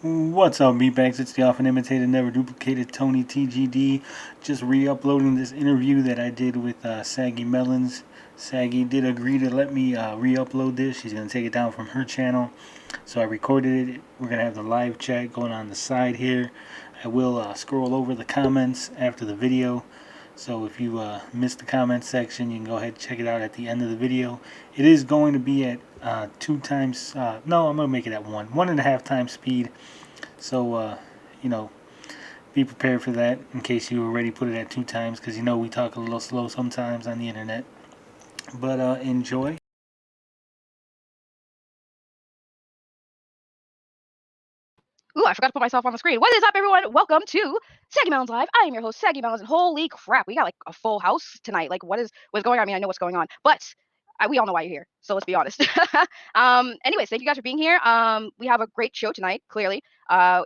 What's up, meatbags? It's the often imitated, never duplicated Tony TGD. Just re-uploading this interview that I did with Saggy Melonz. Saggy did agree to let me re-upload this. She's gonna take it down from her channel, so I recorded it. We're gonna have the live chat going on the side here. I will scroll over the comments after the video. So if you missed the comment section, you can go ahead and check it out at the end of the video. It is going to be at two times. No, I'm gonna make it at 1.5 times speed. So, you know, be prepared for that in case you already put it at two times, because we talk a little slow sometimes on the internet. But enjoy. Ooh, I forgot to put myself on the screen. What is up, everyone? Welcome to Saggy Melonz Live. I am your host, Saggy Melonz, and holy crap, we got like a full house tonight. Like, what's going on? I mean, I know what's going on, but we all know why you're here. So let's be honest. Anyways, thank you guys for being here. We have a great show tonight. Clearly,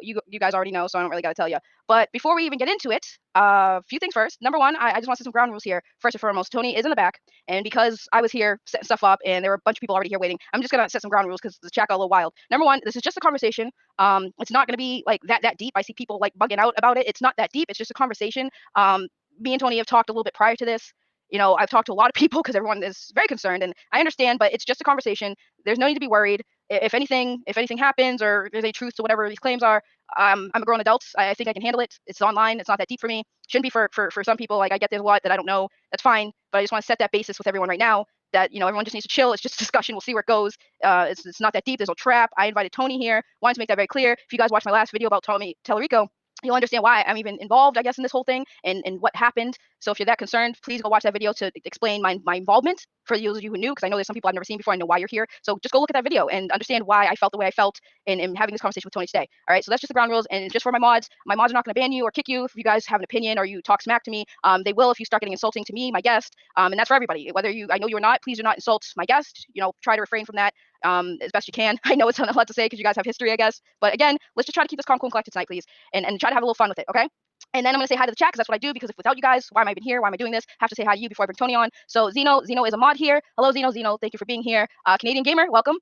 you guys already know, so I don't really got to tell you. But before we even get into it, a few things first. Number one, I just want to set some ground rules here. First and foremost, Tony is in the back, and because I was here setting stuff up, and there were a bunch of people already here waiting, I'm just gonna set some ground rules because the chat got a little wild. Number one, this is just a conversation. It's not going to be like that deep. I see people like bugging out about it. It's not that deep. It's just a conversation. Me and Tony have talked a little bit prior to this. I've talked to a lot of people because everyone is very concerned, and I understand, but it's just a conversation. There's no need to be worried. If anything happens or there's any truth to whatever these claims are, I'm a grown adult. I think I can handle it. It's online. It's not that deep for me. Shouldn't be for some people. Like, I get there's a lot that I don't know. That's fine. But I just want to set that basis with everyone right now that everyone just needs to chill. It's just a discussion. We'll see where it goes. It's not that deep. There's no trap. I invited Tony here. Wanted to make that very clear. If you guys watched my last video about Tallarico, you'll understand why I'm even involved, I guess, in this whole thing and what happened. So if you're that concerned, please go watch that video to explain my involvement for those of you who knew, because I know there's some people I've never seen before. I know why you're here. So just go look at that video and understand why I felt the way I felt in having this conversation with Tony today. All right, so that's just the ground rules. And just for my mods are not going to ban you or kick you if you guys have an opinion or you talk smack to me. They will if you start getting insulting to me, my guest. And that's for everybody. Whether I know you or not, please do not insult my guest. Try to refrain from that as best you can. I know it's not a lot to say because you guys have history, I guess. But again, let's just try to keep this calm, cool, and collected tonight, please, and try to have a little fun with it, okay? And then I'm going to say hi to the chat because that's what I do, because if without you guys, why am I even here? Why am I doing this? Have to say hi to you before I bring Tony on. So Zeno is a mod here. Hello, Zeno, thank you for being here. Canadian Gamer, welcome.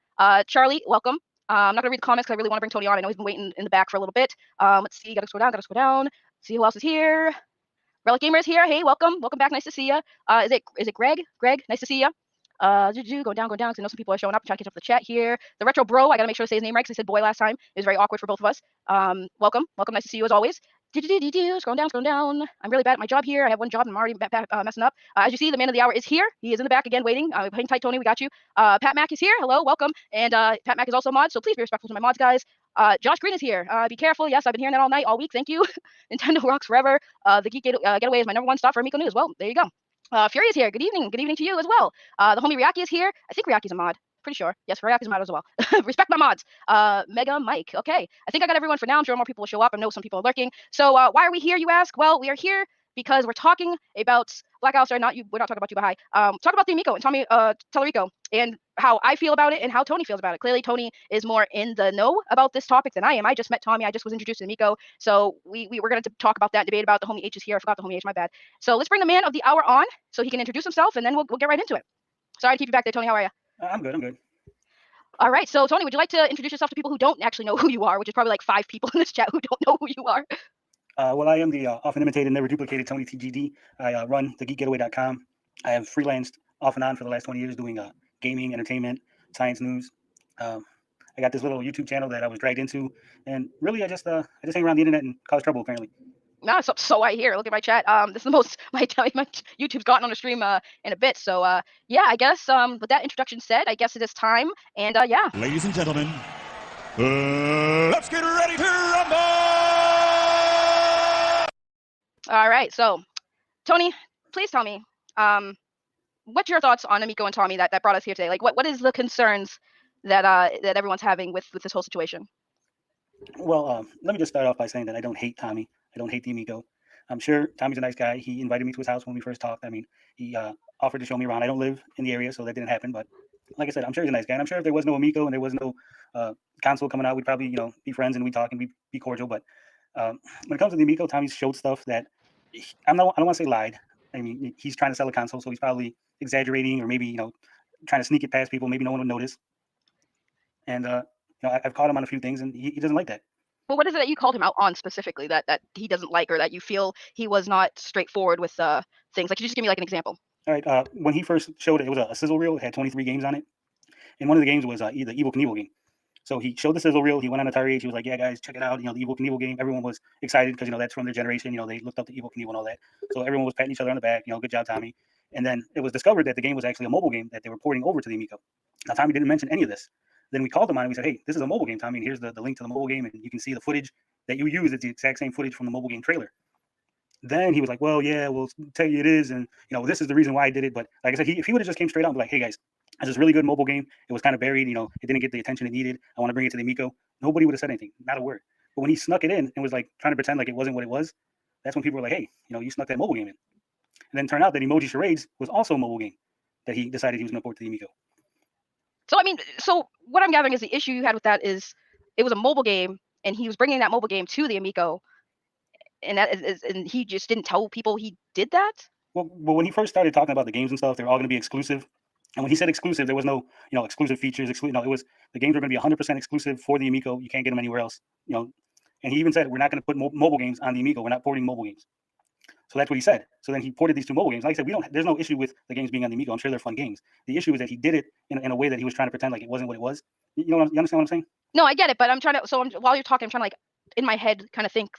Charlie, welcome. I'm not going to read the comments because I really want to bring Tony on. I know he's been waiting in the back for a little bit. Let's see, gotta scroll down. See who else is here. Relic Gamer is here. Hey, welcome back. Nice to see you. Is it Greg? Nice to see you. Going down, because I know some people are showing up. I'm trying to catch up the chat here. The Retro Bro, I gotta make sure to say his name right because I said boy last time. It was very awkward for both of us. Welcome. Nice to see you as always. Scrolling down. I'm really bad at my job here. I have one job and I'm already messing up. As you see, the man of the hour is here. He is in the back again waiting. Hang tight, Tony. We got you. Pat Mac is here. Hello, welcome. And Pat Mac is also a mod, so please be respectful to my mods, guys. Josh Green is here. Be careful. Yes, I've been hearing that all night, all week. Thank you. Nintendo rocks forever. The Geek Getaway is my #1 stop for Amico news. Well, there you go. Fury is here. Good evening to you as well. The homie Ryaki is here. I think Ryaki's a mod. Pretty sure. Yes, Ryaki's a mod as well. Respect my mods. Mega Mike. Okay. I think I got everyone for now. I'm sure more people will show up. I know some people are lurking. So why are we here, you ask? Well, we are here because we're talking about Black Ops. Sorry, not you. We're not talking about you, Bahai. Talk about the Amico and Tommy Tallarico and how I feel about it and how Tony feels about it. Clearly, Tony is more in the know about this topic than I am. I just met Tommy. I just was introduced to Amico. So we were going to talk about that, debate about the homie H is here. I forgot the homie H, my bad. So let's bring the man of the hour on so he can introduce himself, and then we'll get right into it. Sorry to keep you back there, Tony. How are you? I'm good. All right. So, Tony, would you like to introduce yourself to people who don't actually know who you are, which is probably like 5 people in this chat who don't know who you are? Well, I am the often imitated, never duplicated Tony TGD. I run the geekgetaway.com. I have freelanced off and on for the last 20 years doing gaming, entertainment, science news. I got this little YouTube channel that I was dragged into, and really, I just hang around the internet and cause trouble, apparently. No, so I hear. Look at my chat. This is the most my YouTube's gotten on the stream in a bit. So yeah, I guess with that introduction said, I guess it is time. And yeah. Ladies and gentlemen, let's get ready to rumble! All right. So, Tony, please tell me, what's your thoughts on Amico and Tommy that brought us here today? Like, what is the concerns that everyone's having with this whole situation? Well, let me just start off by saying that I don't hate Tommy. I don't hate the Amico. I'm sure Tommy's a nice guy. He invited me to his house when we first talked. I mean, he offered to show me around. I don't live in the area, so that didn't happen. But like I said, I'm sure he's a nice guy. And I'm sure if there was no Amico and there was no console coming out, we'd probably be friends and we'd talk and be cordial. But when it comes to the Amico, Tommy's showed stuff that I don't want to say lied. I mean, he's trying to sell a console, so he's probably exaggerating or maybe trying to sneak it past people. Maybe no one would notice. And I've caught him on a few things, and he doesn't like that. Well, what is it that you called him out on specifically that he doesn't like, or that you feel he was not straightforward with things? Like, could you just give me like an example? All right. When he first showed it, it was a sizzle reel. It had 23 games on it, and one of the games was the Evil Knievel game. So he showed the sizzle reel. He went on Atari Age. He was like, "Yeah, guys, check it out. The Evil Knievel game." Everyone was excited because that's from their generation. They looked up to Evil Knievel and all that. So everyone was patting each other on the back. Good job, Tommy. And then it was discovered that the game was actually a mobile game that they were porting over to the Amico. Now Tommy didn't mention any of this. Then we called him on and we said, "Hey, this is a mobile game, Tommy. And here's the link to the mobile game, and you can see the footage that you use. It's the exact same footage from the mobile game trailer." Then he was like, "Well, yeah, we'll tell you it is, and this is the reason why I did it." But like I said, if he would have just came straight out and be like, "Hey guys, it's this really good mobile game. It was kind of buried. It didn't get the attention it needed. I want to bring it to the Amico." Nobody would have said anything, not a word. But when he snuck it in and was like trying to pretend like it wasn't what it was, that's when people were like, "Hey, you snuck that mobile game in." And then it turned out that Emoji Charades was also a mobile game that he decided he was going to port to the Amico. So I mean, so what I'm gathering is the issue you had with that is it was a mobile game, and he was bringing that mobile game to the Amico, and and he just didn't tell people he did that. Well, when he first started talking about the games and stuff, they're all going to be exclusive. And when he said exclusive, there was no, exclusive features. It was the games were going to be 100% exclusive for the Amico. You can't get them anywhere else. And he even said, "We're not going to put mobile games on the Amico. We're not porting mobile games." So that's what he said. So then he ported these two mobile games. Like I said, there's no issue with the games being on the Amico. I'm sure they're fun games. The issue is that he did it in a way that he was trying to pretend like it wasn't what it was. You understand what I'm saying? No, I get it, but I'm trying to. So while you're talking, I'm trying to in my head kind of think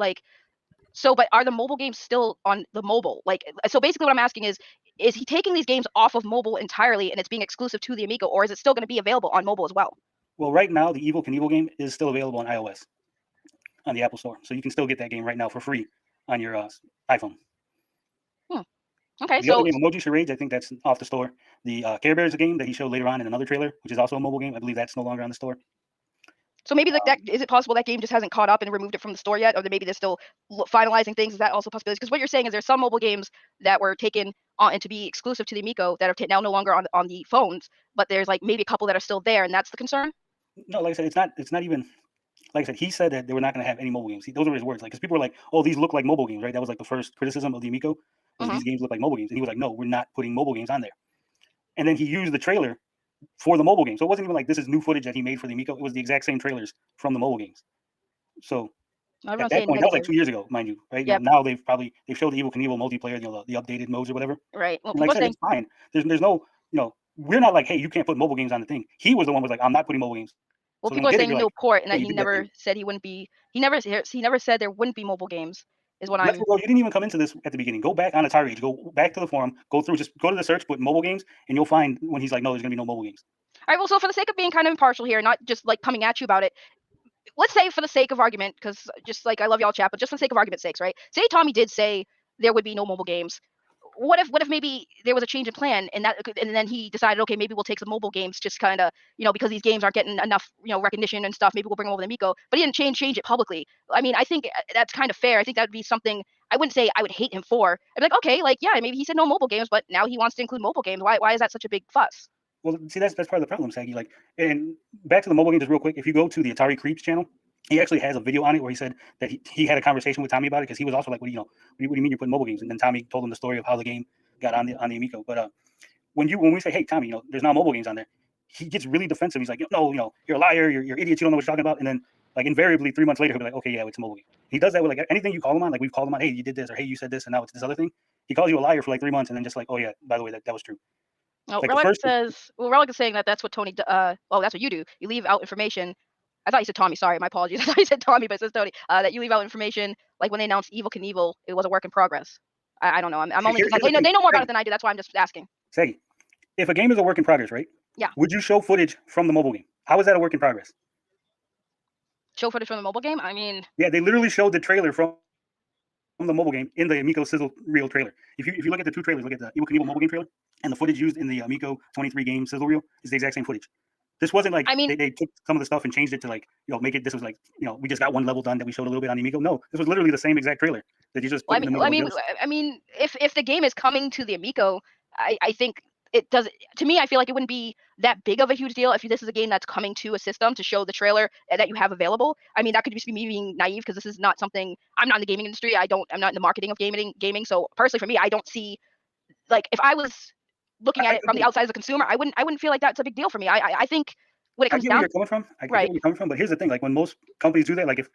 so, but are the mobile games still on the mobile? So basically what I'm asking is he taking these games off of mobile entirely and it's being exclusive to the Amico, or is it still going to be available on mobile as well? Well, right now, the Evil Knievel game is still available on iOS on the Apple Store. So you can still get that game right now for free on your iPhone. Okay, the other game, Emoji Charades, I think that's off the store. The Care Bears game that he showed later on in another trailer, which is also a mobile game, I believe that's no longer on the store. So maybe that is it possible that game just hasn't caught up and removed it from the store yet, or maybe they're still finalizing things? Is that also a possibility? Because what you're saying is there's some mobile games that were taken on and to be exclusive to the Amico that are now no longer on the phones, but there's maybe a couple that are still there, and that's the concern. No, like I said, it's not even. Like I said, he said that they were not going to have any mobile games. Those were his words. Because people were like, "Oh, these look like mobile games, right?" That was the first criticism of the Amico. These games look like mobile games, and he was like, "No, we're not putting mobile games on there." And then he used the trailer for the mobile game, so it wasn't even like this is new footage that he made for the Amico. It was the exact same trailers from the mobile games. So at that point, that was 2 years ago, mind you, right? Yep. Now they've showed the Evil Knievel multiplayer, the updated modes or whatever. Right. Well, and like I said, it's fine. There's no, we're not like, "Hey, you can't put mobile games on the thing." He was the one who was like, "I'm not putting mobile games." Well, so people are saying no port, and that "Hey, he never said he wouldn't be. He never said there wouldn't be mobile games. Is what I'm. Well, you didn't even come into this at the beginning. Go back on Atari Age. Go back to the forum. Just go to the search, put mobile games, and you'll find when he's like, "No, there's gonna be no mobile games." All right. Well, so for the sake of being kind of impartial here, not just coming at you about it, let's say for the sake of argument, because just I love y'all chat, but just for the sake of argument's sakes, right? Say Tommy did say there would be no mobile games. What if maybe there was a change in plan and then he decided, okay, maybe we'll take some mobile games, just kind of because these games aren't getting enough recognition and stuff. Maybe we'll bring them over to Amico, but he didn't change it publicly. I mean, I think that's kind of fair. I think that would be something I wouldn't say I would hate him for. I'd be like, okay, yeah, maybe he said no mobile games, but now he wants to include mobile games. Why is that such a big fuss? Well, see, that's part of the problem, Saggy. And back to the mobile games, just real quick. If you go to the Atari Creeps channel, he actually has a video on it where he said that he had a conversation with Tommy about it, because he was also like, "What do you mean you're putting mobile games?" And then Tommy told him the story of how the game got on the Amico. But when we say, "Hey, Tommy, there's not mobile games on there," he gets really defensive. He's like, "No, you're a liar. You're idiots. You don't know what you're talking about." And then invariably 3 months later, he'll be like, "Okay, yeah, it's a mobile game." He does that with anything you call him on. We've called him on, "Hey, you did this," or "Hey, you said this," and now it's this other thing. He calls you a liar for 3 months, and then just "Oh yeah, by the way, that was true." Oh, Relic is saying that's what Tony. That's what you do. You leave out information. I thought you said Tommy. Sorry, my apologies. I thought you said Tommy, but it says Tony. That you leave out information when they announced Evil Knievel, it was a work in progress. I don't know. I'm only they know more about it than I do. That's why I'm just asking. Say, if a game is a work in progress, right? Yeah. Would you show footage from the mobile game? How is that a work in progress? Show footage from the mobile game? I mean. Yeah, they literally showed the trailer from the mobile game in the Amico sizzle reel trailer. If you look at the two trailers, look at the Evil Knievel mobile game trailer and the footage used in the Amico 23 game sizzle reel is the exact same footage. This wasn't they took some of the stuff and changed it to make it. This was we just got one level done that we showed a little bit on the Amico. No, this was literally the same exact trailer that you just. Put in the middle I mean, if the game is coming to the Amico, I think it does. To me, I feel like it wouldn't be that big of a huge deal if this is a game that's coming to a system to show the trailer that you have available. I mean, that could just be me being naive, because this is not something. I'm not in the gaming industry. I'm not in the marketing of gaming. So personally, for me, I don't see if I was looking at it from the outside as a consumer, I wouldn't feel like that's a big deal for me. I think when it I comes get where down, you're coming from. I get right? where you're coming from, but here's the thing: like when most companies do that, like if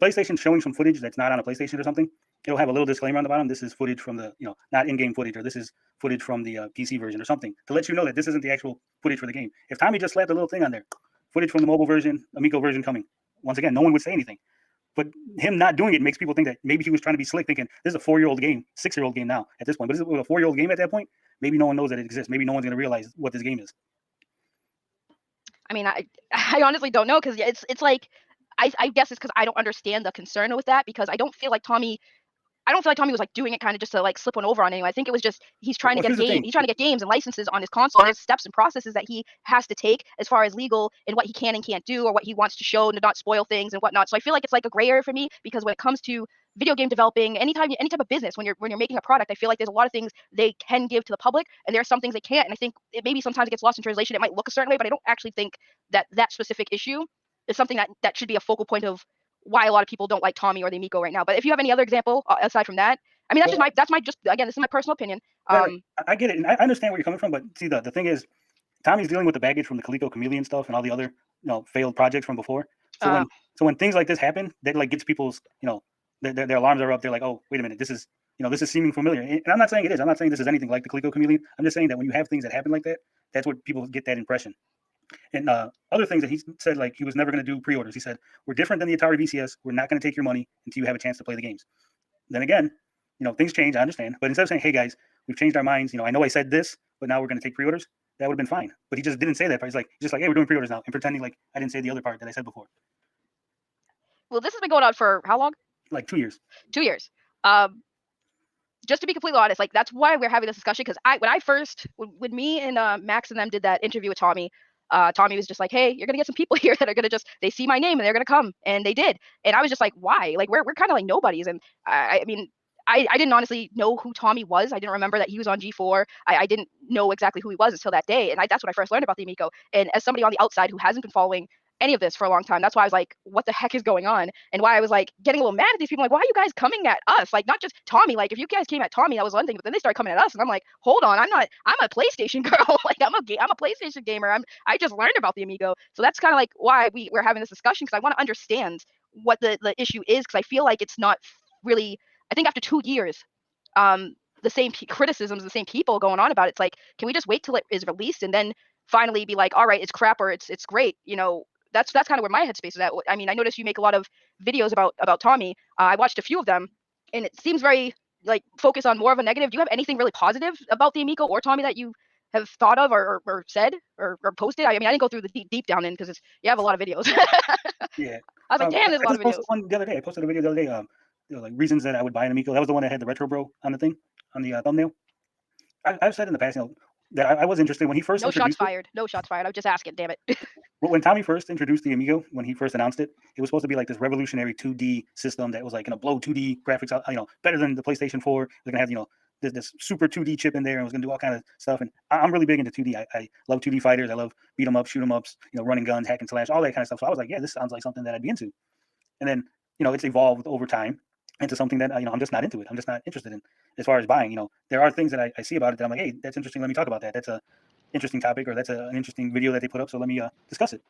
PlayStation's showing some footage that's not on a PlayStation or something, it'll have a little disclaimer on the bottom. This is footage from the not in-game footage, or this is footage from the PC version or something to let you know that this isn't the actual footage for the game. If Tommy just slapped a little thing on there, footage from the mobile version, Amico version coming. Once again, no one would say anything. But him not doing it makes people think that maybe he was trying to be slick, thinking this is a 4-year-old game, 6-year-old game now at this point. But this is a 4-year-old game at that point. Maybe no one knows that it exists. Maybe no one's going to realize what this game is. I mean, I honestly don't know because it's like I guess it's because I don't understand the concern with that because I don't feel like Tommy was like doing it kind of just to like slip one over on anyone. I think it was just he's trying to Well, get a here's the game. thing. He's trying to get games and licenses on his console. There's steps and processes that he has to take as far as legal and what he can and can't do or what he wants to show to not spoil things and whatnot. So I feel like it's like a gray area for me because when it comes to video game developing, any type of business, when you're making a product, I feel like there's a lot of things they can give to the public and there are some things they can't. And I think maybe sometimes it gets lost in translation. It might look a certain way, but I don't actually think that specific issue is something that should be a focal point of why a lot of people don't like Tommy or the Amico right now. But if you have any other example aside from that, I mean, that's my just again, this is my personal opinion. Right. I get it, and I understand where you're coming from. But see, the thing is, Tommy's dealing with the baggage from the Coleco Chameleon stuff and all the other failed projects from before. So when things like this happen, that like gets people's their alarms are up. They're like, oh, wait a minute, this is seeming familiar. And I'm not saying it is. I'm not saying this is anything like the Coleco Chameleon. I'm just saying that when you have things that happen like that, that's what people get that impression. And other things that he said, like he was never going to do pre-orders. He said, we're different than the Atari VCS. We're not going to take your money until you have a chance to play the games. Then again, things change. I understand. But instead of saying, hey, guys, we've changed our minds. I know I said this, but now we're going to take pre-orders. That would have been fine. But he just didn't say that part. He's just like, hey, we're doing pre-orders now. And pretending like I didn't say the other part that I said before. Well, this has been going on for how long? Like 2 years. 2 years. Just to be completely honest, like that's why we're having this discussion because when me and Max and them did that interview with Tommy, Tommy was just like, hey, you're gonna get some people here that are gonna they see my name and they're gonna come, and they did, and I was just like, why? Like we're kind of like nobodies, and I mean, I didn't honestly know who Tommy was. I didn't remember that he was on G4. I didn't know exactly who he was until that day, and that's when I first learned about the Amico. And as somebody on the outside who hasn't been following any of this for a long time, that's why I was like, what the heck is going on? And why I was like getting a little mad at these people, like, why are you guys coming at us? Like, not just Tommy. Like, if you guys came at Tommy, that was one thing, but then they started coming at us, and I'm like, hold on, I'm a PlayStation girl. Like, I'm a PlayStation gamer. I just learned about the Amigo, so that's kind of like why we're having this discussion because I want to understand what the issue is because I feel like it's not really. I think after 2 years, the same criticisms, the same people going on about it. It's like, can we just wait till it is released and then finally be like, all right, it's crap or it's great, That's kind of where my headspace is at. I mean, I noticed you make a lot of videos about Tommy. I watched a few of them, and it seems very like focused on more of a negative. Do you have anything really positive about the Amico or Tommy that you have thought of or said or posted? I mean, I didn't go through the deep down in because you have a lot of videos. Yeah. I was like, damn, there's a lot of videos. Posted one the other day. I posted a video the other day. Like reasons that I would buy an Amico. That was the one that had the retro bro on the thing, on the thumbnail. I've said in the past, that I was interested when he first introduced it. No shots fired. I'm just asking, damn it. When Tommy first introduced the Amigo, when he first announced it, it was supposed to be like this revolutionary 2D system that was like going to blow 2D graphics out, better than the PlayStation 4. They're going to have, this super 2D chip in there and was going to do all kind of stuff. And I'm really big into 2D. I love 2D fighters. I love beat 'em up, shoot 'em ups, running guns, hack and slash, all that kind of stuff. So I was like, yeah, this sounds like something that I'd be into. And then, it's evolved over time into something that, I'm just not into it. I'm just not interested in as far as buying. There are things that I see about it that I'm like, hey, that's interesting. Let me talk about that. That's a interesting topic, or that's an interesting video that they put up. So let me discuss it.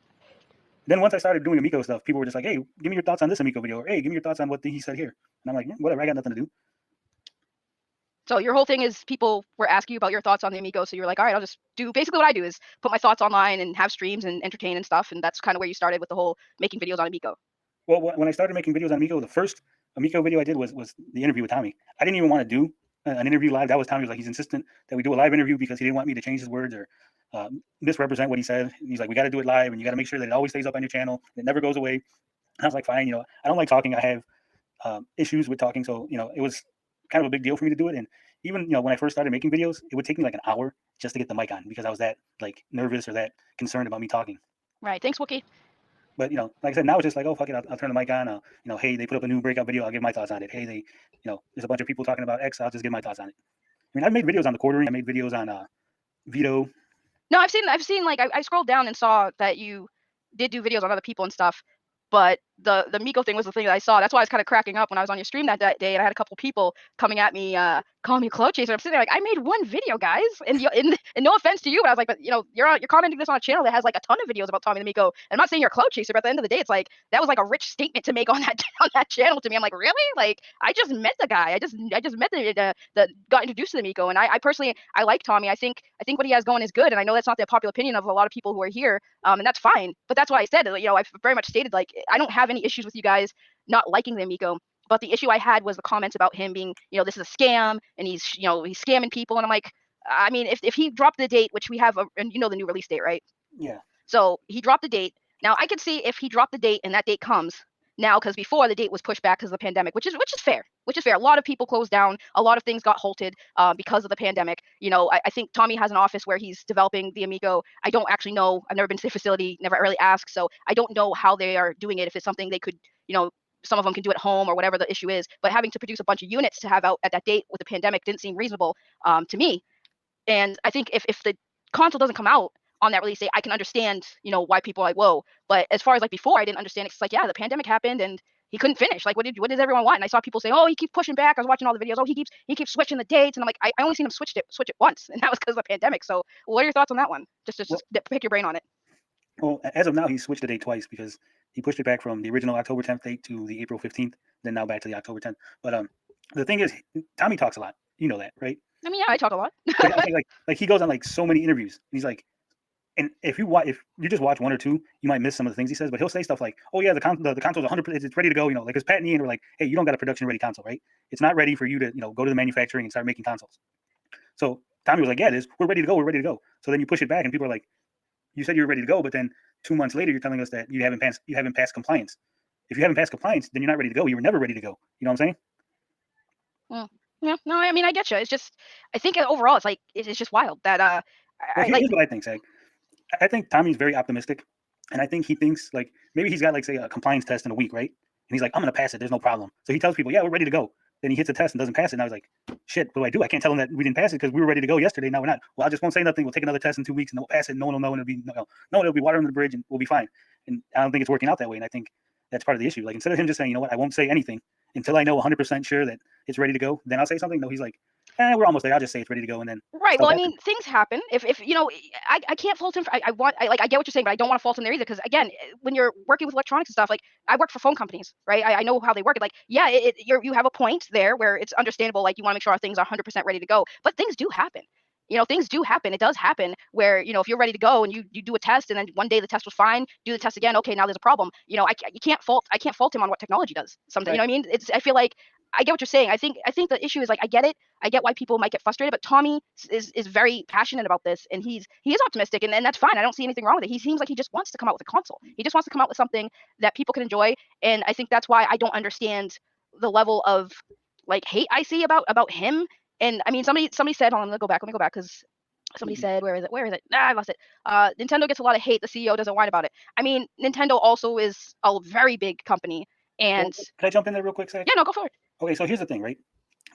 Then once I started doing Amico stuff, people were just like, hey, give me your thoughts on this Amico video, or hey, give me your thoughts on what he said here. And I'm like, whatever, I got nothing to do. So your whole thing is people were asking you about your thoughts on the Amico, so you're like, all right, I'll just do basically what I do is put my thoughts online and have streams and entertain and stuff, and that's kind of where you started with the whole making videos on Amico. Well, when I started making videos on Amico, the first Amico video I did was the interview with Tommy. I didn't even want to do an interview live. That was Tommy was like, he's insistent that we do a live interview because he didn't want me to change his words or misrepresent what he said. He's like, we got to do it live, and you got to make sure that it always stays up on your channel. It never goes away. And I was like, fine. I don't like talking. I have issues with talking, so it was kind of a big deal for me to do it. And even when I first started making videos, it would take me like an hour just to get the mic on because I was that like nervous or that concerned about me talking. Right. Thanks, Wookie. But like I said, now it's just like, oh fuck it, I'll turn the mic on. Hey, they put up a new breakout video, I'll give my thoughts on it. Hey, there's a bunch of people talking about X, I'll just give my thoughts on it. I mean, I've made videos on the quartering, I made videos on Vito. No, I've seen like I scrolled down and saw that you did do videos on other people and stuff, but the Miko thing was the thing that I saw. That's why I was kind of cracking up when I was on your stream that day, and I had a couple people coming at me, calling me a clout chaser. I'm sitting there like, I made one video, guys, and no offense to you, but I was like, but you're commenting this on a channel that has like a ton of videos about Tommy the Miko. And I'm not saying you're a clout chaser, but at the end of the day, it's like that was like a rich statement to make on that channel to me. I'm like, really? Like, I just met the guy. I just met the got introduced to the Miko, and I personally I like Tommy. I think what he has going is good, and I know that's not the popular opinion of a lot of people who are here, and that's fine. But that's why I said, I've very much stated like I don't have any issues with you guys not liking the Amico. But the issue I had was the comments about him being, this is a scam and he's scamming people. And I'm like, I mean, if he dropped the date, which we have, and the new release date, right? Yeah. So he dropped the date. Now I can see if he dropped the date and that date comes now, because before the date was pushed back because of the pandemic, which is fair. A lot of people closed down. A lot of things got halted because of the pandemic. I think Tommy has an office where he's developing the Amico. I don't actually know. I've never been to the facility, never really asked. So I don't know how they are doing it. If it's something they could, some of them can do at home or whatever the issue is. But having to produce a bunch of units to have out at that date with the pandemic didn't seem reasonable to me. And I think if the console doesn't come out on that release date, I can understand, why people are like, whoa. But as far as like before, I didn't understand. It's like, yeah, the pandemic happened and he couldn't finish. Like, what does everyone want? And I saw people say, oh, he keeps pushing back. I was watching all the videos. Oh, he keeps switching the dates. And I'm like, I only seen him switch it once, and that was because of the pandemic. So what are your thoughts on that one? Just pick your brain on it. Well, as of now, he switched the date twice because he pushed it back from the original October 10th date to the April 15th, then now back to the October 10th. But the thing is, Tommy talks a lot. You know that, right? I mean, yeah, I talk a lot. Like, I think like he goes on like so many interviews. He's like, and if you just watch one or two, you might miss some of the things he says. But he'll say stuff like, "Oh yeah, the console's 100%, it's ready to go." Like because Pat and Ian were like, "Hey, you don't got a production ready console, right? It's not ready for you to go to the manufacturing and start making consoles." So Tommy was like, "Yeah, it is. We're ready to go. We're ready to go." So then you push it back, and people are like, "You said you were ready to go, but then 2 months later, you're telling us that you haven't passed compliance. If you haven't passed compliance, then you're not ready to go. You were never ready to go." You know what I'm saying? Well, yeah, no, I mean, I get you. It's just, I think overall, it's like it's just wild that Here's what I think, Sag. I think Tommy's very optimistic, and I think he thinks like maybe he's got like say a compliance test in a week, right? And he's like, "I'm gonna pass it. There's no problem." So he tells people, "Yeah, we're ready to go." Then he hits a test and doesn't pass it. And I was like, "Shit, what do I do? I can't tell him that we didn't pass it because we were ready to go yesterday. Now we're not. Well, I just won't say nothing. We'll take another test in 2 weeks and we'll pass it. No one will know, and it'll be water under the bridge, and we'll be fine." And I don't think it's working out that way. And I think that's part of the issue. Like instead of him just saying, "You know what? I won't say anything until I know 100% sure that it's ready to go. Then I'll say something." No, he's like, we're almost there. I'll just say it's ready to go, and then right. Well, I mean, things happen. If I can't fault him. I get what you're saying, but I don't want to fault him there either. Because again, when you're working with electronics and stuff, like I work for phone companies, right? I know how they work. Like, yeah, you have a point there where it's understandable. Like you want to make sure our things are 100% ready to go, but things do happen. Things do happen. It does happen where, if you're ready to go and you do a test and then one day the test was fine, do the test again. Okay, now there's a problem. I can't fault him on what technology does. Something, right. You know what I mean? I feel like I get what you're saying. I think the issue is like I get it. I get why people might get frustrated, but Tommy is very passionate about this, and he is optimistic, and that's fine. I don't see anything wrong with it. He seems like he just wants to come out with a console. He just wants to come out with something that people can enjoy, and I think that's why I don't understand the level of like hate I see about him. And I mean, somebody said, hold on, let me go back because somebody said, where is it? I lost it. Nintendo gets a lot of hate. The CEO doesn't whine about it. I mean, Nintendo also is a very big company. And can I jump in there real quick, Zach? Yeah, no, go for it. Okay, so here's the thing, right?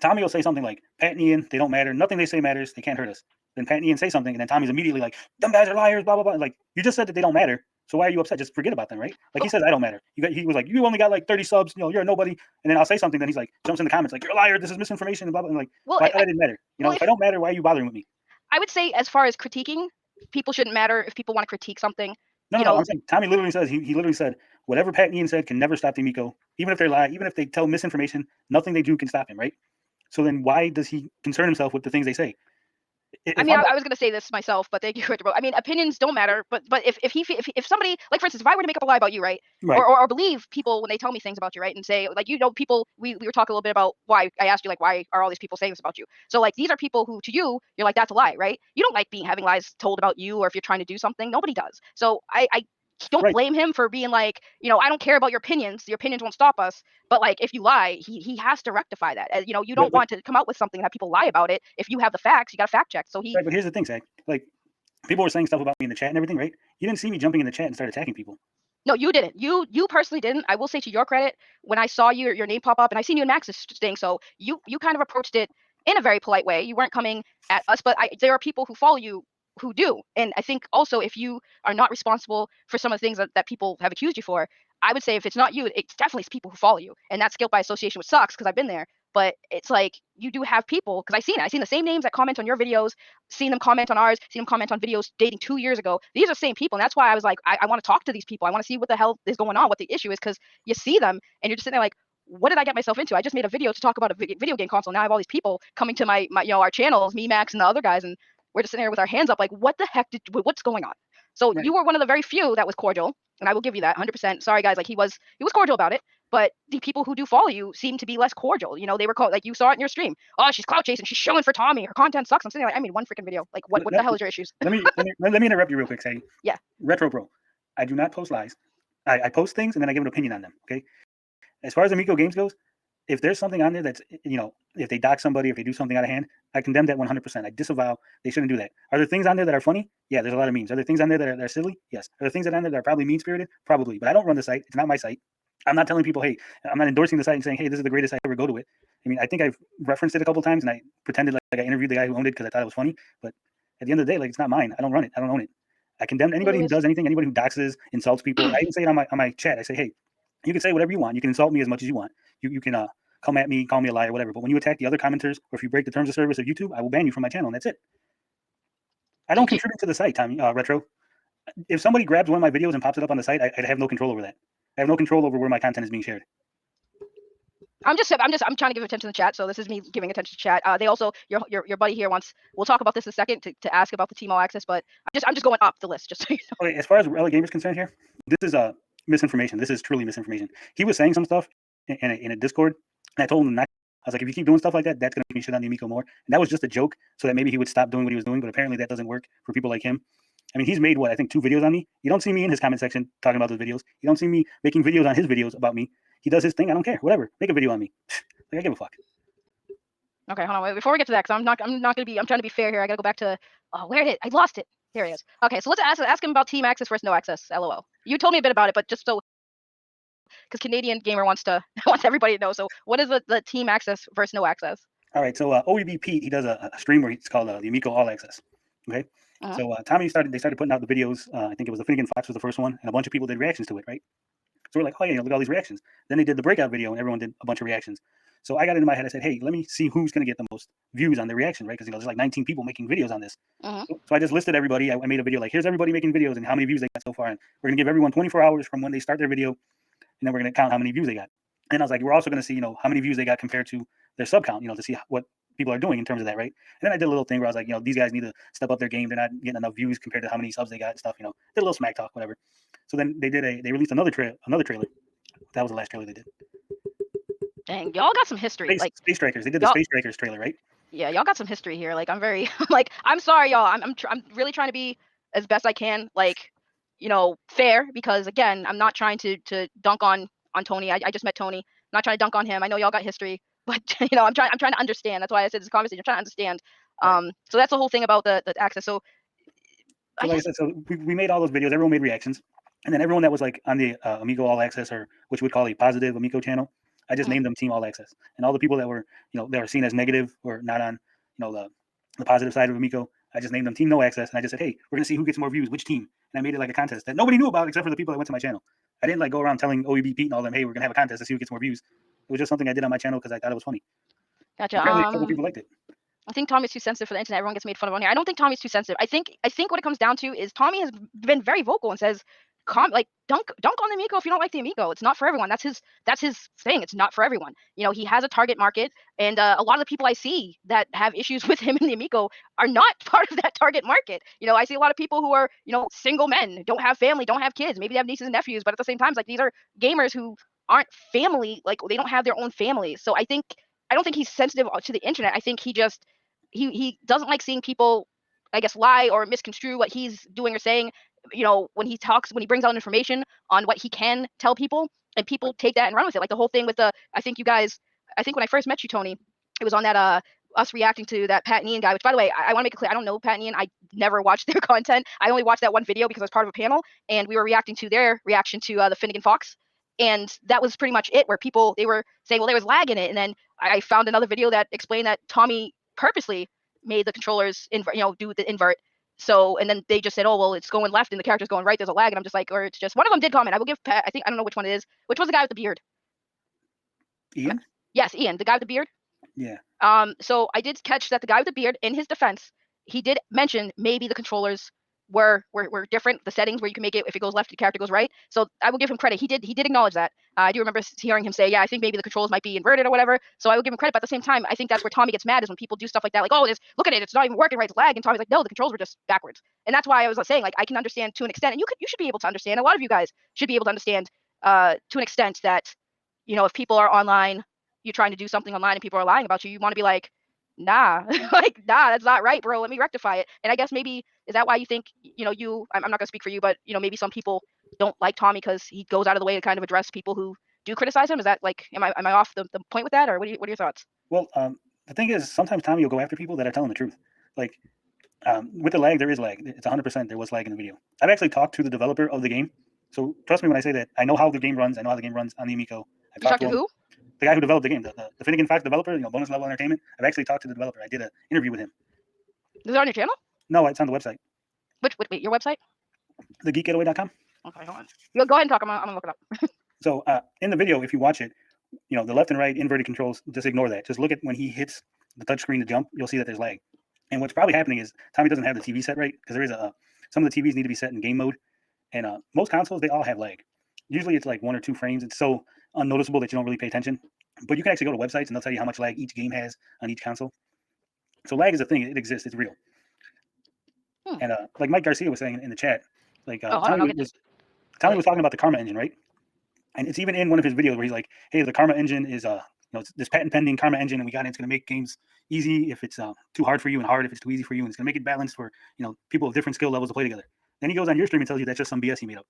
Tommy will say something like, Pat and Ian, they don't matter. Nothing they say matters. They can't hurt us. Then Pat and Ian say something, and then Tommy's immediately like, them guys are liars, blah, blah, blah. Like, you just said that they don't matter. So why are you upset? Just forget about them, right? Like he says, I don't matter. He was like, you only got like 30 subs. You're a nobody. And then I'll say something. Then he's like, jumps in the comments like, you're a liar. This is misinformation. And blah, blah. And like, well, I didn't matter. If I don't matter, why are you bothering with me? I would say as far as critiquing, people shouldn't matter if people want to critique something. No, I'm saying Tommy literally says, he literally said, whatever Pat and Ian said can never stop the Amico. Even if they lie, even if they tell misinformation, nothing they do can stop him, right? So then why does he concern himself with the things they say? I mean, I was going to say this myself, but thank you. I mean, opinions don't matter, but if somebody, like for instance, if I were to make up a lie about you, right? Or believe people when they tell me things about you, right? And say like, people, we were talking a little bit about why I asked you like, why are all these people saying this about you? So like, these are people who to you, you're like, that's a lie, right? You don't like having lies told about you, or if you're trying to do something, nobody does. So I don't blame him for being like, I don't care about your opinions. Your opinions won't stop us. But like, if you lie, he has to rectify that. You don't want to come out with something that people lie about it. If you have the facts, you got to fact check. So Right, but here's the thing, Zach. Like, people were saying stuff about me in the chat and everything, right? You didn't see me jumping in the chat and start attacking people. No, you didn't. You personally didn't. I will say to your credit, when I saw your name pop up, and I seen you and Max's thing, so you kind of approached it in a very polite way. You weren't coming at us, but there are people who follow you who do. And I think also if you are not responsible for some of the things that people have accused you for, I would say if it's not you, it's definitely people who follow you, and that's guilt by association, which sucks because I've been there. But it's like you do have people, because I've seen the same names that comment on your videos, seen them comment on ours, seen them comment on videos dating 2 years ago. These are the same people, and that's why I was like, I want to talk to these people. I want to see what the hell is going on, what the issue is, because you see them and you're just sitting there like, what did I get myself into? I just made a video to talk about a video game console. Now I have all these people coming to my our channels, me, Max, and the other guys, and we're just sitting there with our hands up like, what the heck what's going on? So Right. you were one of the very few that was cordial, and I will give you that 100%. Sorry guys, like he was cordial about it, but the people who do follow you seem to be less cordial. They were like, you saw it in your stream. Oh, she's clout chasing. She's shilling for Tommy. Her content sucks. I'm sitting there like, I made one freaking video. Like, what the hell is your issues? let me interrupt you real quick, Saggy. Yeah. Retro Pro. I do not post lies. I post things and then I give an opinion on them. Okay. As far as Amico games goes, if there's something on there that's, if they dock somebody, if they do something out of hand, I condemn that 100%. I disavow. They shouldn't do that. Are there things on there that are funny? Yeah, there's a lot of memes. Are there things on there that are silly? Yes. Are there things that are on there that are probably mean-spirited? Probably. But I don't run the site. It's not my site. I'm not telling people, hey, I'm not endorsing the site and saying, hey, this is the greatest site ever, go to it. I mean, I think I've referenced it a couple of times and I pretended like I interviewed the guy who owned it because I thought it was funny. But at the end of the day, like, it's not mine. I don't run it. I don't own it. I condemn anybody who does anything, anybody who doxes, insults people. I even say it on my chat. I say, hey, you can say whatever you want. You can insult me as much as you want. You can come at me, call me a liar, whatever. But when you attack the other commenters, or if you break the terms of service of YouTube, I will ban you from my channel, and that's it. I don't contribute to the site, Tommy, Retro. If somebody grabs one of my videos and pops it up on the site, I have no control over that. I have no control over where my content is being shared. I'm trying to give attention to the chat, so this is me giving attention to chat. They also, your buddy here wants, we'll talk about this in a second to ask about the Team All Access, but I'm just going up the list, just so you know. Okay, as far as LA Gamer's concerned here, this is misinformation. This is truly misinformation. He was saying some stuff in a Discord, and I told him not. I was like, if you keep doing stuff like that, that's going to make me shit on the Amico more. And that was just a joke so that maybe he would stop doing what he was doing, but apparently that doesn't work for people like him. I mean, he's made, I think 2 videos on me. You don't see me in his comment section talking about those videos. You don't see me making videos on his videos about me. He does his thing. I don't care. Whatever. Make a video on me. Like, I give a fuck. Okay, hold on. Wait, before we get to that, because I'm not going to be, I'm trying to be fair here. I got to go back to, where it is. I lost it. Here it is. Okay, so let's ask him about Team Access versus No Access. LOL. You told me a bit about it, but just so, because Canadian Gamer wants everybody to know. So what is the Team Access versus No Access? All right, so OEB Pete, he does a stream where it's called the Amico All Access. Okay, so Tommy they started putting out the videos. I think it was the Finnegan Fox was the first one, and a bunch of people did reactions to it, right? So we're like, oh yeah, look at all these reactions. Then they did the breakout video, and everyone did a bunch of reactions. So I got into my head. I said, hey, let me see who's going to get the most views on the reaction, right? Because there's like 19 people making videos on this. So I just listed everybody. I made a video like, here's everybody making videos and how many views they got so far. And we're going to give everyone 24 hours from when they start their video, and then we're going to count how many views they got. And I was like, we're also going to see, how many views they got compared to their sub count, to see what people are doing in terms of that, right? And then I did a little thing where I was like, these guys need to step up their game. They're not getting enough views compared to how many subs they got and stuff, did a little smack talk, whatever. So then they released another trailer. That was the last trailer they did. Dang, y'all got some history. Space Strikers. They did the Space Strikers trailer, right? Yeah, y'all got some history here. Like, I'm very, like, I'm sorry, y'all. I'm really trying to be as best I can, like, fair, because again, I'm not trying to dunk on Tony. I just met Tony. I'm not trying to dunk on him. I know y'all got history, but I'm trying to understand. That's why I said this conversation. I'm trying to understand. Right. So that's the whole thing about the access. So like I said, so we made all those videos. Everyone made reactions, and then everyone that was like on the Amico All Access, or which we would call a positive Amico channel, I just named them Team All Access. And all the people that were, they were seen as negative or not on, the positive side of Amico, I just named them Team No Access. And I just said, hey, we're going to see who gets more views, which team. And I made it like a contest that nobody knew about except for the people that went to my channel. I didn't like go around telling OEB Pete and all them, hey, we're going to have a contest to see who gets more views. It was just something I did on my channel because I thought it was funny. Gotcha. Apparently a couple people liked it. I think Tommy's too sensitive for the internet. Everyone gets made fun of on here. I don't think Tommy's too sensitive. I think what it comes down to is Tommy has been very vocal and says, dunk on the Amico if you don't like the Amico. It's not for everyone. That's his thing. It's not for everyone. He has a target market, and a lot of the people I see that have issues with him and the Amico are not part of that target market. I see a lot of people who are, single men, don't have family, don't have kids. Maybe they have nieces and nephews, but at the same time, these are gamers who aren't family. Like, they don't have their own families. So I don't think he's sensitive to the internet. I think he just he doesn't like seeing people, I guess, lie or misconstrue what he's doing or saying. When he brings out information on what he can tell people, and people take that and run with it. Like the whole thing with I think when I first met you, Tony, it was on that us reacting to that Pat and Ian guy, which, by the way, I want to make it clear, I don't know Pat and Ian. I never watched their content. I only watched that one video because I was part of a panel, and we were reacting to their reaction to the Finnegan Fox. And that was pretty much it, where they were saying, well, there was lag in it. And then I found another video that explained that Tommy purposely made the controllers do the invert So, and then they just said, oh, well, it's going left and the character's going right. There's a lag. And I'm just like, or it's just, one of them did comment. I will give Pat, I don't know which one it is. Which was the guy with the beard? Ian? Yes, Ian, the guy with the beard. Yeah. So I did catch that the guy with the beard, in his defense, he did mention maybe the controllers were different, the settings where you can make it if it goes left, the character goes right. So I will give him credit. He did acknowledge that. I do remember hearing him say, yeah, I think maybe the controls might be inverted or whatever. So I will give him credit. But at the same time, I think that's where Tommy gets mad, is when people do stuff like that, like, oh, look at it, it's not even working right, it's lag. And Tommy's like, no, the controls were just backwards. And that's why I was saying, like, I can understand to an extent, and you should be able to understand. A lot of you guys should be able to understand to an extent that, you know, if people are online, you're trying to do something online and people are lying about you, you want to be like, nah, like, nah, that's not right, bro. Let me rectify it. And I guess maybe, is that why you think, you know, I'm not gonna speak for you, but, you know, maybe some people don't like Tommy because he goes out of the way to kind of address people who do criticize him? Is that, like, am I off the point with that, or what are your thoughts? Well, the thing is, sometimes Tommy will go after people that are telling the truth. Like, with the lag, there is lag. It's 100% there was lag in the video. I've actually talked to the developer of the game. So trust me when I say that I know how the game runs. I know how the game runs on the Amico. You talked to who? The guy who developed the game, the Finnegan Fox developer, you know, Bonus Level Entertainment. I've actually talked to the developer. I did an interview with him. Is it on your channel? No, it's on the website. Wait, your website? TheGeekGetaway.com. Okay, hold on. Go ahead and talk. I'm gonna look it up. So in the video, if you watch it, you know, the left and right inverted controls, just ignore that. Just look at when he hits the touchscreen to jump, you'll see that there's lag. And what's probably happening is Tommy doesn't have the TV set right, because there is some of the TVs need to be set in game mode. And most consoles, they all have lag. Usually it's like 1 or 2 frames. It's so unnoticeable that you don't really pay attention. But you can actually go to websites and they'll tell you how much lag each game has on each console. So lag is a thing. It exists. It's real. And like Mike Garcia was saying in the chat, like Tommy was talking about the Karma engine, right? And it's even in one of his videos where he's like, hey, the Karma engine is you know, it's this patent pending Karma engine, and it's going to make games easy if it's too hard for you, and hard if it's too easy for you, and it's going to make it balanced for, you know, people of different skill levels to play together. Then he goes on your stream and tells you that's just some BS he made up.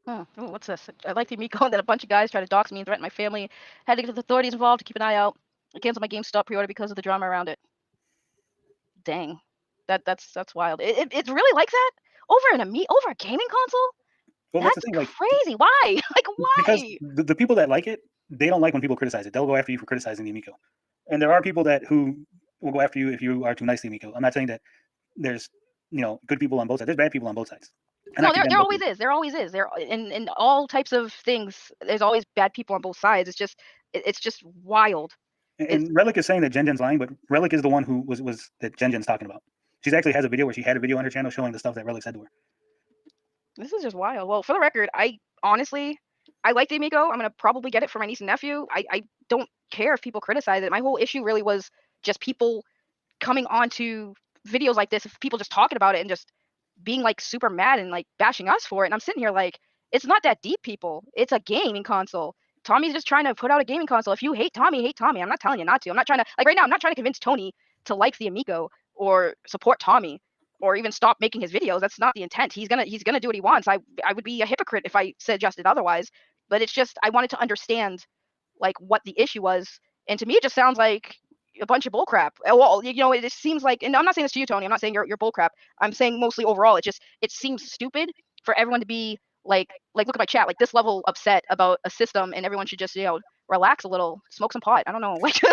Oh, what's this? I like the Amico, and then a bunch of guys tried to dox me and threaten my family. Had to get the authorities involved to keep an eye out. I canceled my GameStop pre-order because of the drama around it. Dang, that's wild. It's really like that over a gaming console. Well, that's the thing, like, crazy. Why? Like, why? Because the people that like it, they don't like when people criticize it. They'll go after you for criticizing the Amico. And there are people who will go after you if you are too nice to the Amico. I'm not saying that there's, you know, good people on both sides. There's bad people on both sides. No, there always is. There always is. There in all types of things. There's always bad people on both sides. It's just wild. And Relic is saying that Jen Jen's lying, but Relic is the one who was that Jen Jen's talking about. She actually has a video where she had a video on her channel showing the stuff that Relic said to her. This is just wild. Well, for the record, I honestly like the Amico. I'm gonna probably get it for my niece and nephew. I don't care if people criticize it. My whole issue really was just people coming onto videos like this, if people just talking about it and just being like super mad and like bashing us for it. And I'm sitting here like, it's not that deep, people. It's a gaming console. Tommy's just trying to put out a gaming console. If you hate Tommy, hate Tommy. I'm not telling you not to. I'm not trying to, like, right now, I'm not trying to convince Tony to like the Amico or support Tommy or even stop making his videos. That's not the intent. He's gonna do what he wants. I would be a hypocrite if I suggested otherwise. But it's just, I wanted to understand like what the issue was. And to me, it just sounds like a bunch of bullcrap. Well, you know, it just seems like, and I'm not saying this to you, Tony. I'm not saying you're bullcrap. I'm saying mostly overall, it seems stupid for everyone to be like look at my chat, like this level upset about a system, and everyone should just, you know, relax a little, smoke some pot. I don't know, like you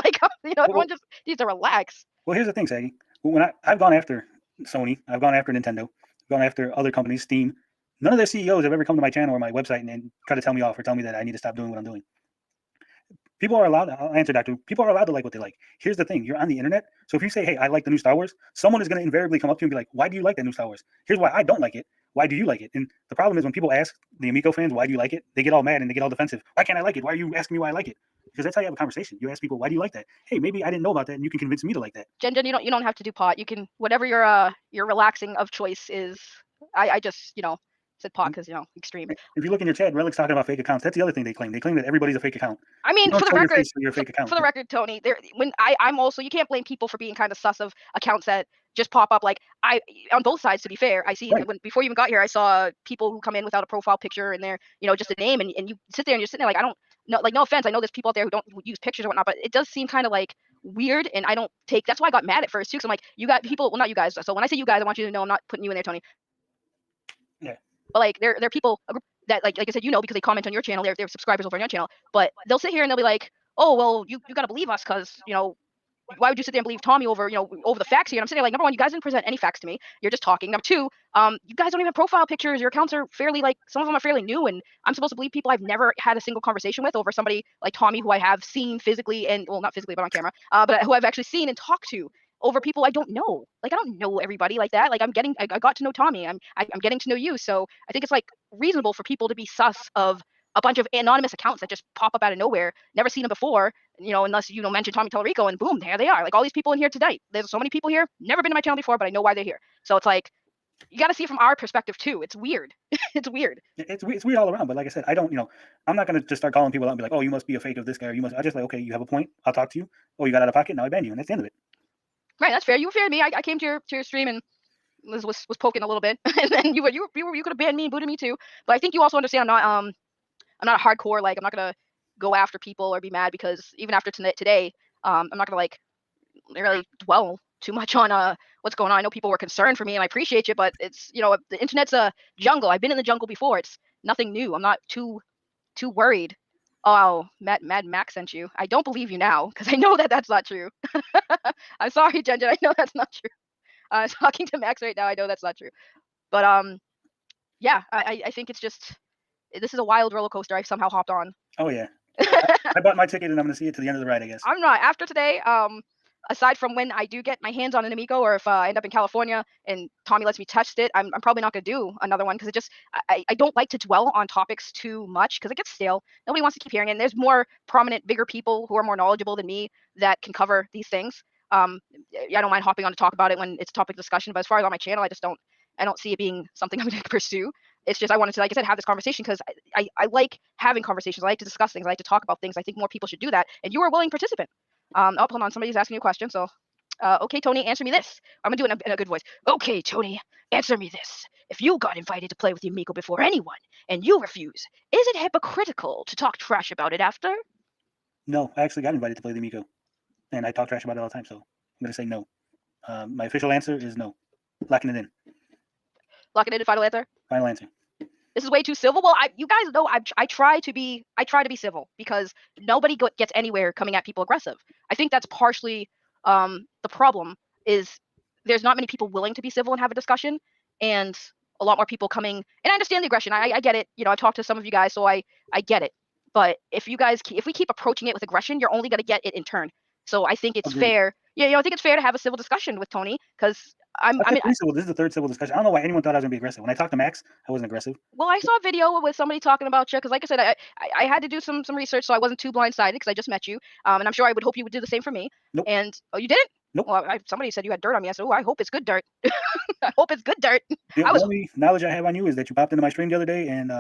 know, everyone just needs to relax. Well, here's the thing, Saggy. When I've gone after Sony, I've gone after Nintendo, I've gone after other companies, Steam. None of their CEOs have ever come to my channel or my website and try to tell me off or tell me that I need to stop doing what I'm doing. People are allowed, I'll answer that too. People are allowed to like what they like. Here's the thing, you're on the internet. So if you say, hey, I like the new Star Wars, someone is going to invariably come up to you and be like, why do you like that new Star Wars? Here's why I don't like it. Why do you like it? And the problem is when people ask the Amico fans, why do you like it? They get all mad and they get all defensive. Why can't I like it? Why are you asking me why I like it? Because that's how you have a conversation. You ask people, why do you like that? Hey, maybe I didn't know about that and you can convince me to like that. Jen, you don't have to do pot. You can, whatever your relaxing of choice is. I just, you know, said pot because, you know, extreme. If you look in your chat, Relic's talking about fake accounts. That's the other thing they claim. They claim that everybody's a fake account. I mean, for the record, your fake account. For the record, Tony, I'm also, you can't blame people for being kind of sus of accounts that just pop up. Like, on both sides, to be fair, I see, right. Before you even got here, I saw people who come in without a profile picture and they're, you know, just a name, and you sit there and you're sitting there like, I don't know, like, no offense, I know there's people out there who don't use pictures or whatnot, but it does seem kind of like weird, and I don't take, that's why I got mad at first too, because I'm like, you got people, well, not you guys, so when I say you guys, I want you to know I'm not putting you in there, Tony. Yeah. But like, there are people that, like I said, you know, because they comment on your channel, they're subscribers over on your channel, but they'll sit here and they'll be like, oh, well, you got to believe us because, you know, why would you sit there and believe Tommy over, over the facts here? And I'm sitting there like, number one, you guys didn't present any facts to me. You're just talking. Number two, you guys don't even have profile pictures. Your accounts are fairly some of them are fairly new, and I'm supposed to believe people I've never had a single conversation with over somebody like Tommy, who I have seen physically and, well, not physically, but on camera, but who I've actually seen and talked to over people I don't know. Like, I don't know everybody like that. Like, I got to know Tommy. I'm getting to know you. So I think it's like reasonable for people to be sus of a bunch of anonymous accounts that just pop up out of nowhere, never seen them before, unless mention Tommy Tallarico, and boom, there they are. Like, all these people in here tonight. There's so many people here, never been to my channel before, but I know why they're here. So it's like, you got to see it from our perspective too. It's weird. It's weird. It's weird all around. But like I said, I don't, I'm not going to just start calling people out and be like, oh, you must be a fake of this guy, or you must. I just like, okay, you have a point. I'll talk to you. Oh, you got out of pocket. Now I ban you, and that's the end of it. Right, that's fair. You were fair to me. I came to your stream and was poking a little bit, and then you could have banned me and booted me too. But I think you also understand I'm not a hardcore, like, I'm not gonna go after people or be mad, because even after today, I'm not gonna like really dwell too much on what's going on. I know people were concerned for me, and I appreciate you, but it's the internet's a jungle. I've been in the jungle before. It's nothing new. I'm not too worried. Oh, Mad Max sent you. I don't believe you now, because I know that that's not true. I'm sorry, Jen. I know that's not true. I'm talking to Max right now. I know that's not true. But yeah, I think it's just, this is a wild roller coaster I've somehow hopped on. Oh yeah. I bought my ticket and I'm gonna see it to the end of the ride, I guess. I'm not. After today, aside from when I do get my hands on an Amico, or if I end up in California and Tommy lets me test it, I'm probably not gonna do another one, because it just, I don't like to dwell on topics too much, because it gets stale. Nobody wants to keep hearing it. And there's more prominent, bigger people who are more knowledgeable than me that can cover these things. I don't mind hopping on to talk about it when it's a topic discussion, but as far as on my channel, I don't see it being something I'm going to pursue. It's just, I wanted to, like I said, have this conversation, because I like having conversations. I like to discuss things. I like to talk about things. I think more people should do that. And you are a willing participant. Oh, hold on. Somebody's asking you a question. So, okay, Tony, answer me this. I'm going to do it in a good voice. Okay, Tony, answer me this. If you got invited to play with the Amico before anyone and you refuse, is it hypocritical to talk trash about it after? No, I actually got invited to play the Amico, and I talk trash about it all the time. So I'm going to say no. My official answer is no. Locking it in. Locking it in, final answer? Final answer. This is way too civil. Well, you guys know I try to be civil, because nobody gets anywhere coming at people aggressive. I think that's partially the problem, is there's not many people willing to be civil and have a discussion, and a lot more people coming. And I understand the aggression. I get it. I talked to some of you guys, so I get it. But if we keep approaching it with aggression, you're only going to get it in turn. So I think it's fair. Yeah, I think it's fair to have a civil discussion with Tony, because this is the third civil discussion. I don't know why anyone thought I was gonna be aggressive. When I talked to Max, I wasn't aggressive. Well, I saw a video with somebody talking about you, because like I said, I had to do some research, so I wasn't too blindsided, because I just met you, and I'm sure I would hope you would do the same for me. Nope. And oh, you didn't? Nope. Well, somebody said you had dirt on me. I said, oh, I hope it's good dirt. I hope it's good dirt. The only knowledge I have on you is that you popped into my stream the other day, and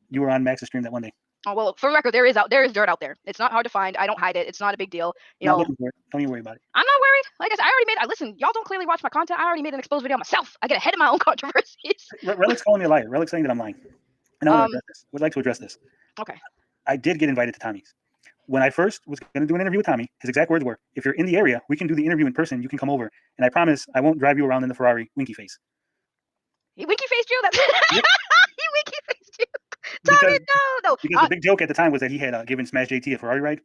you were on Max's stream that one day. Oh, well, for the record, there is dirt out there. It's not hard to find. I don't hide it. It's not a big deal. Not looking for it. Don't even worry about it. I'm not worried. Like I said, listen, y'all don't clearly watch my content. I already made an exposed video myself. I get ahead of my own controversies. Relic's calling me a liar. Relic's saying that I'm lying. And I would like to address this. Okay. I did get invited to Tommy's. When I first was going to do an interview with Tommy, his exact words were, if you're in the area, we can do the interview in person. You can come over. And I promise I won't drive you around in the Ferrari winky face. He winky faced you? He winky faced you. Tommy, no. Because the big joke at the time was that he had given Smash JT a Ferrari ride.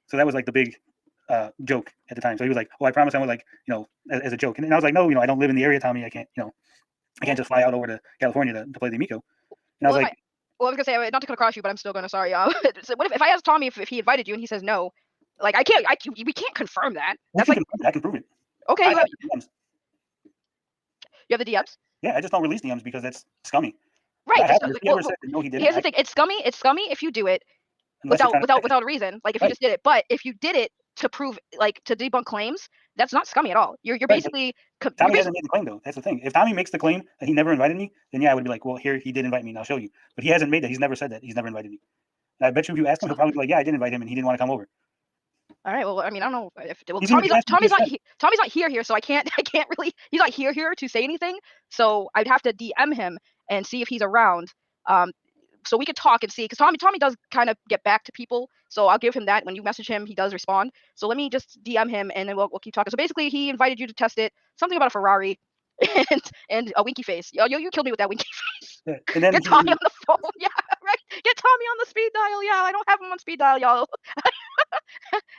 So that was like the big joke at the time. So he was like, oh, I promise I won't, like, as a joke. And I was like, no, I don't live in the area, Tommy. I can't, I can't just fly out over to California to play the Amico. And I was like, I was gonna say, not to cut across you, but I'm still gonna. Sorry. So what if I ask Tommy if he invited you and he says no? Like, we can't confirm that. That's like, I can prove it. Okay. I have DMs. You have the DMs? Yeah, I just don't release DMs because that's scummy. Right. Said, no, he didn't. Here's the thing. It's scummy. It's scummy if you do it without a reason. Like, if you just did it. But if you did it to prove, like, to debunk claims, that's not scummy at all. You're basically. Tommy hasn't made the claim, though. That's the thing. If Tommy makes the claim that he never invited me, then yeah, I would be like, well, here, he did invite me, and I'll show you. But he hasn't made that. He's never said that. He's never invited me. And I bet you if you ask him, he'll probably be like, yeah, I did invite him, and he didn't want to come over. All right. Well, I mean, I don't know if Tommy's not here, so I can't really. He's not here to say anything. So I'd have to DM him and see if he's around. So we could talk and see, because Tommy does kind of get back to people. So I'll give him that. When you message him, he does respond. So let me just DM him, and then we'll keep talking. So basically, he invited you to test it. Something about a Ferrari and a winky face. You killed me with that winky face. Yeah, and then get Tommy on the phone. Yeah, right. Get Tommy on the speed dial. Yeah, I don't have him on speed dial, y'all.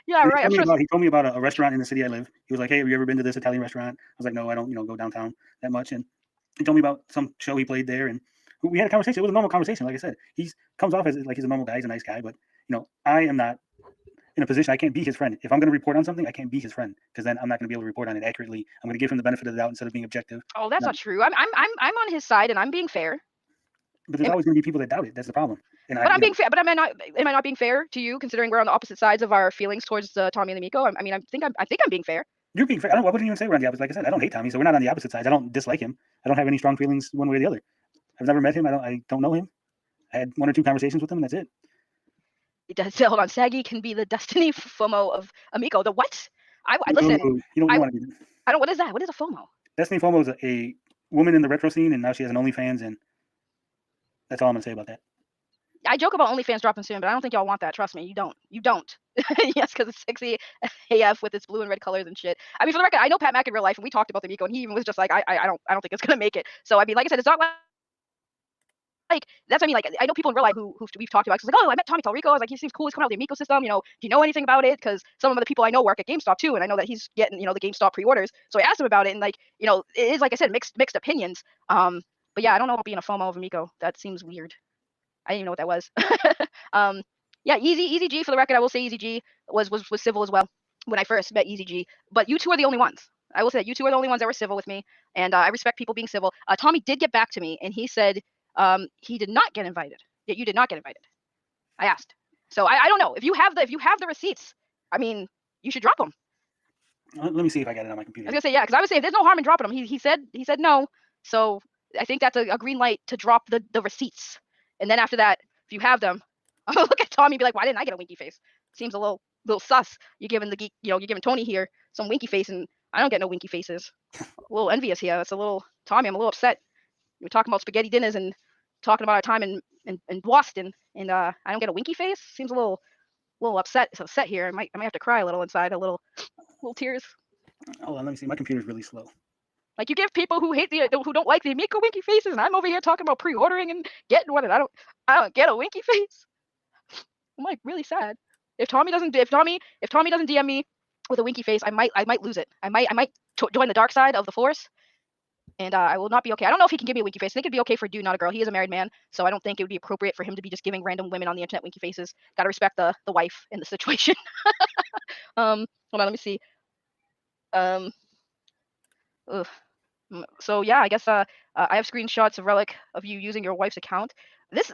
Yeah, right. I'm sure. He told me about a restaurant in the city I live. He was like, "Hey, have you ever been to this Italian restaurant?" I was like, "No, I don't. Go downtown that much." And he told me about some show he played there, and we had a conversation. It was a normal conversation. Like I said, he comes off as like he's a normal guy. He's a nice guy, but I am not in a position. I can't be his friend. If I'm going to report on something, I can't be his friend because then I'm not going to be able to report on it accurately. I'm going to give him the benefit of the doubt instead of being objective. Oh, that's not true. I'm on his side, and I'm being fair. But there's always going to be people that doubt it. That's the problem. But I'm being fair. But am I not being fair to you, considering we're on the opposite sides of our feelings towards Tommy and the Amico? I mean, I think I'm being fair. You're being fair. I wouldn't even say we're on the opposite. Like I said, I don't hate Tommy, so we're not on the opposite sides. I don't dislike him. I don't have any strong feelings one way or the other. I've never met him. I don't know him. I had 1 or 2 conversations with him, and that's it. It does. Hold on. Saggy can be the Destiny FOMO of Amico. The what? I listen. I don't. What is that? What is a FOMO? Destiny FOMO is a woman in the retro scene, and now she has an OnlyFans, and that's all I'm gonna say about that. I joke about OnlyFans dropping soon, but I don't think y'all want that. Trust me, you don't. You don't. Yes, because it's sexy AF with its blue and red colors and shit. I mean, for the record, I know Pat Mack in real life, and we talked about the Amico, and he even was just like, I don't think it's gonna make it. So I mean, like I said, it's not like that's what I mean. Like I know people in real life who we've talked about. It's like, oh, I met Tommy Tallarico. I was like, he seems cool. He's coming out of the Amico system. Do you know anything about it? Because some of the people I know work at GameStop too, and I know that he's getting the GameStop pre-orders. So I asked him about it, and like it is, like I said, mixed opinions. But yeah, I don't know about being a FOMO of Amico. That seems weird. I didn't even know what that was. Yeah, Easy G, for the record, I will say Easy G was civil as well when I first met Easy G. But you two are the only ones. I will say that you two are the only ones that were civil with me, and I respect people being civil. Tommy did get back to me, and he said he did not get invited. Yet you did not get invited. I asked. So I don't know. If you have the receipts, I mean, you should drop them. Let me see if I got it on my computer. I was gonna say, yeah, because I would say there's no harm in dropping them. He said no. So I think that's a green light to drop the receipts. And then after that, if you have them, I'm gonna look at Tommy and be like, why didn't I get a winky face? Seems a little sus. You're giving the geek, you're giving Tony here some winky face, and I don't get no winky faces. A little envious here. It's a little Tommy. I'm a little upset. We're talking about spaghetti dinners and talking about our time in Boston, and I don't get a winky face. Seems a little upset. It's upset here. I might have to cry a little inside. A little tears. Hold on, let me see. My computer's really slow. Like, you give people who don't like the Amico winky faces, and I'm over here talking about pre-ordering and getting one, and I don't get a winky face. I'm like really sad. If Tommy doesn't DM me with a winky face, I might lose it. I might join the dark side of the force, and I will not be okay. I don't know if he can give me a winky face. I think it'd be okay for a dude, not a girl. He is a married man, so I don't think it would be appropriate for him to be just giving random women on the internet winky faces. Got to respect the wife in the situation. Hold on, let me see. Ugh. So yeah, I guess I have screenshots of Relic of you using your wife's account.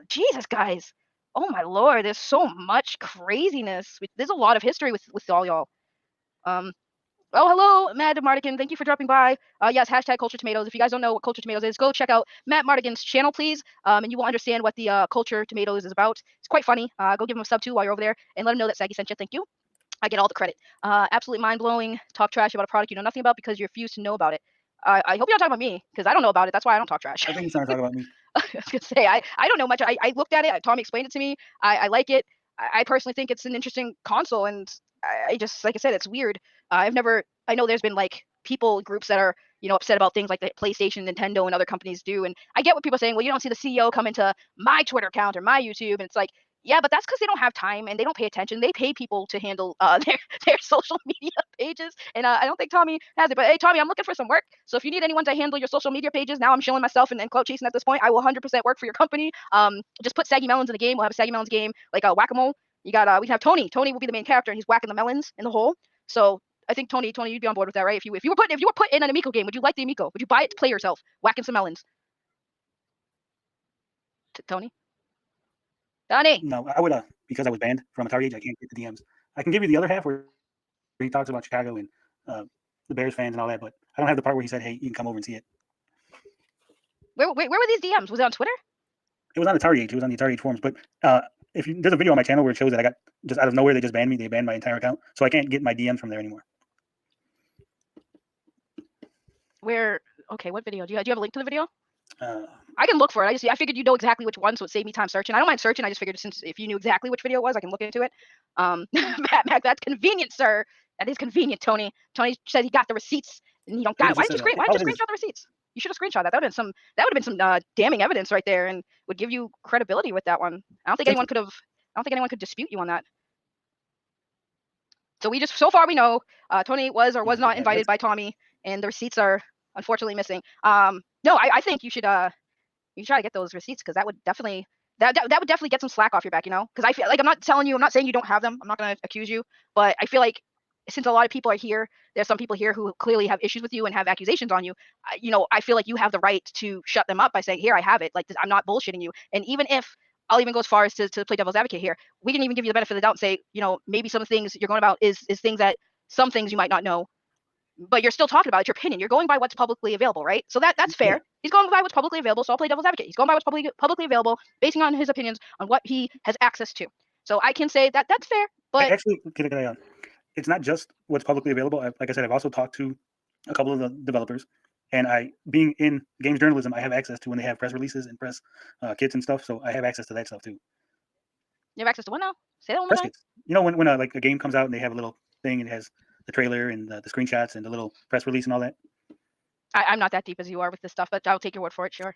Jesus, guys. Oh my lord, there's so much craziness. There's a lot of history with all y'all. Oh, hello, Matt Mardigan. Thank you for dropping by. Yes, hashtag Culture Tomatoes. If you guys don't know what Culture Tomatoes is, go check out Matt Mardigan's channel, please, and you will understand what the Culture Tomatoes is about. It's quite funny. Go give him a sub too while you're over there, and let him know that Saggy sent you. Thank you. I get all the credit. Absolutely mind-blowing. Talk trash about a product you know nothing about because you refuse to know about it. I hope you're not talking about me, because I don't know about it. That's why I don't talk trash. I think he's trying to talk about me. I was gonna say I don't know much. I looked at it. Tommy explained it to me. I like it. I personally think it's an interesting console, and I just, like I said, it's weird. I know there's been like groups that are upset about things like the PlayStation, Nintendo, and other companies do. And I get what people are saying. Well, you don't see the CEO come into my Twitter account or my YouTube, and it's like, yeah, but that's because they don't have time and they don't pay attention. They pay people to handle their social media pages, and I don't think Tommy has it. But hey, Tommy, I'm looking for some work. So if you need anyone to handle your social media pages, now I'm showing myself and clout chasing at this point. I will 100% work for your company. Just put Saggy Melonz in the game. We'll have a Saggy Melonz game, like a whack-a-mole. We can have Tony. Tony will be the main character, and he's whacking the melons in the hole. So I think Tony, you'd be on board with that, right? If you were put in an Amico game, would you like the Amico? Would you buy it to play yourself, whacking some melons? Tony? Donnie? No, I would because I was banned from Atari Age, I can't get the DMs. I can give you the other half where he talks about Chicago and the Bears fans and all that, but I don't have the part where he said, "Hey, you can come over and see it." Where were these DMs? Was it on Twitter? It was on Atari Age. It was on the Atari Age forums. But there's a video on my channel where it shows that I got just out of nowhere, they just banned me. They banned my entire account, so I can't get my DMs from there anymore. Where? Okay, what video? Do you have a link to the video? I can look for it. I figured you know exactly which one, so it saved me time searching. I don't mind searching. I just figured since if you knew exactly which video it was, I can look into it. Mac, that's convenient, sir. That is convenient, Tony. Tony said he got the receipts and you don't got it. Why didn't you screenshot the receipts? You should have screenshot that. That would have been some damning evidence right there, and would give you credibility with that one. I don't think anyone could dispute you on that. So so far we know Tony was or was not Yeah, invited by Tommy, and the receipts are unfortunately missing. No, I think you should try to get those receipts, because that would definitely that would definitely get some slack off your back, because I feel like I'm not saying you don't have them. I'm not going to accuse you, but I feel like since a lot of people are here, there's some people here who clearly have issues with you and have accusations on you. I feel like you have the right to shut them up by saying, here, I have it. Like, I'm not bullshitting you. And even if I'll even go as far as to play devil's advocate here, we can even give you the benefit of the doubt and say, maybe some of the things you're going about is things that some things you might not know, but you're still talking about it. Your opinion. You're going by what's publicly available, right? So that's fair. Yeah. He's going by what's publicly available, so I'll play devil's advocate. He's going by what's publicly available, basing on his opinions on what he has access to. So I can say that that's fair. But actually, it's not just what's publicly available. Like I said, I've also talked to a couple of the developers, and being in games journalism, I have access to when they have press releases and press kits and stuff. So I have access to that stuff too. You have access to what now? Say that one more Press time. kits. When like a game comes out and they have a little thing and it has the trailer and the screenshots and the little press release and all that. I'm not that deep as you are with this stuff, but I'll take your word for it. Sure.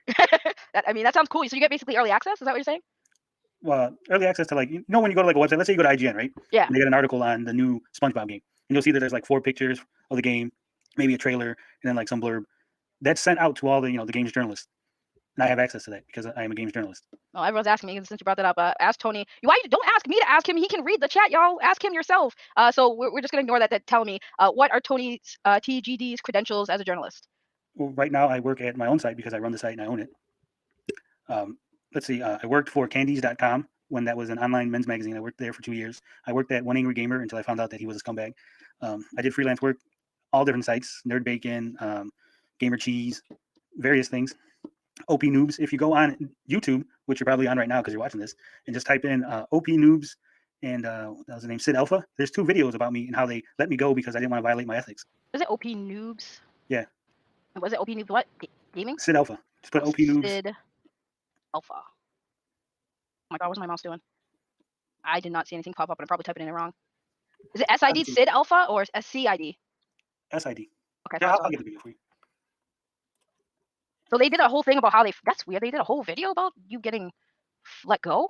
That sounds cool. So you get basically early access. Is that what you're saying? Well, early access to, like, when you go to like a website, let's say you go to IGN, right? Yeah. And they got an article on the new SpongeBob game, and you'll see that there's like 4 pictures of the game, maybe a trailer, and then like some blurb. That's sent out to all the the games journalists, and I have access to that because I am a games journalist. Well, everyone's asking me since you brought that up. Ask Tony. Why don't ask me to ask him? He can read the chat, y'all. Ask him yourself. So we're just gonna ignore that. Tell me, what are Tony's TGD's credentials as a journalist? Well, right now I work at my own site because I run the site and I own it. Let's see. I worked for Candies.com when that was an online men's magazine. I worked there for 2 years. I worked at One Angry Gamer until I found out that he was a scumbag. I did freelance work, all different sites, Nerd Bacon, Gamer Cheese, various things. OP Noobs. If you go on YouTube, which you're probably on right now because you're watching this, and just type in OP Noobs and what was the name, Sid Alpha. There's 2 videos about me and how they let me go because I didn't want to violate my ethics. Is it OP Noobs? Yeah. Was it OP Noobs? What? Gaming? Sid Alpha. Just put OP Noobs. Sid Alpha. Oh my god, what's my mouse doing? I did not see anything pop up, and I'm probably typing it wrong. Is it SID Sid Alpha or SCID? SID. Okay. Yeah, I'll get the video for you. So they did a whole thing about how that's weird. They did a whole video about you getting let go.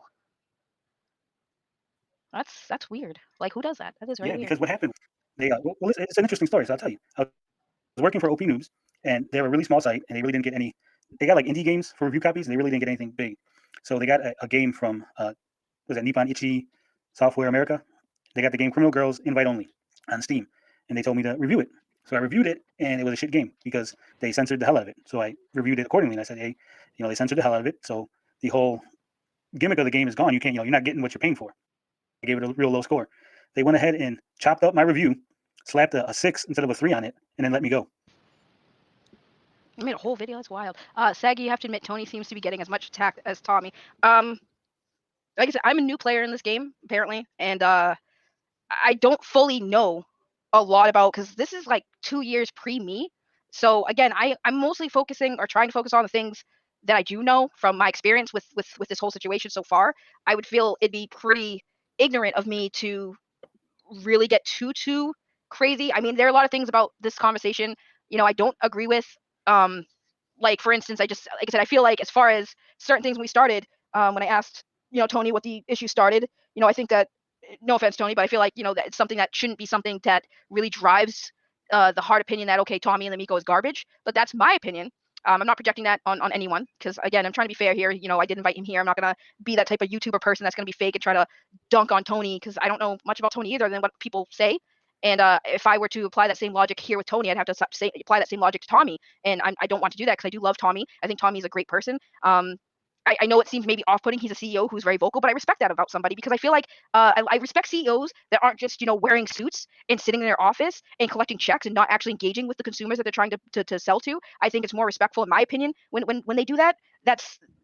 That's weird. Like, who does that? That is very weird. Because what happened? They it's an interesting story. So I'll tell you. I was working for OP Noobs, and they were a really small site, and they really didn't get any. They got like indie games for review copies, and they really didn't get anything big. So they got a game from was that Nippon Ichi Software America? They got the game Criminal Girls Invite Only on Steam, and they told me to review it. So I reviewed it, and it was a shit game because they censored the hell out of it. So I reviewed it accordingly, and I said, hey, they censored the hell out of it. So the whole gimmick of the game is gone. You can't, you're not getting what you're paying for. I gave it a real low score. They went ahead and chopped up my review, slapped a 6 instead of a 3 on it, and then let me go. You made a whole video. That's wild. Saggy, you have to admit, Tony seems to be getting as much attack as Tommy. Like I said, I'm a new player in this game, apparently, and I don't fully know a lot about, because this is like 2 years pre-me. So again, I'm mostly focusing or trying to focus on the things that I do know from my experience with this whole situation so far. I would feel it'd be pretty ignorant of me to really get too crazy. I mean, there are a lot of things about this conversation, I don't agree with. Like, for instance, like I said, I feel like as far as certain things when we started, when I asked, Tony what the issue started, I think that, no offense, Tony, but I feel like, that it's something that shouldn't be something that really drives the hard opinion that, okay, Tommy and the Amico is garbage. But that's my opinion. I'm not projecting that on anyone because, again, I'm trying to be fair here. I did invite him here. I'm not going to be that type of YouTuber person that's going to be fake and try to dunk on Tony because I don't know much about Tony either than what people say. And if I were to apply that same logic here with Tony, I'd have to apply that same logic to Tommy. And I don't want to do that because I do love Tommy. I think Tommy's a great person. I know it seems maybe off-putting. He's a CEO who's very vocal, but I respect that about somebody because I feel like I respect CEOs that aren't just, wearing suits and sitting in their office and collecting checks and not actually engaging with the consumers that they're trying to sell to. I think it's more respectful, in my opinion, when they do that.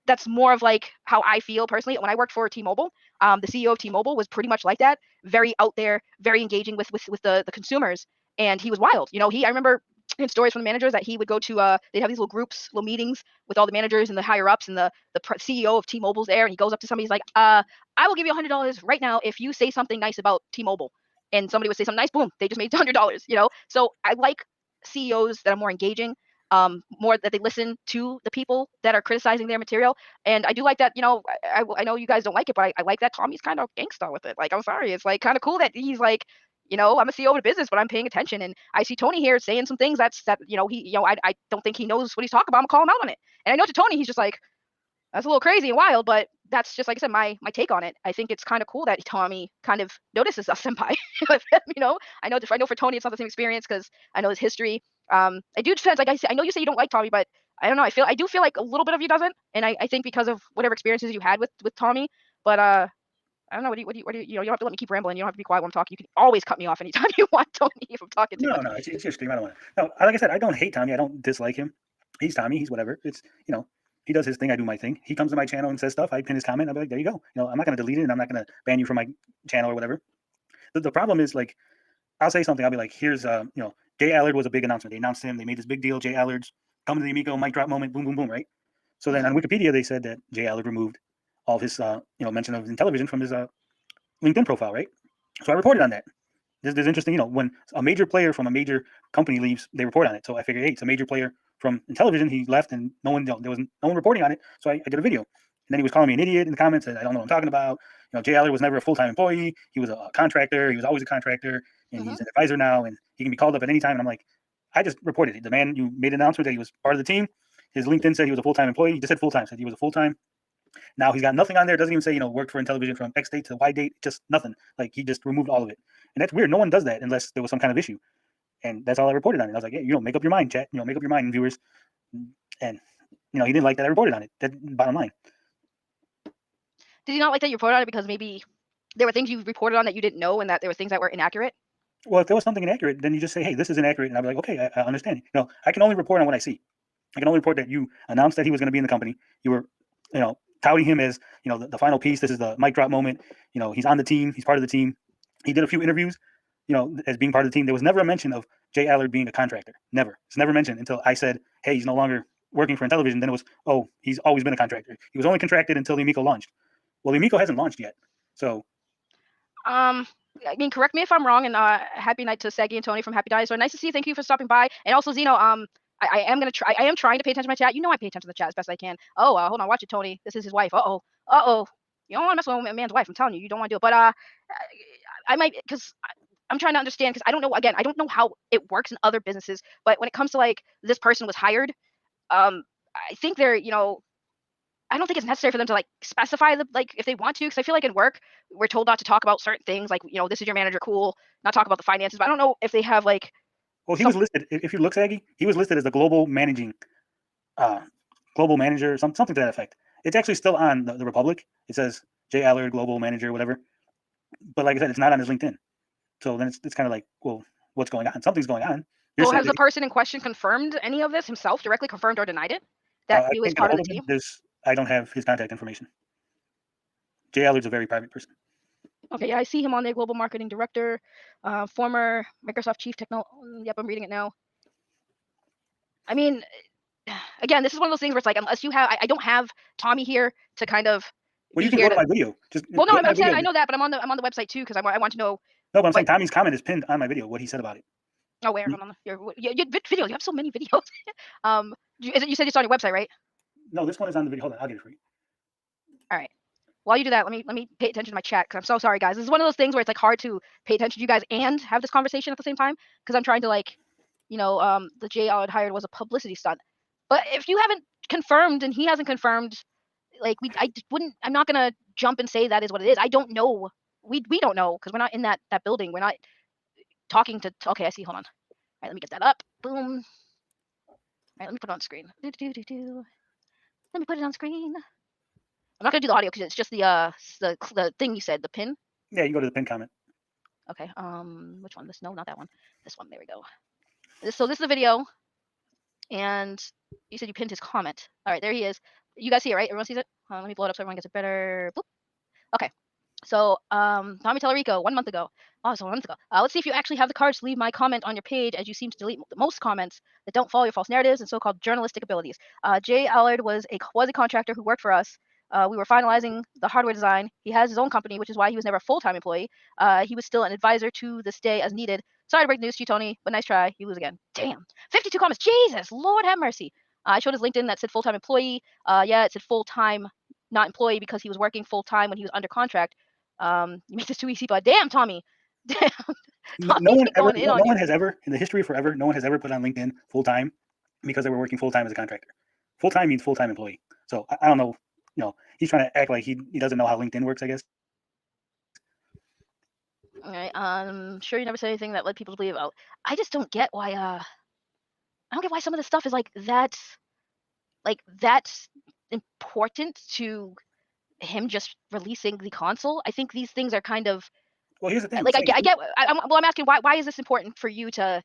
That's more of like how I feel personally. When I worked for T-Mobile, the CEO of T-Mobile was pretty much like that, very out there, very engaging with the consumers, and he was wild. I remember in stories from the managers that he would go to they'd have these little groups, little meetings with all the managers and the higher ups, and the CEO of T-Mobile's there, and he goes up to somebody, he's like, I will give you $100 right now if you say something nice about T-Mobile. And somebody would say something nice, boom, they just made $100. So I like CEOs that are more engaging, more that they listen to the people that are criticizing their material. And I do like that, I know you guys don't like it, but I like that Tommy's kind of gangsta with it. Like, I'm sorry, it's like kind of cool that he's like, I'm a CEO of a business, but I'm paying attention. And I see Tony here saying some things that I don't think he knows what he's talking about. I'm gonna call him out on it. And I know to Tony, he's just like, that's a little crazy and wild, but that's just, like I said, my take on it. I think it's kind of cool that Tommy kind of notices a senpai. I know for Tony, it's not the same experience because I know his history. I do depends. Like I know you say you don't like Tommy, but I don't know. I do feel like a little bit of you doesn't, and I think because of whatever experiences you had with Tommy. But I don't know. What do you you don't have to let me keep rambling. You don't have to be quiet when I'm talking. You can always cut me off anytime you want, Tony, if I'm talking too much. No, it's your stream. I don't want to. No, like I said, I don't hate Tommy. I don't dislike him. He's Tommy. He's whatever. It's he does his thing. I do my thing. He comes to my channel and says stuff. I pin his comment. I'll be like, there you go. I'm not going to delete it, and I'm not going to ban you from my channel or whatever. The problem is, like, I'll say something. I'll be like, here's Jay Allard was a big announcement. They announced him. They made this big deal. Jay Allard's coming to the Amico, mic drop moment. Boom, boom, boom. Right. So then on Wikipedia they said that Jay Allard removed all of his mention of Intellivision from his LinkedIn profile. Right. So I reported on that. This is interesting. When a major player from a major company leaves, they report on it. So I figured, hey, it's a major player from Intellivision. He left, and there was no one reporting on it. So I did a video. And then he was calling me an idiot in the comments. And I don't know what I'm talking about. Jay Allard was never a full-time employee. He was a contractor. He was always a contractor, and he's an advisor now, and he can be called up at any time. And I'm like, I just reported it. The man, you made an announcement that he was part of the team. His LinkedIn said he was a full-time employee. He just said full-time. Said he was a full-time. Now he's got nothing on there. Doesn't even say worked for Intellivision from X date to Y date. Just nothing. Like, he just removed all of it. And that's weird. No one does that unless there was some kind of issue. And that's all I reported on it. I was like, yeah, make up your mind, chat. Make up your mind, viewers. And he didn't like that I reported on it. That's bottom line. Did you not like that you reported on it because maybe there were things you reported on that you didn't know, and that there were things that were inaccurate? Well, if there was something inaccurate, then you just say, hey, this is inaccurate. And I'll be like, okay, I understand. I can only report on what I see. I can only report that you announced that he was going to be in the company. You were, touting him as, the final piece. This is the mic drop moment. He's on the team. He's part of the team. He did a few interviews, as being part of the team. There was never a mention of Jay Allard being a contractor. Never. It's never mentioned until I said, hey, he's no longer working for Intellivision. Then it was, oh, he's always been a contractor. He was only contracted until the Amico launched. Well, the Amico hasn't launched yet. So. Correct me if I'm wrong, and happy night to Saggy and Tony from Happy Dinosaur. Nice to see you. Thank you for stopping by. And also, Zeno, I am trying to pay attention to my chat. I pay attention to the chat as best I can. Oh, hold on, watch it, Tony. This is his wife. Uh-oh. You don't want to mess with a man's wife. I'm telling you, you don't want to do it. But I might, because I'm trying to understand, because I don't know. Again, I don't know how it works in other businesses. But when it comes to, like, this person was hired, I think they're, I don't think it's necessary for them to, like, specify if they want to, because I feel like in work we're told not to talk about certain things, like, this is your manager, cool, not talk about the finances. But I don't know if they have, like. Well, he was listed. If you look, Saggy, he was listed as the global manager, something to that effect. It's actually still on the Republic. It says Jay Allard, global manager, whatever. But like I said, it's not on his LinkedIn. So then it's kind of like, well, what's going on? Something's going on. Well, has the person in question confirmed any of this himself, directly confirmed or denied it? That he was part of the team? I don't have his contact information. Jay Allard's a very private person. Okay, yeah, I see him on there, global marketing director, former Microsoft chief technology. Yep, I'm reading it now. I mean, again, this is one of those things where it's like, unless you have, I don't have Tommy here to kind of. Well, you can go to my video. I'm saying I know that, but I'm on the website too, because I want to know. No, but I'm saying Tommy's comment is pinned on my video. What he said about it. Oh, where? Hold on. Your videos. You have so many videos. You said it's on your website, right? No, this one is on the video. Hold on, I'll get it for you. All right. While you do that, let me pay attention to my chat, because I'm so sorry, guys. This is one of those things where it's like hard to pay attention to you guys and have this conversation at the same time, because I'm trying to, like, the Jay Allard hired was a publicity stunt. But if you haven't confirmed and he hasn't confirmed, like, I'm not gonna jump and say that is what it is. I don't know. We don't know, because we're not in that building. We're not talking to. Okay, I see. Hold on. All right, let me get that up. Boom. All right, let me put it on screen. Let me put it on screen. I'm not gonna do the audio because it's just the thing you said, the pin. Yeah, you go to the pin comment. Okay. Which one? No, not that one. This one. There we go. So this is the video, and you said you pinned his comment. All right, there he is. You guys see it, right? Everyone sees it. Let me blow it up so everyone gets it better. Boop. Okay. So Tommy Tallarico, 1 month ago. Oh, so 1 month ago. Let's see if you actually have the courage to leave my comment on your page, as you seem to delete most comments that don't follow your false narratives and so-called journalistic abilities. Jay Allard was a contractor who worked for us. We were finalizing the hardware design. He has his own company, which is why he was never a full-time employee. He was still an advisor to this day as needed. Sorry to break news to you, Tony, but nice try. You lose again. Damn. 52 comments. Jesus, Lord have mercy. I showed his LinkedIn that said full-time employee. Yeah, it said full-time, not employee, because he was working full-time when he was under contract. You made this too easy, but damn, Tommy. Damn. No, Tommy's been going in on no you. one has ever in the history of forever. No one has ever put on LinkedIn full time because they were working full time as a contractor. Full time means full time employee. So I don't know. You know, he's trying to act like he doesn't know how LinkedIn works. I guess. All right. Sure you never said anything that led people to believe. Oh, I just don't get why. I don't get why some of this stuff is like that's important to him just releasing the console. I think these things are kind of Well, here's the thing. like I'm asking why is this important for you to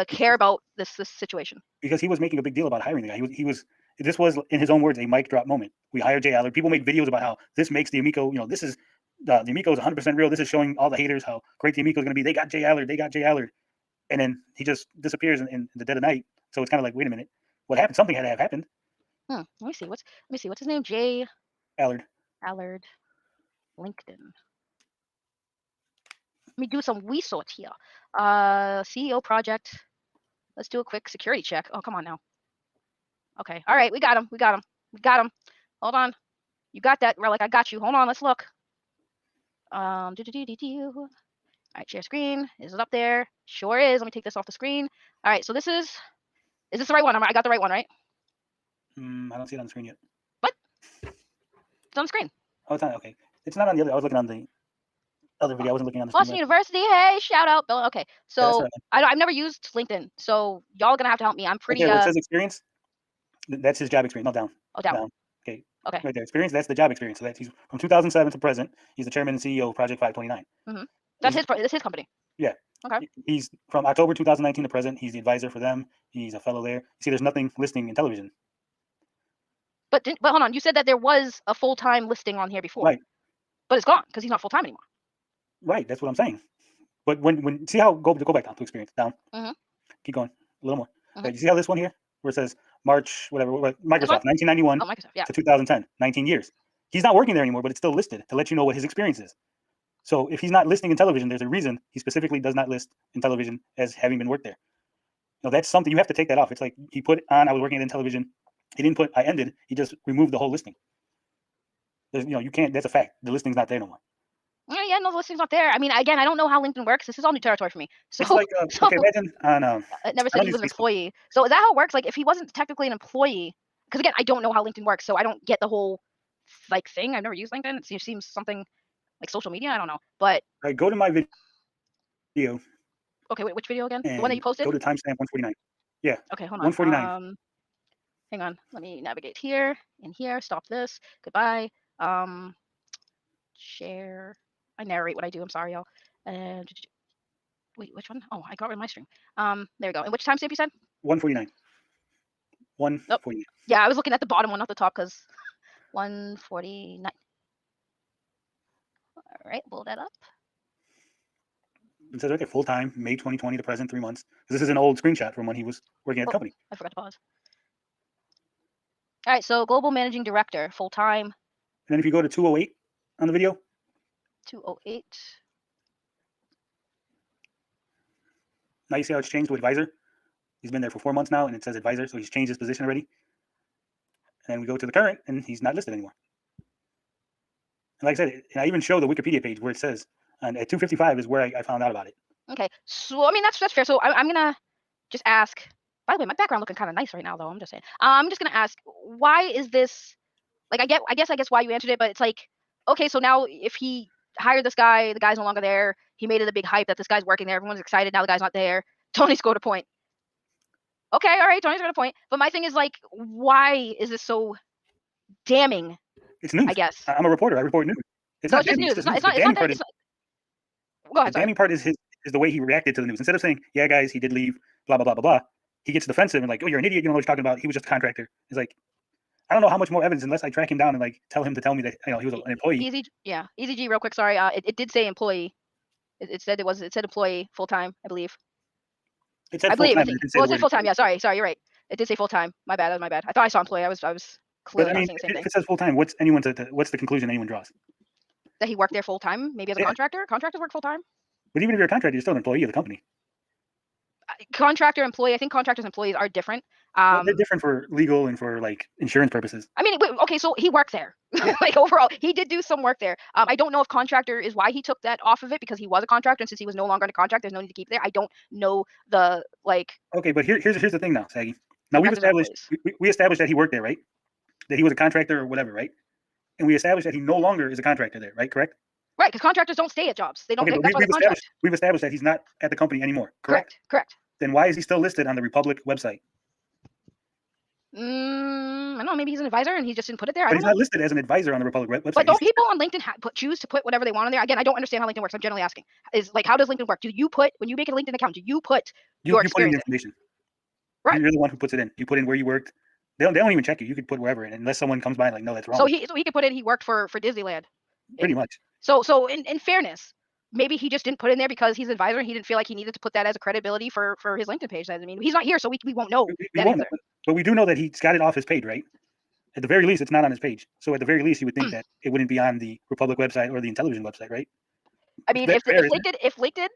care about this situation? Because he was making a big deal about hiring the guy. He was this was in his own words a mic drop moment. We hired Jay Allard. People make videos about how this makes the Amico. You know, this is the Amico is 100% real. This is showing all the haters how great the Amico is going to be. They got Jay Allard. They got Jay Allard, and then he just disappears in the dead of night. So it's kind of like, wait a minute, what happened? Something had to have happened. Let me see. What's his name? Jay Allard. LinkedIn. Let me do some research here. CEO project. Let's do a quick security check. Oh, come on now. Okay. All right. We got him. Hold on. You got that, Relic. I got you. Hold on. Let's look. All right. Share screen. Is it up there? Sure is. Let me take this off the screen. All right. So is this the right one? I got the right one, right? I don't see it on the screen yet. What? It's on the screen. Oh, it's not. Okay. It's not on the other. I was looking on the other video. I wasn't looking on the Boston screen. University. Hey, shout out, Bill. Okay. So right. I've never used LinkedIn. So y'all gonna have to help me. I'm pretty. Right there, where it says experience. That's his job experience. No, down. Oh, down. Okay. Okay. Right there, experience. That's the job experience. So he's from 2007 to present. He's the chairman and CEO of Project 529. Mm-hmm. That's his company. Yeah. Okay. He's from October 2019 to present. He's the advisor for them. He's a fellow there. See, there's nothing listing Intellivision. But hold on. You said that there was a full-time listing on here before. Right. But it's gone because he's not full-time anymore. Right. That's what I'm saying. But when see how go back down to experience down. Mm-hmm. Keep going a little more. Mm-hmm. Right, you see how this one here where it says March Microsoft 1991 to 2010, 19 years. He's not working there anymore, but it's still listed to let you know what his experience is. So if he's not listing Intellivision, there's a reason he specifically does not list Intellivision as having been worked there. No, that's something you have to take that off. It's like he put on I was working at Intellivision. He didn't put I ended. He just removed the whole listing. You can't. That's a fact. The listing's not there no more. Yeah, no, the listing's not there. I mean, again, I don't know how LinkedIn works. This is all new territory for me. So it's like okay, imagine on it never said he was an employee. So is that how it works? Like if he wasn't technically an employee, because again, I don't know how LinkedIn works, so I don't get the whole thing. I've never used LinkedIn. It seems something like social media. I don't know, but right, go to my video. Okay, wait, which video again? The one that you posted? Go to timestamp 149. Yeah. Okay, hold on. 149. Hang on. Let me navigate here. In here. Stop this. Goodbye. Share. I narrate what I do. I'm sorry, y'all. And wait, which one? Oh, I got rid of my stream. There we go. And which timestamp you said? 149. 149. Yeah, I was looking at the bottom one, not the top, because 149. All right, pull that up. It says right there, full time, May 2020 to present, 3 months. This is an old screenshot from when he was working at the company. I forgot to pause. All right, so global managing director, full time. And then if you go to 208 on the video. 208. Now you see how it's changed to advisor? He's been there for 4 months now, and it says advisor, so he's changed his position already. And we go to the current, and he's not listed anymore. And like I said, and I even show the Wikipedia page where it says, and at 255 is where I found out about it. Okay, so I mean that's fair. So I'm gonna just ask. By the way, my background looking kind of nice right now, though. I'm just saying. I'm just gonna ask, why is this? Like, I guess why you answered it, but it's like, okay, so now if he hired this guy, the guy's no longer there. He made it a big hype that this guy's working there. Everyone's excited. Now the guy's not there. Tony scored a point. Okay, all right, Tony scored a point. But my thing is like, why is this so damning? It's news. I guess I'm a reporter. I report news. It's not damning. It's not damning. Go ahead. The damning part is the way he reacted to the news. Instead of saying, "Yeah, guys, he did leave," blah blah blah blah blah, he gets defensive and like, "Oh, you're an idiot. You don't know what you're talking about. He was just a contractor." It's like, I don't know how much more evidence unless I track him down and like tell him to tell me that he was an employee. Easy G, real quick. Sorry, it did say employee. It said employee full time, I believe. It said full time. It said full time. Yeah, sorry, you're right. It did say full time. My bad. That was my bad. I thought I saw employee. I was clearly not saying the same thing. If it says full time, what's the conclusion anyone draws? That he worked there full time, maybe as a contractor. Contractors work full time. But even if you're a contractor, you're still an employee of the company. contractor employee. I think contractors employees are different. Well, they're different for legal and for like insurance purposes. I mean, okay, so he worked there. Like overall, he did do some work there. I don't know if contractor is why he took that off of it because he was a contractor, and since he was no longer in a contract, there's no need to keep it there. I don't know the like. Okay, but here's the thing now, Saggy. Now we've Contractors are established we established that he worked there, right? That he was a contractor or whatever, right? And we established that he no longer is a contractor there, right? Correct? Right, because contractors don't stay at jobs. They don't. Okay, but That's why they contract. we've established that he's not at the company anymore, correct? Correct. Then why is he still listed on the Republic website? I don't know. Maybe he's an advisor and he just didn't put it there. But he's not listed as an advisor on the Republic website. But don't people on LinkedIn choose to put whatever they want on there? Again, I don't understand how LinkedIn works. I'm generally asking. Is like, how does LinkedIn work? Do you put, when you make a LinkedIn account, do you put your you put in experience? information. Right. You're the one who puts it in. You put in where you worked. They don't even check you. You could put wherever, unless someone comes by and like, no, that's wrong. So he could put in he worked for Disneyland. Pretty much. So in fairness, maybe he just didn't put in there because he's an advisor and he didn't feel like he needed to put that as a credibility for his LinkedIn page. I mean, he's not here, so we won't know We that won't answer. know, but we do know that he's got it off his page, right? At the very least, it's not on his page. So at the very least, you would think that it wouldn't be on the Republic website or the Intellivision website, right? I mean, That's if fair, isn't LinkedIn,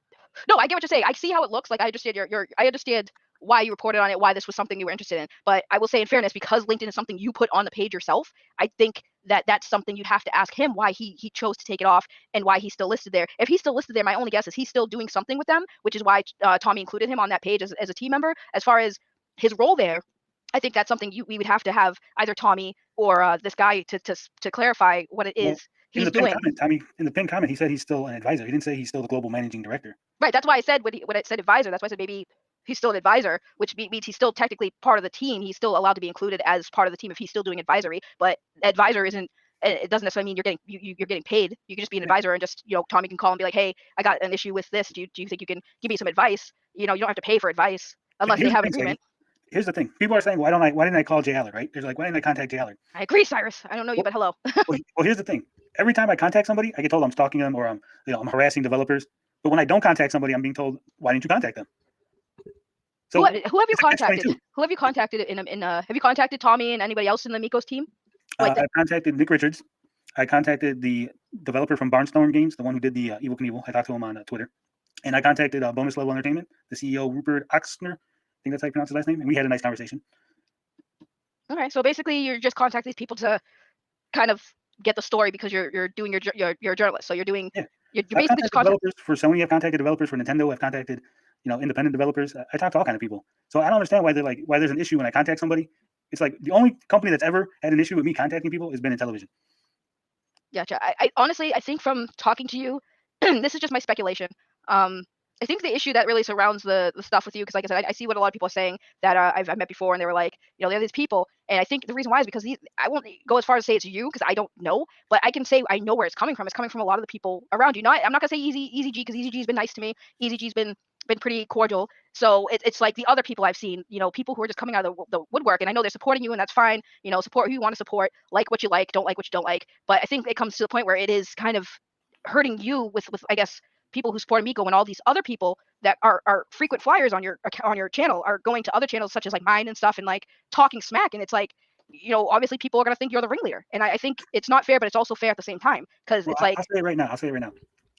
no, I get what you're saying. I see how it looks. Like I understand I understand why you reported on it, why this was something you were interested in. But I will say, in fairness, because LinkedIn is something you put on the page yourself, I think that that's something you'd have to ask him why he chose to take it off and why he's still listed there. If he's still listed there, my only guess is he's still doing something with them, which is why Tommy included him on that page as a team member. As far as his role there, I think that's something we would have to have either Tommy or this guy to clarify what it is he's doing. Tommy, in the pinned comment, he said he's still an advisor. He didn't say he's still the global managing director. Right. That's why I said when I said advisor. That's why I said maybe he's still an advisor, which means he's still technically part of the team. He's still allowed to be included as part of the team if he's still doing advisory. But advisor isn't. It doesn't necessarily mean you're getting paid. You can just be an advisor and just Tommy can call and be like, hey, I got an issue with this. Do you think you can give me some advice? You don't have to pay for advice unless they have an agreement. Here's the thing. People are saying, why didn't I call Jay Allard, right? They're like, why didn't I contact Jay Allard? I agree, Cyrus. I don't know you, but hello. well, here's the thing. Every time I contact somebody, I get told I'm stalking them or I'm harassing developers. But when I don't contact somebody, I'm being told, why didn't you contact them? So who have you contacted? Who have you contacted have you contacted Tommy and anybody else in the Amico's team? I've contacted Nick Richards. I contacted the developer from Barnstorm Games, the one who did the Evil Knievel. I talked to him on Twitter. And I contacted Bonus Level Entertainment, the CEO, Rupert Oxner. I think that's how you pronounce his last name. And we had a nice conversation. Okay, so basically you're just contacting these people to kind of get the story because you're doing you're a journalist. So you're doing you're basically just developers for Sony. I've contacted developers for Nintendo. I've contacted independent developers. I talk to all kind of people. So I don't understand why why there's an issue when I contact somebody. It's like the only company that's ever had an issue with me contacting people has been Intellivision. Gotcha. I honestly, I think from talking to you, this is just my speculation. I think the issue that really surrounds the stuff with you, because like I said, I see what a lot of people are saying that I've met before, and they were like, there are these people, and I think the reason why is because I won't go as far as to say it's you, because I don't know, but I can say I know where it's coming from. It's coming from a lot of the people around you. I'm not gonna say Easy G, because Easy G's been nice to me. Easy G's been pretty cordial. So it's like the other people I've seen, people who are just coming out of the woodwork, and I know they're supporting you, and that's fine. Support who you want to support, like what you like, don't like what you don't like. But I think it comes to the point where it is kind of hurting you with I guess people who support Amico, and all these other people that are frequent flyers on your channel are going to other channels such as like mine and stuff and like talking smack, and it's like, obviously people are going to think you're the ringleader, and I think it's not fair, but it's also fair at the same time, because it's like, I'll say it right now.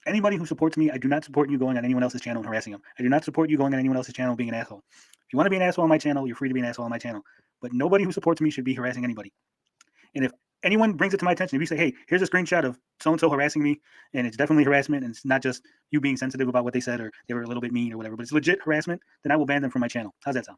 Anybody who supports me, I do not support you going on anyone else's channel and harassing them. I do not support you going on anyone else's channel and being an asshole. If you want to be an asshole on my channel, you're free to be an asshole on my channel, but nobody who supports me should be harassing anybody. And if anyone brings it to my attention, if you say, hey, here's a screenshot of so-and-so harassing me, and it's definitely harassment, and it's not just you being sensitive about what they said or they were a little bit mean or whatever, but it's legit harassment, then I will ban them from my channel. How's that sound?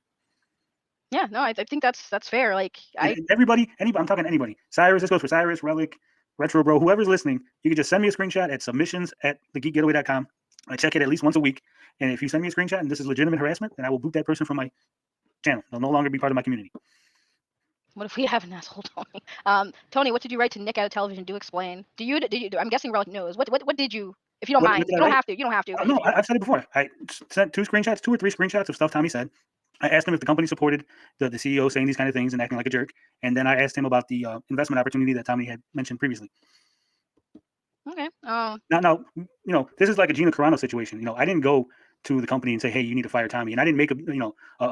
Yeah, no, I think that's fair. Like, anybody, I'm talking anybody. Cyrus, this goes for Cyrus, Relic, Retro Bro, whoever's listening, you can just send me a screenshot at submissions@thegeekgetaway.com. I check it at least once a week, and if you send me a screenshot and this is legitimate harassment, then I will boot that person from my channel. They'll no longer be part of my community. What if we have an asshole, Tony? Tony, what did you write to Nick out of Television? Do explain. Do you? I'm guessing Relic knows. What did you? If you don't mind, you don't have to. You don't have to. No, I've said it before. I sent 2 or 3 screenshots of stuff Tommy said. I asked him if the company supported the CEO saying these kind of things and acting like a jerk, and then I asked him about the investment opportunity that Tommy had mentioned previously. Okay. Now, this is like a Gina Carano situation. I didn't go to the company and say, hey, you need to fire Tommy. And I didn't make a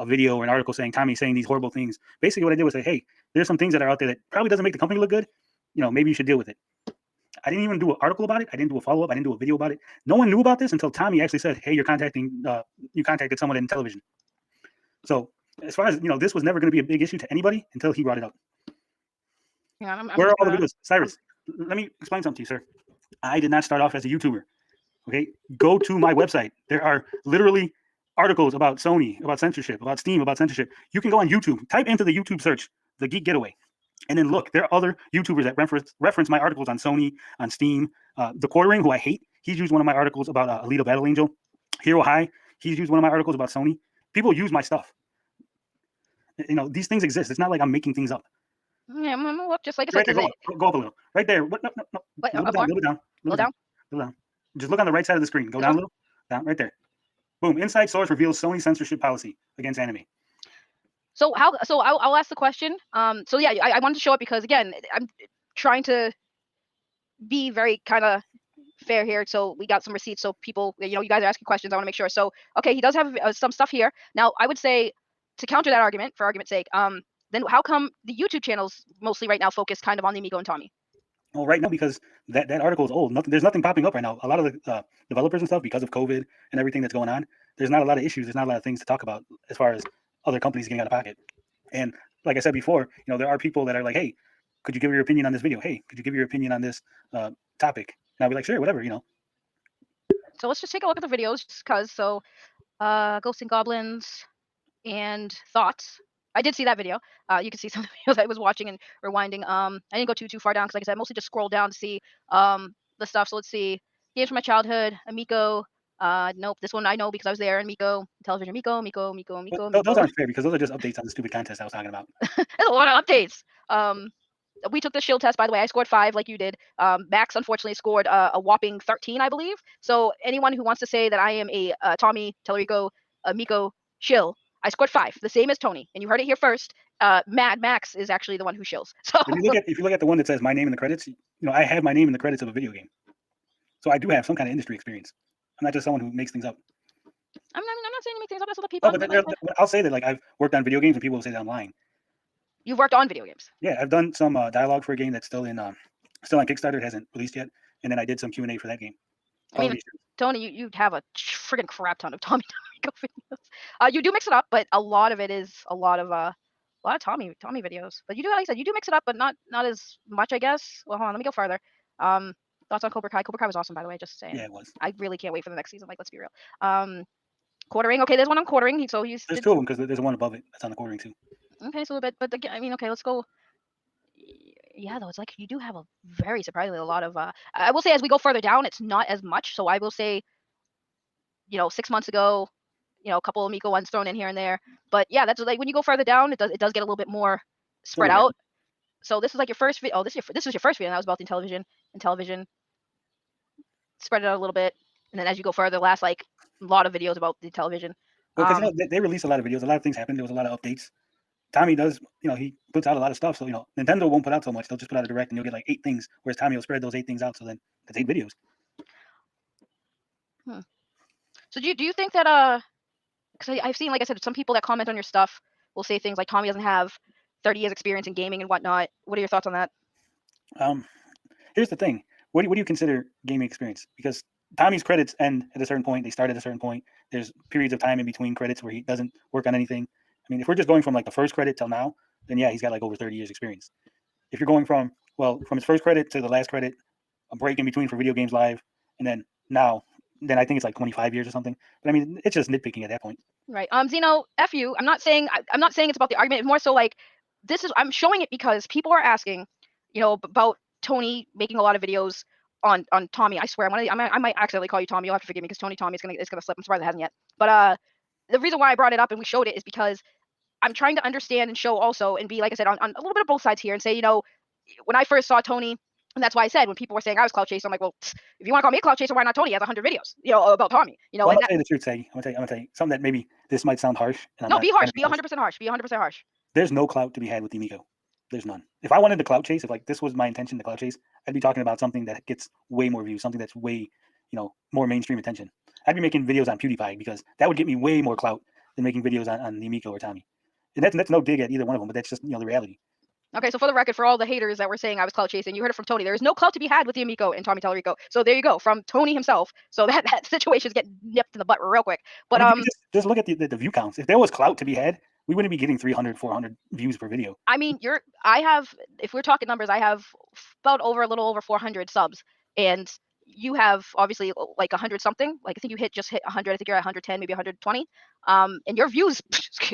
video or an article saying Tommy's saying these horrible things. Basically what I did was say, hey, there's some things that are out there that probably doesn't make the company look good. Maybe you should deal with it. I didn't even do an article about it. I didn't do a follow-up. I didn't do a video about it. No one knew about this until Tommy actually said, hey, you contacted someone in Intellivision. So as far as this was never going to be a big issue to anybody until he brought it up. Yeah, I'm Where are just all the gonna. videos? Cyrus, let me explain something to you, sir. I did not start off as a YouTuber. Okay, go to my website. There are literally articles about Sony, about censorship, about Steam, about censorship. You can go on YouTube, type into the YouTube search, the Geek Getaway, and then look. There are other YouTubers that reference my articles on Sony, on Steam. The Quartering, who I hate, he's used one of my articles about Alita Battle Angel. Hero High, he's used one of my articles about Sony. People use my stuff. These things exist. It's not like I'm making things up. Yeah, I'm gonna look just like I said Right there, because go up a little. Right there. What? No, no, no. Wait, A little up bit down, more? a little bit down, a Little little bit down, down? a little down. Just look on the right side of the screen. Go This down a one? little. Down, right there. Boom. Inside source reveals Sony censorship policy against anime. So I'll ask the question. So yeah, I wanted to show it because again, I'm trying to be very kind of fair here. So we got some receipts. So people, you guys are asking questions. I want to make sure. So okay, he does have some stuff here. Now I would say to counter that argument, for argument's sake, then how come the YouTube channels mostly right now focus kind of on the Amico and Tommy? Well, right now because that article is old. There's nothing popping up right now. A lot of the developers and stuff, because of COVID and everything that's going on, there's not a lot of issues. There's not a lot of things to talk about as far as other companies getting out of pocket. And like I said before, there are people that are like, hey, could you give your opinion on this video? Hey, could you give your opinion on this topic? And I'll be like, sure, whatever. So let's just take a look at the videos, just cause. So, Ghosts and Goblins and Thoughts. I did see that video. You can see some of the videos I was watching and rewinding. I didn't go too far down because, like I said, I mostly just scrolled down to see the stuff. So let's see. Games from my childhood. Amico. Nope. This one I know because I was there. Amico. Intellivision. Amico. Those aren't fair because those are just updates on the stupid contest I was talking about. There's a lot of updates. We took the shield test, by the way. I scored 5 like you did. Max, unfortunately, scored a whopping 13, I believe. So anyone who wants to say that I am a Tommy, Tallarico, Amico shill, I scored 5, the same as Tony. And you heard it here first. Mad Max is actually the one who shills. So If you look at the one that says my name in the credits, I have my name in the credits of a video game. So I do have some kind of industry experience. I'm not just someone who makes things up. I'm not saying you make things up. That's other people. Oh, but I'll say that I've worked on video games and people will say that I'm lying. You've worked on video games. Yeah, I've done some dialogue for a game that's still on Kickstarter. It hasn't released yet, and then I did some Q&A for that game. I mean, Tony, you have a friggin' crap ton of Tommy videos. You do mix it up, but a lot of it is a lot of Tommy videos. But you do, like I said, you do mix it up, but not as much, I guess. Well, hold on, let me go further. Thoughts on Cobra Kai? Cobra Kai was awesome, by the way. Just saying. Yeah, it was. I really can't wait for the next season. Let's be real. Quartering. Okay, there's one on Quartering. There's 2 of them because there's one above it that's on the Quartering too. Okay, so but again, I mean, okay, let's go. Yeah, though, it's like you do have a very surprisingly a lot of. I will say as we go further down, it's not as much. So I will say, 6 months ago, a couple of Amico ones thrown in here and there. But yeah, that's like when you go further down, it does get a little bit more spread out. So this is like your first video. Oh, this was your first video. And that was about the Intellivision. Spread it out a little bit, and then as you go further, last a lot of videos about the Intellivision. Well, because they release a lot of videos. A lot of things happen. There was a lot of updates. Tommy does, he puts out a lot of stuff. So, Nintendo won't put out so much. They'll just put out a direct and you'll get 8 things. Whereas Tommy will spread those 8 things out. So then that's 8 videos. So do you think that, because I've seen, like I said, some people that comment on your stuff will say things like Tommy doesn't have 30 years experience in gaming and whatnot. What are your thoughts on that? Here's the thing. What do you consider gaming experience? Because Tommy's credits end at a certain point. They start at a certain point. There's periods of time in between credits where he doesn't work on anything. I mean, if we're just going from the first credit till now, then yeah, he's got over 30 years experience. If you're going from his first credit to the last credit, a break in between for Video Games Live, and then now, then I think it's 25 years or something. But I mean, it's just nitpicking at that point. Right. Zeno, F you. I'm not saying it's about the argument. It's more so I'm showing it because people are asking, about Tony making a lot of videos on Tommy. I swear, I might accidentally call you Tommy. You'll have to forgive me because Tommy is gonna slip. I'm surprised it hasn't yet. But the reason why I brought it up and we showed it is because I'm trying to understand and show also and be, like I said, on a little bit of both sides here and say, when I first saw Tony, and that's why I said when people were saying I was clout chaser, I'm like, well, if you want to call me a clout chaser, why not Tony? He has 100 videos, about Tommy. Well, I'm gonna tell you the truth, Saggy. I'm gonna tell you something that maybe this might sound harsh. No, be harsh. Be 100% harsh. Be 100% harsh. There's no clout to be had with the Amico. There's none. If I wanted to clout chase, if this was my intention to clout chase, I'd be talking about something that gets way more views, something that's way, more mainstream attention. I'd be making videos on PewDiePie because that would get me way more clout than making videos on the Amico or Tommy. And that's no dig at either one of them, but that's just the reality. Okay, so for the record, for all the haters that were saying I was clout chasing, you heard it from Tony. There is no clout to be had with the Amico and Tommy Tallarico. So there you go, from Tony himself. So that situation's getting nipped in the butt real quick. But I mean, just look at the view counts. If there was clout to be had, we wouldn't be getting 300, 400 views per video. I mean, if we're talking numbers, I have about a little over 400 subs, and you have obviously like 100 something. Like I think you just hit 100. I think you're at 110, maybe 120. And your views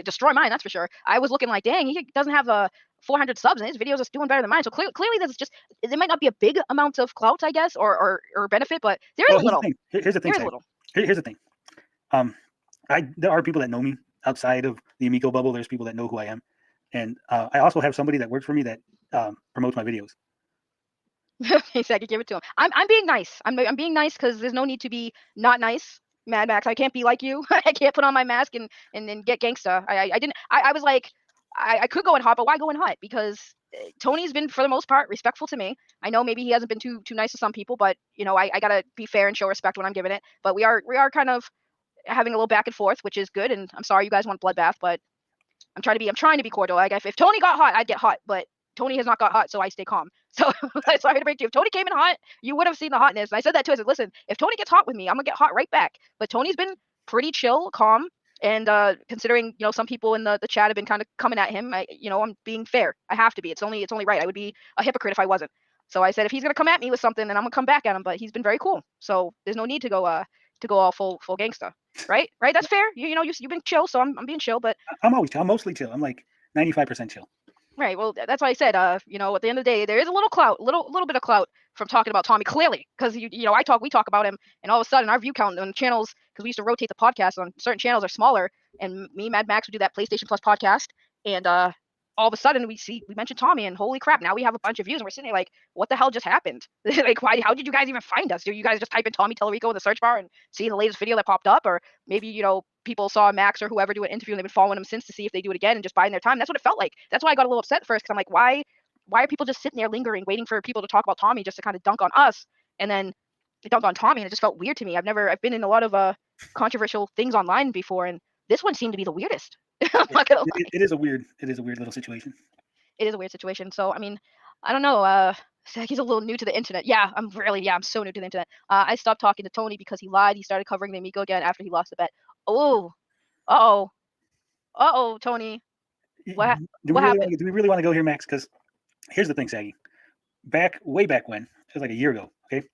destroy mine, that's for sure. I was looking like, dang, he doesn't have 400 subs, and his videos are doing better than mine. So clearly, there might not be a big amount of clout, I guess, or benefit, but there is a little. Here's the thing. There is a little. Here's the thing. There are people that know me outside of the Amico bubble. There's people that know who I am, and I also have somebody that works for me that promotes my videos. Okay, Saggy, give it to him. I'm being nice. I'm being nice because there's no need to be not nice. Mad Max, I can't be like you. I can't put on my mask and get gangsta. I was like, I could go in hot, but why go in hot? Because Tony's been, for the most part, respectful to me. I know maybe he hasn't been too nice to some people, but you know, I gotta be fair and show respect when I'm giving it. But we are kind of having a little back and forth, which is good. And I'm sorry you guys want bloodbath, but I'm trying to be cordial. Like if Tony got hot, I'd get hot, but Tony has not got hot, so I stay calm. So sorry to break to you. If Tony came in hot, you would have seen the hotness. And I said that too. I said, listen, if Tony gets hot with me, I'm gonna get hot right back. But Tony's been pretty chill, calm, and considering some people in the chat have been kind of coming at him, I'm being fair. I have to be. It's only right. I would be a hypocrite if I wasn't. So I said if he's gonna come at me with something, then I'm gonna come back at him. But he's been very cool, so there's no need to go all full gangsta. Right? That's fair. You've been chill, so I'm being chill. But I'm mostly chill. I'm like 95% chill. Right. Well, that's why I said, at the end of the day, there is a little clout, little bit of clout from talking about Tommy, clearly, because we talk about him, and all of a sudden our view count on channels, because we used to rotate the podcast on certain channels, are smaller, and me, Mad Max, would do that PlayStation Plus podcast, and all of a sudden we mentioned Tommy, and holy crap, now we have a bunch of views, and we're sitting there like, what the hell just happened? Like, how did you guys even find us? Do you guys just type in Tommy Tallarico in the search bar and see the latest video that popped up, or maybe people saw Max or whoever do an interview and they've been following him since to see if they do it again and just biding their time? That's what it felt like. That's why I got a little upset first, because I'm like, why are people just sitting there lingering, waiting for people to talk about Tommy just to kind of dunk on us, and then they dunk on Tommy, and it just felt weird to me. I've been in a lot of controversial things online before, and this one seemed to be the weirdest. I'm not gonna lie. It is a weird little situation. It is a weird situation. So I mean, I don't know. He's a little new to the internet. Yeah, I'm so new to the internet. I stopped talking to Tony because he lied. He started covering the Amico again after he lost the bet. Oh, Tony. What happened? Do we really want to go here, Max? Because here's the thing, Saggy. Way back when, it was like a year ago. Okay.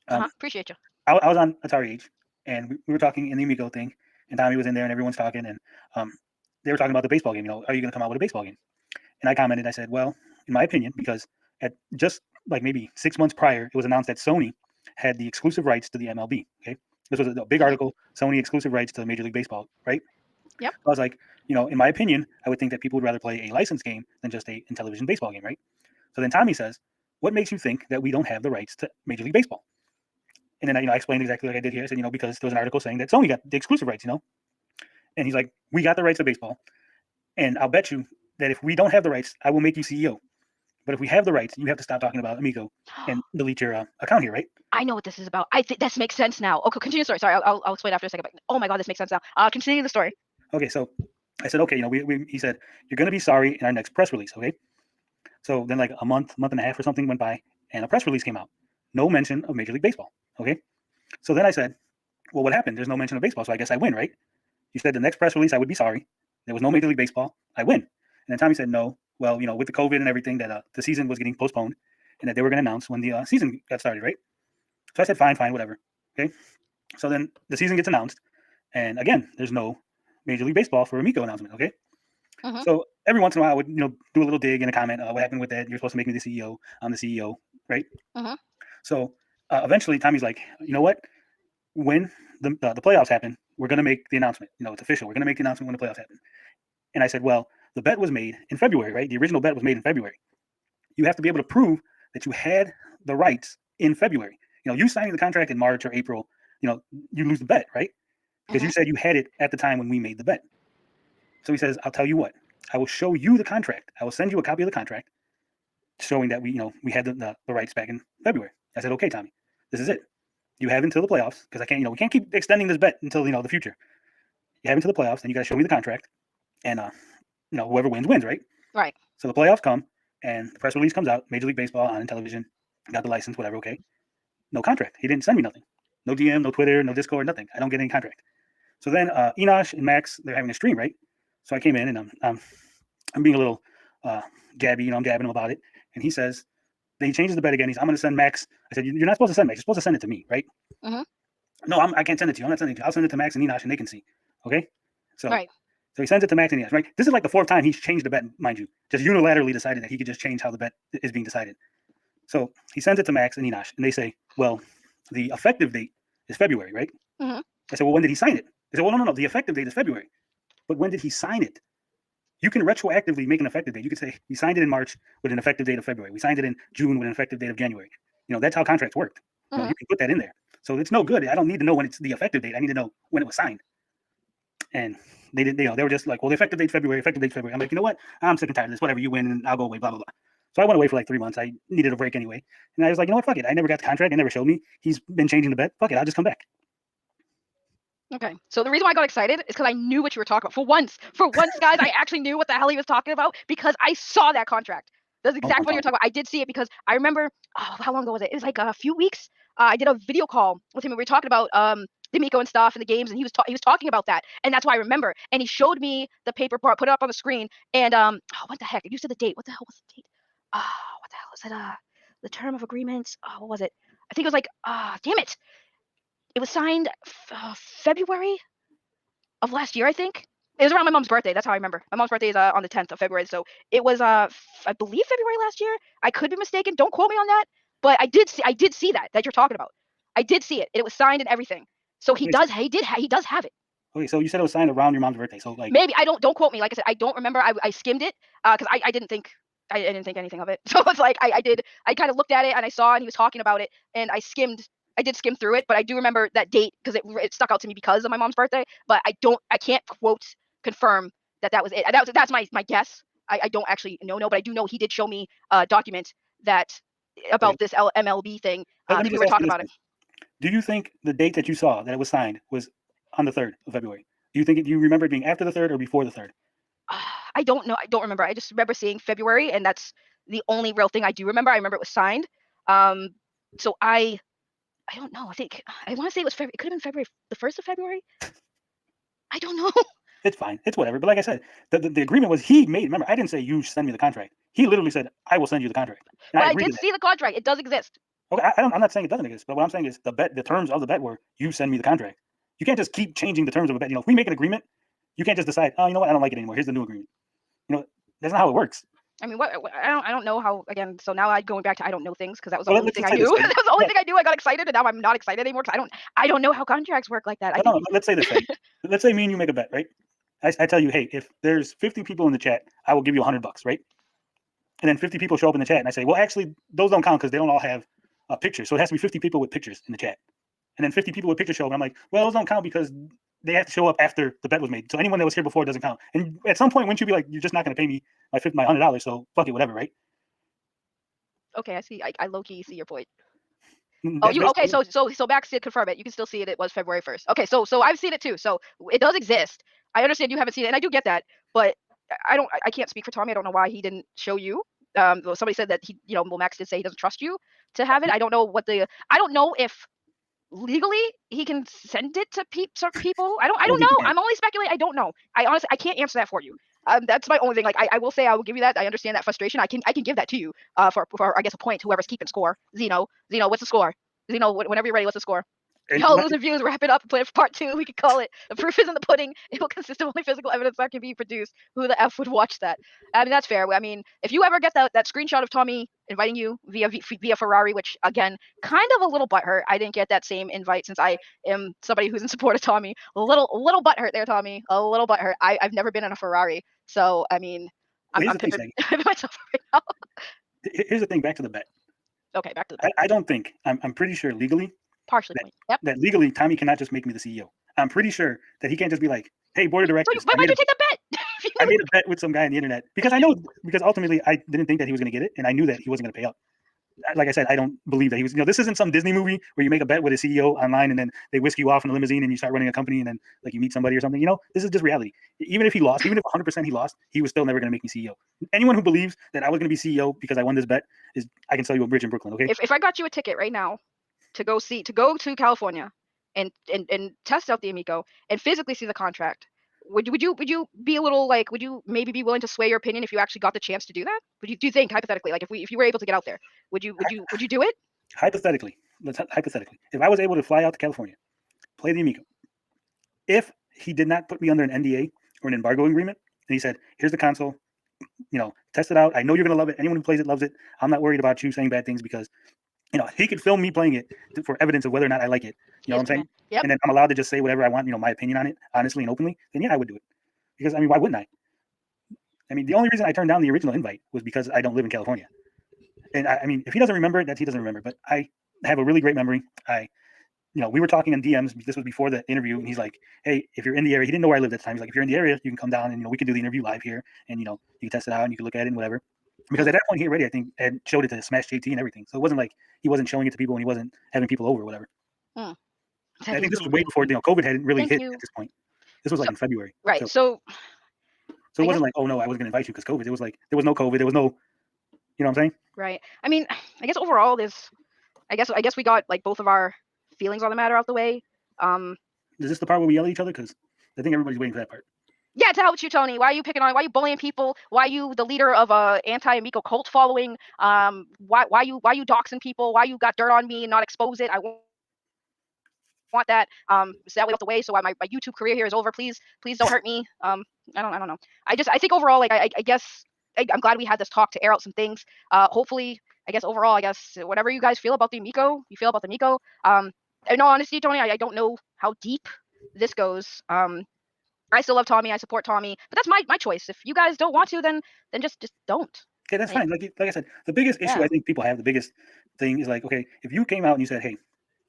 Appreciate you. I was on Atari Age, and we were talking in the Amico thing, and Tommy was in there, and everyone's talking, and they were talking about the baseball game. Are you going to come out with a baseball game? And I commented, I said, well, in my opinion, because at just like maybe 6 months prior, it was announced that Sony had the exclusive rights to the MLB. Okay. This was a big article, Sony exclusive rights to Major League Baseball, right? Yep. I was like, in my opinion, I would think that people would rather play a licensed game than just a Intellivision baseball game, right? So then Tommy says, what makes you think that we don't have the rights to Major League Baseball? And then I explained exactly like I did here. I said, because there was an article saying that Sony got the exclusive rights, And he's like, we got the rights to baseball. And I'll bet you that if we don't have the rights, I will make you CEO. But if we have the rights, you have to stop talking about Amico and delete your account here, right? I know what this is about. I think this makes sense now. Okay, continue the story. Sorry, I'll explain after a second. But oh my God, this makes sense now. Continue the story. Okay, so I said, okay, he said, you're going to be sorry in our next press release, okay? So then like a month and a half or something went by, and a press release came out. No mention of Major League Baseball, okay? So then I said, well, what happened? There's no mention of baseball, so I guess I win, right? You said the next press release I would be sorry. There was no Major League Baseball. I win. And then Tommy said, no, well, with the COVID and everything, that the season was getting postponed and that they were going to announce when the season got started, right? So I said, fine, whatever. Okay. So then the season gets announced. And again, there's no Major League Baseball for Amico announcement. Okay. Mm-hmm. So every once in a while I would, do a little dig in a comment. What happened with that? You're supposed to make me the CEO. I'm the CEO. Right. Mm-hmm. So eventually Tommy's like, you know what? When the playoffs happen, we're going to make the announcement. It's official. We're going to make the announcement when the playoffs happen. And I said, well, the bet was made in February, right? The original bet was made in February. You have to be able to prove that you had the rights in February. You signing the contract in March or April, you lose the bet, right? Because you said you had it at the time when we made the bet. So he says, I'll tell you what, I will show you the contract. I will send you a copy of the contract showing that we had the rights back in February. I said, okay, Tommy, this is it. You have until the playoffs, because we can't keep extending this bet until, the future. You have until the playoffs, and you got to show me the contract. And, whoever wins, right? Right. So the playoffs come, And the press release comes out, Major League Baseball on Intellivision, got the license, whatever, okay. No contract. He didn't send me nothing. No DM, no Twitter, no Discord, nothing. I don't get any contract. So then Enosh and Max, they're having a stream, right? So I came in and I'm being a little gabby, I'm gabbing him about it. And he says, then he changes the bet again. I'm going to send Max. I said, you're not supposed to send Max. You're supposed to send it to me, right? Mm-hmm. No, I can't send it to you. I'm not sending it to you. I'll send it to Max and Enosh and they can see. Okay? So, Right. So he sends it to Max and Enosh, right? This is like the fourth time he's changed the bet, mind you. Just unilaterally decided that he could just change how the bet is being decided. So he sends it to Max and Enosh, and they say, well, the effective date is February, right? Mm-hmm. I said, well, when did he sign it? They said, well, no. The effective date is February. But when did he sign it? You can retroactively make an effective date. You could say, we signed it in March with an effective date of February. We signed it in June with an effective date of January. That's how contracts work. Mm-hmm. You can put that in there. So it's no good. I don't need to know when it's the effective date. I need to know when it was signed. And they did. They were just like, well, the effective date's February. Effective date's February. I'm like, you know what? I'm sick and tired of this. Whatever, you win, and I'll go away. Blah blah blah. So I went away for like 3 months. I needed a break anyway, and I was like, you know what? Fuck it. I never got the contract. They never showed me. He's been changing the bet. Fuck it. I'll just come back. Okay. So the reason why I got excited is because I knew what you were talking about. For once, guys, I actually knew what the hell he was talking about because I saw that contract. That's exactly what you're talking about. I did see it because I remember. Oh, how long ago was it? It was like a few weeks. I did a video call with him and we were talking about the Amico and stuff and the games, and he was talking about that, and that's why I remember. And he showed me the paper, put it up on the screen, and what the heck? You said the date. What the hell was the date? What the hell is it? The term of agreement. What was it? I think it was like damn it. It was signed February of last year, I think. It was around my mom's birthday. That's how I remember. My mom's birthday is on the 10th of February, so it was I believe February last year. I could be mistaken. Don't quote me on that, but I did see that you're talking about. I did see it. It was signed and everything. So he does have it. Okay, so you said it was signed around your mom's birthday. So like maybe don't quote me. Like I said, I don't remember. I skimmed it because I didn't think anything of it. So it's like I kind of looked at it and I saw and he was talking about it and I did skim through it, but I do remember that date because it stuck out to me because of my mom's birthday. But I can't confirm that was it. That's my guess. I don't actually know, but I do know he did show me a document that about this MLB thing. That we were talking about it. Do you think the date that you saw that it was signed was on the 3rd of February? Do you remember it being after the 3rd or before the 3rd? I don't know. I don't remember. I just remember seeing February, and that's the only real thing I do remember. I remember it was signed. So I don't know. I want to say it was February. It could have been February, the 1st of February. I don't know. It's fine. It's whatever. But like I said, the agreement was he made. Remember, I didn't say you send me the contract. He literally said, I will send you the contract. But I did see the contract. It does exist. Okay, I'm not saying it doesn't exist, but what I'm saying is the terms of the bet were you send me the contract. You can't just keep changing the terms of a bet. If we make an agreement, you can't just decide, oh, you know what, I don't like it anymore. Here's the new agreement. That's not how it works. I mean, I don't know how, again, so now I'm going back to I don't know things because that was the only thing I knew. That was the only thing I knew. I got excited and now I'm not excited anymore because I don't know how contracts work like that. No, let's say this. Right? Let's say me and you make a bet, right? I tell you, hey, if there's 50 people in the chat, I will give you $100, right? And then 50 people show up in the chat and I say, well, actually, those don't count because they don't all have pictures. So it has to be 50 people with pictures in the chat. And then 50 people with pictures show up. And I'm like, well, those don't count because they have to show up after the bet was made. So anyone that was here before doesn't count. And at some point, wouldn't you be like, you're just not going to pay me my $100, so fuck it, whatever, right? Okay, I see. I low-key see your point. Okay? So Max did confirm it. You can still see it. It was February 1st. Okay, so I've seen it too. So it does exist. I understand you haven't seen it, and I do get that. But I can't speak for Tommy. I don't know why he didn't show you. Somebody said that Max did say he doesn't trust you to have it. I don't know I don't know if legally he can send it to certain people. I don't know. I'm only speculating. I don't know. I honestly can't answer that for you. That's my only thing. Like I will say I will give you that. I understand that frustration. I can give that to you for I guess a point. Whoever's keeping score. Zeno, what's the score? Zeno, whenever you're ready, what's the score? Y'all losing views, wrap it up and play it for part 2. We could call it the proof is in the pudding. It will consist of only physical evidence that can be produced. Who the F would watch that? I mean, that's fair. I mean, if you ever get that screenshot of Tommy inviting you via Ferrari, which again, kind of a little butthurt. I didn't get that same invite since I am somebody who's in support of Tommy. A little butthurt there, Tommy. A little butthurt. I've never been in a Ferrari, so I mean, I'm pimping myself right now. Here's the thing. Back to the bet. Okay, back to the bet. I don't think I'm pretty sure legally. Partially. That legally, Tommy cannot just make me the CEO. I'm pretty sure that he can't just be like, "Hey, board of directors." So why'd you take the bet? I made a bet with some guy on the internet because ultimately I didn't think that he was going to get it, and I knew that he wasn't going to pay up. like I said, I don't believe that he was. This isn't some Disney movie where you make a bet with a CEO online and then they whisk you off in a limousine and you start running a company and then like you meet somebody or something. This is just reality. Even if he lost, even if 100% he lost, he was still never going to make me CEO. Anyone who believes that I was going to be CEO because I won this bet I can sell you a bridge in Brooklyn. Okay. If I got you a ticket right now to go to California and test out the Amico and physically see the contract, would you be a little like, would you maybe be willing to sway your opinion if you actually got the chance to do that? Do you think hypothetically, like if you were able to get out there, would you do it? Hypothetically, if I was able to fly out to California, play the Amico, if he did not put me under an NDA or an embargo agreement, and he said, "Here's the console, test it out. I know you're gonna love it. Anyone who plays it loves it. I'm not worried about you saying bad things because, he could film me playing it for evidence of whether or not I like it. You know what I'm saying? Yep. And then I'm allowed to just say whatever I want, my opinion on it, honestly and openly. Then yeah, I would do it. Because why wouldn't I? The only reason I turned down the original invite was because I don't live in California. And if he doesn't remember it, he doesn't remember. But I have a really great memory. We were talking in DMs. This was before the interview, and he's like, "Hey, if you're in the area," he didn't know where I lived at the time. He's like, "If you're in the area, you can come down and we can do the interview live here, and you can test it out and you can look at it and whatever." Because at that point, he already, I think, had showed it to Smash JT and everything. So it wasn't like he wasn't showing it to people and he wasn't having people over or whatever. I think this was way before COVID hadn't really hit at this point. This was like in February. Right. So it wasn't like, oh no, I wasn't going to invite you because COVID. It was like there was no COVID. There was no, you know what I'm saying? Right. I guess overall, I guess we got like both of our feelings on the matter out the way. Is this the part where we yell at each other? Because I think everybody's waiting for that part. Yeah, to hell with you, Tony. Why are you picking on? Why are you bullying people? Why are you the leader of a anti-Amico cult following? Why you doxing people? Why you got dirt on me and not expose it? I want that. So that way out the way. So my YouTube career here is over. Please don't hurt me. I don't know. I think overall, like I guess I'm glad we had this talk to air out some things. Hopefully, I guess overall, whatever you guys feel about the Amico, you feel about the Amico. In all honesty, Tony, I don't know how deep this goes. I still love Tommy. I support Tommy, but that's my choice. If you guys don't want to, then just don't. Okay, that's fine. Like I said, the biggest issue I think people have, the biggest thing is like, okay, if you came out and you said, "Hey,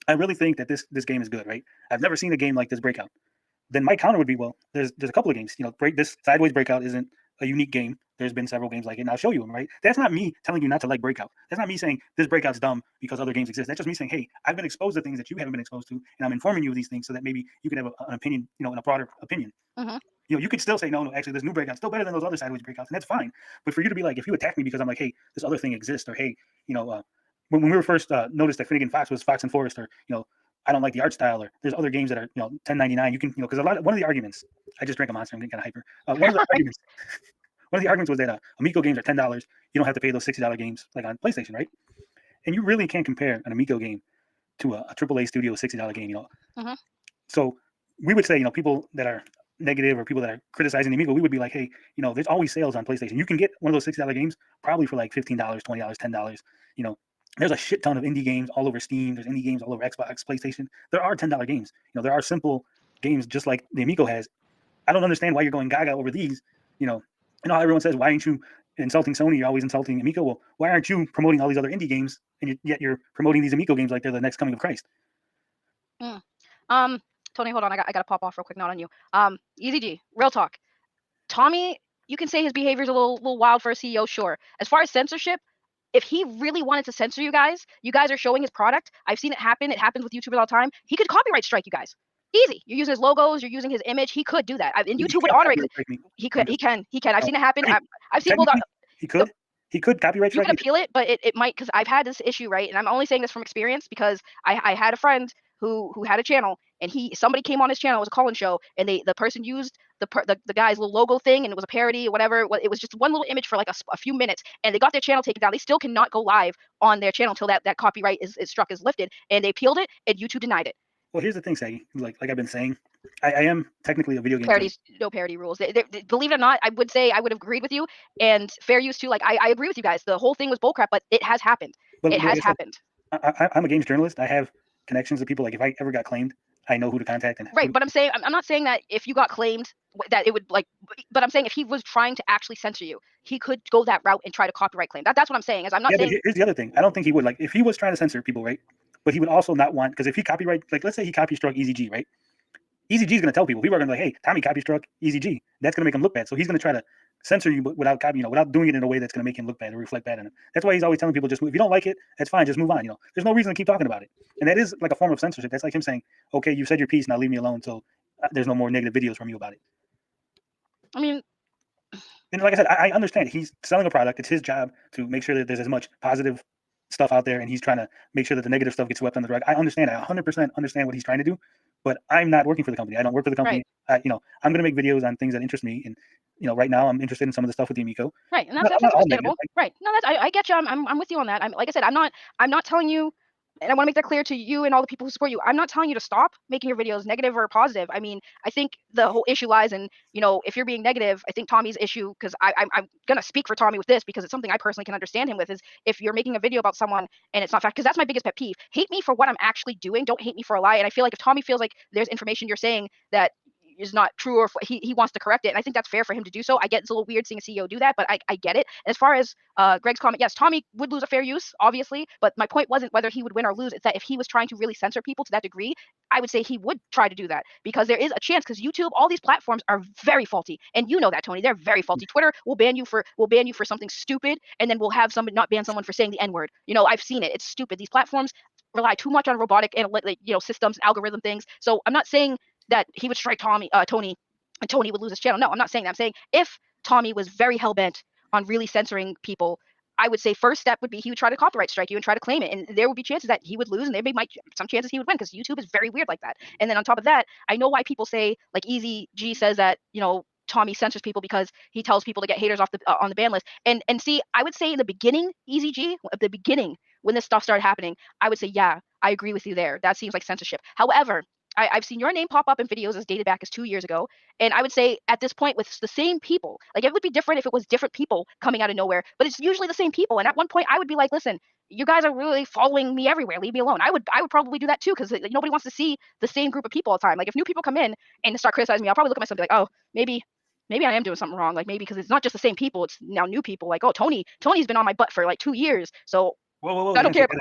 I really think that this game is good," right? I've never seen a game like this Breakout. Then my counter would be, well, there's a couple of games. This Sideways Breakout isn't a unique game. There's been several games like it, and I'll show you them, right? That's not me telling you not to like Breakout. That's not me saying this Breakout's dumb because other games exist. That's just me saying, hey, I've been exposed to things that you haven't been exposed to, and I'm informing you of these things so that maybe you can have an opinion, a broader opinion. Mm-hmm. You could still say, no, actually, this new Breakout's still better than those other Sideways Breakouts, and that's fine. But for you to be like, if you attack me because I'm like, hey, this other thing exists, or hey, when we were first noticed that Finnegan Fox was Fox and Forest, or I don't like the art style, or there's other games that are $10.99. You can because one of the arguments. I just drank a Monster. I'm getting kind of hyper. One of the arguments was that Amico games are $10. You don't have to pay those $60 games like on PlayStation, right? And you really can't compare an Amico game to a AAA studio $60 game. Mm-hmm. So we would say people that are negative or people that are criticizing the Amigo, we would be like, hey, there's always sales on PlayStation. You can get one of those $60 games probably for like $15, $20, $10. There's a shit ton of indie games all over Steam. There's indie games all over Xbox, PlayStation. There are $10 games. There are simple games just like the Amico has. I don't understand why you're going gaga over these. Everyone says, why aren't you insulting Sony? You're always insulting Amico. Well, why aren't you promoting all these other indie games and yet you're promoting these Amico games like they're the next coming of Christ? Tony, hold on. I got to pop off real quick. Not on you. Easy G, real talk. Tommy, you can say his behavior is a little wild for a CEO, sure. As far as censorship, if he really wanted to censor you guys are showing his product. I've seen it happen. It happens with YouTubers all the time. He could copyright strike you guys. Easy. You're using his logos. You're using his image. He could do that. And YouTube would honor it. He can. I've seen it happen. I've seen. He could copyright strike. You can appeal it, but it might, because I've had this issue, right? And I'm only saying this from experience because I had a friend who had a channel, and somebody came on his channel. It was a call-in show, and the person used the guy's little logo thing, and it was a parody or whatever. It was just one little image for like a few minutes, and they got their channel taken down. They still cannot go live on their channel until that copyright is struck, is lifted, and they appealed it, and YouTube denied it. Well, here's the thing, Saggy. Like I've been saying, I am technically a video game. Parodies, no parody rules. Believe it or not, I would say I would have agreed with you. And fair use too. Like I agree with you guys. The whole thing was bullcrap, but it has happened. It has happened. I'm a games journalist. I have connections to people. Like if I ever got claimed, I know who to contact. Right, but I'm not saying that if you got claimed that it would but I'm saying if he was trying to actually censor you, he could go that route and try to copyright claim. That's what I'm saying. I'm not saying. But here's the other thing. I don't think he would. Like if he was trying to censor people, right? But he would also not want, because if he copyright, like let's say he copy struck EZG, right? EZG is going to tell people. People are going to be like, hey, Tommy copy struck EZG. That's going to make him look bad. So he's going to try to censor you, but without copy, without doing it in a way that's going to make him look bad or reflect bad on him. That's why he's always telling people, just if you don't like it, that's fine, just move on. There's no reason to keep talking about it, and that is like a form of censorship. That's like him saying, okay, you said your piece, now leave me alone, so there's no more negative videos from you about it. I mean, and like I said, I understand he's selling a product. It's his job to make sure that there's as much positive stuff out there, and he's trying to make sure that the negative stuff gets swept under the rug. I understand. I 100% understand what he's trying to do, but I'm not working for the company. I don't work for the company. Right. I'm going to make videos on things that interest me, and right now I'm interested in some of the stuff with the Amico. Right, and that's understandable. Right, no, I get you. I'm with you on that. Like I said, I'm not telling you, and I want to make that clear to you and all the people who support you. I'm not telling you to stop making your videos, negative or positive. I mean, I think the whole issue lies in, if you're being negative. I think Tommy's issue, because I'm gonna speak for Tommy with this, because it's something I personally can understand him with, is if you're making a video about someone and it's not fact, because that's my biggest pet peeve. Hate me for what I'm actually doing. Don't hate me for a lie. And I feel like if Tommy feels like there's information you're saying that is not true, or he wants to correct it, and I think that's fair for him to do so. I get it's a little weird seeing a CEO do that, but I get it. And as far as Greg's comment, yes, Tommy would lose a fair use, obviously, but my point wasn't whether he would win or lose. It's that if he was trying to really censor people to that degree, I would say he would try to do that, because there is a chance, because YouTube, all these platforms are very faulty, and you know that, Tony. They're very faulty. Twitter will ban you for something stupid, and then we'll have someone not ban someone for saying the N-word. I've seen it. It's stupid. These platforms rely too much on robotic systems, algorithm things. So I'm not saying that he would strike Tony, and Tony would lose his channel. No, I'm not saying that. I'm saying if Tommy was very hell-bent on really censoring people, I would say first step would be he would try to copyright strike you and try to claim it. And there would be chances that he would lose, and there might some chances he would win, because YouTube is very weird like that. And then on top of that, I know why people say, like Easy G says that, Tommy censors people because he tells people to get haters off on the ban list. And see, I would say in the beginning, Easy G, at the beginning, when this stuff started happening, I would say, yeah, I agree with you there. That seems like censorship. However, I've seen your name pop up in videos as dated back as 2 years ago. And I would say at this point, with the same people, like, it would be different if it was different people coming out of nowhere, but it's usually the same people. And at one point I would be like, listen, you guys are really following me everywhere. Leave me alone. I would probably do that too, because nobody wants to see the same group of people all the time. Like, if new people come in and start criticizing me, I'll probably look at myself and be like, oh, maybe I am doing something wrong. Like, maybe because it's not just the same people, it's now new people. Like, oh, Tony's been on my butt for like 2 years. So Whoa, I don't care about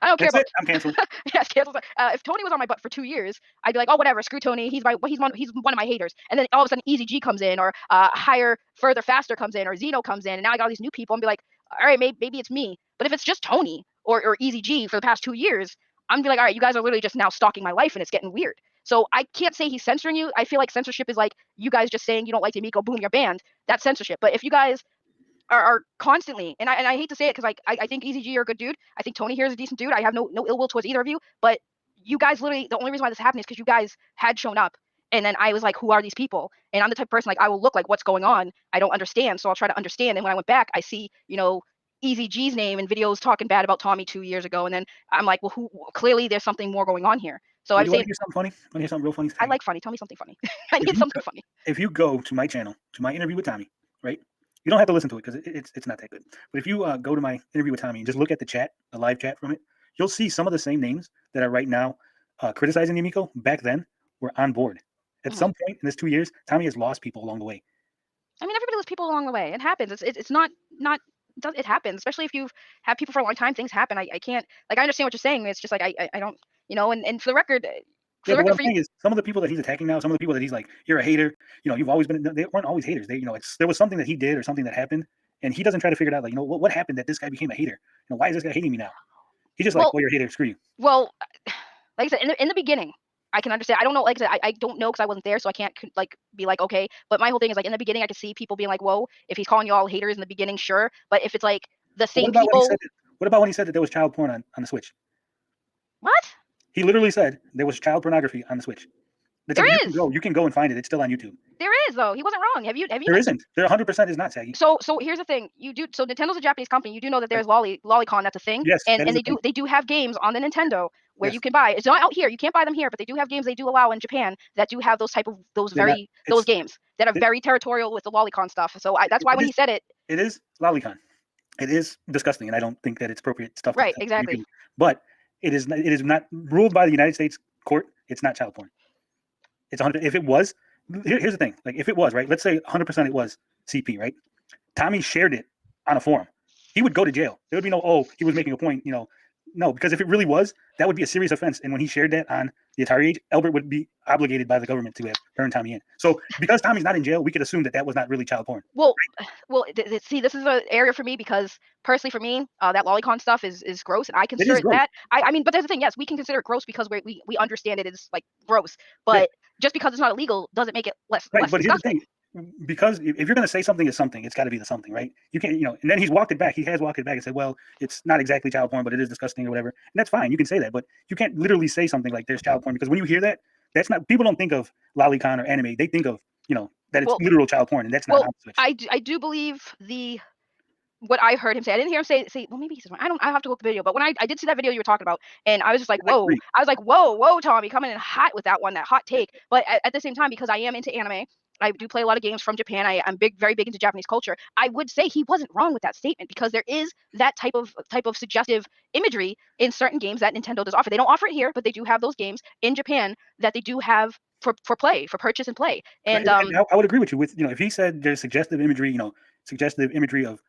I don't care about I'm canceled. Yes, canceled. If Tony was on my butt for 2 years, I'd be like, oh, whatever, screw Tony. He's one of my haters. And then all of a sudden, Easy G comes in, or Higher, Further, Faster comes in, or Zeno comes in, and now I got all these new people, and be like, all right, maybe it's me. But if it's just Tony or Easy G for the past 2 years, I'm gonna be like, all right, you guys are literally just now stalking my life, and it's getting weird. So I can't say he's censoring you. I feel like censorship is like you guys just saying you don't like the Amico, boom, you're banned. That's censorship. But if you guys are constantly, and I hate to say it, because I think Easy G, you're a good dude. I think Tony here is a decent dude. I have no ill will towards either of you. But you guys literally, the only reason why this happened is because you guys had shown up, and then I was like, who are these people? And I'm the type of person, like, I will look like, what's going on? I don't understand, so I'll try to understand. And when I went back, I see, Easy G's name in videos talking bad about Tommy 2 years ago, and then I'm like, well, clearly there's something more going on here. So I'm saying, want to hear something funny? Want to hear something real funny? I like funny. Tell me something funny. I need something funny. If you go to my channel, to my interview with Tommy, right? You don't have to listen to it, because it's not that good. But if you go to my interview with Tommy and just look at the chat, the live chat from it, you'll see some of the same names that are right now criticizing the Amico back then were on board. At some point in this 2 years, Tommy has lost people along the way. I mean, everybody loses people along the way. It happens. It's not it happens, especially if you've had people for a long time. Things happen. I can't, like, I understand what you're saying. It's just like I don't, and for the record. Yeah, but what I'm saying is, some of the people that he's attacking now, some of the people that he's like, you're a hater, you've always been, they weren't always haters. They, there was something that he did or something that happened, and he doesn't try to figure it out, like, what happened that this guy became a hater? Why is this guy hating me now? He's just like, oh, you're a hater, screw you. Well, like I said, in the beginning, I can understand. I don't know, like I said, I don't know, because I wasn't there, so I can't be like, okay. But my whole thing is, like, in the beginning, I could see people being like, whoa, if he's calling you all haters in the beginning, sure. But if it's like the same people. What about when he said that there was child porn on the Switch? What? He literally said there was child pornography on the Switch. There is. You can go and find it. It's still on YouTube. There is, though. He wasn't wrong. Have you? There isn't. There 100% is not, Saggy. So here's the thing. So Nintendo's a Japanese company. You do know that there's Lolicon. That's a thing. Yes. And they do have games on the Nintendo where you can buy. It's not out here. You can't buy them here, but they do have games they do allow in Japan that do have those games that are very territorial with the Lolicon stuff. So that's why when he said it. It is Lolicon. It is disgusting, and I don't think that it's appropriate stuff. Right. Exactly. But it is not ruled by the United States court. It's not child porn. It's 100. If it was, here's the thing. Like, if it was, right, let's say 100% it was CP, right? Tommy shared it on a forum. He would go to jail. There would be no, he was making a point, No, because if it really was, that would be a serious offense. And when he shared that on the Atari age, Albert would be obligated by the government to have turned Tommy in. So because Tommy's not in jail, we could assume that was not really child porn. Well, see, this is an area for me because personally, for me, that lolicon stuff is gross, and I consider is gross. that. I mean, but there's the thing. Yes, we can consider it gross because we understand it is like gross. But just because it's not illegal doesn't make it less Right, less but here's the disgusting. thing. Because if you're going to say something is something, it's got to be the something, right? You can't, and then he's walked it back. He has walked it back and said, well, it's not exactly child porn, but it is disgusting or whatever. And that's fine. You can say that, but you can't literally say something like there's child porn because when you hear that, that's not, people don't think of lolicon or anime. They think of, that it's literal child porn, and that's not how it's I do believe what I heard him say. I didn't hear him say, well, maybe he says, I have to look at the video, but when I did see that video you were talking about, and I was just like, whoa, I was like, whoa, Tommy, coming in hot with that hot take. But at the same time, because I am into anime, I do play a lot of games from Japan. I'm very big into Japanese culture. I would say he wasn't wrong with that statement because there is that type of suggestive imagery in certain games that Nintendo does offer. They don't offer it here, but they do have those games in Japan that they do have for play, for purchase and play. And I would agree with you with, if he said there's suggestive imagery, suggestive imagery of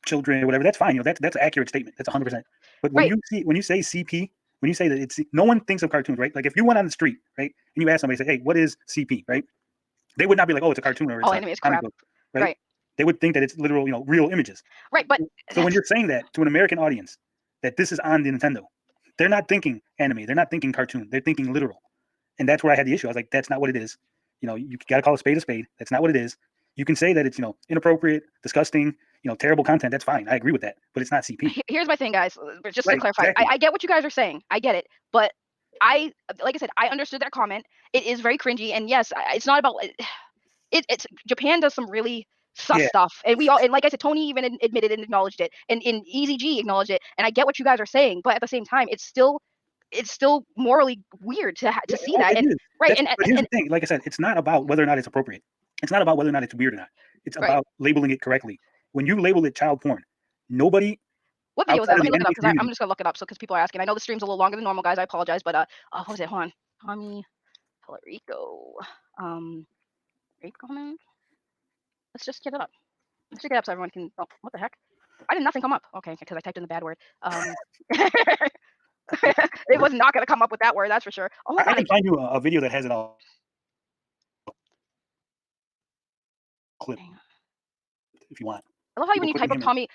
children or whatever, that's fine. That's an accurate statement. That's 100%. But when you say CP, when you say that it's, no one thinks of cartoons, right? Like if you went on the street, right, and you ask somebody, say, hey, what is CP, right? They would not be like, oh, it's a cartoon or it's anime is crap, book, right? They would think that it's literal, real images. Right, but so when you're saying that to an American audience, that this is on the Nintendo, they're not thinking anime, they're not thinking cartoon, they're thinking literal. And that's where I had the issue. I was like, that's not what it is. You got to call a spade a spade. That's not what it is. You can say that it's, inappropriate, disgusting, terrible content. That's fine. I agree with that. But it's not CP. Here's my thing, guys. Just to clarify, exactly. I get what you guys are saying. I get it. But like I said, I understood that comment. It is very cringy. And yes, it's not about it's Japan does some really sus stuff. And and like I said, Tony even admitted and acknowledged it. And EZG acknowledged it. And I get what you guys are saying. But at the same time, it's still morally weird to see that. And right. But here's the thing. Like I said, it's not about whether or not it's appropriate. It's not about whether or not it's weird or not. It's about labeling it correctly. When you label it child porn, nobody. What video was that? Let me look it up because I'm just gonna look it up. So because people are asking, I know the stream's a little longer than normal, guys. I apologize, but what was it? Hold on, Tommy Tallarico, rape comment. Let's just get it up. Let's get it up so everyone can. Oh, what the heck? I did nothing come up. Okay, because I typed in the bad word. It was not gonna come up with that word. That's for sure. Oh my God, I can find you a video that has it all. Clip if you want. I love how when you type up Tommy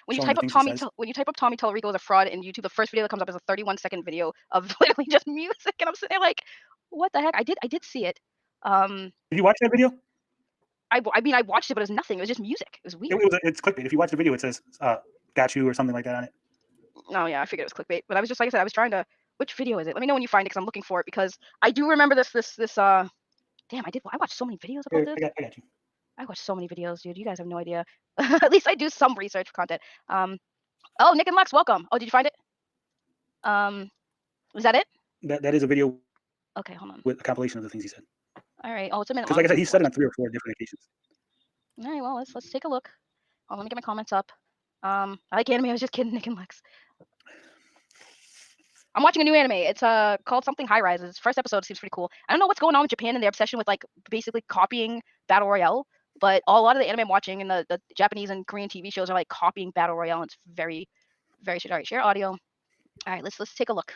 Tallarico as a fraud in YouTube, the first video that comes up is a 31-second video of literally just music, and I'm sitting there like, what the heck? I did see it. Did you watch that video? I mean, I watched it, but it was nothing. It was just music. It was weird. It's clickbait. If you watch the video, it says "got you" or something like that on it. Oh yeah, I figured it was clickbait, but I was just, like I said, I was trying to. Which video is it? Let me know when you find it because I'm looking for it because I do remember this. Damn, I watched so many videos about this. I got you. I watch so many videos, dude. You guys have no idea. At least I do some research for content. Oh, Nick and Lex, welcome. Oh, did you find it? Was that it? That is a video. Okay, hold on. With a compilation of the things he said. All right. Oh, it's a minute. Because like I said, he said it on 3 or 4 different occasions. All right. Well, let's take a look. Oh, let me get my comments up. I like anime. I was just kidding, Nick and Lex. I'm watching a new anime. It's called something High Rise. Its first episode seems pretty cool. I don't know what's going on with Japan and their obsession with like basically copying Battle Royale. But a lot of the anime I'm watching and the Japanese and Korean TV shows are like copying Battle Royale. And it's very, very shit. All right, share audio. All right, let's take a look.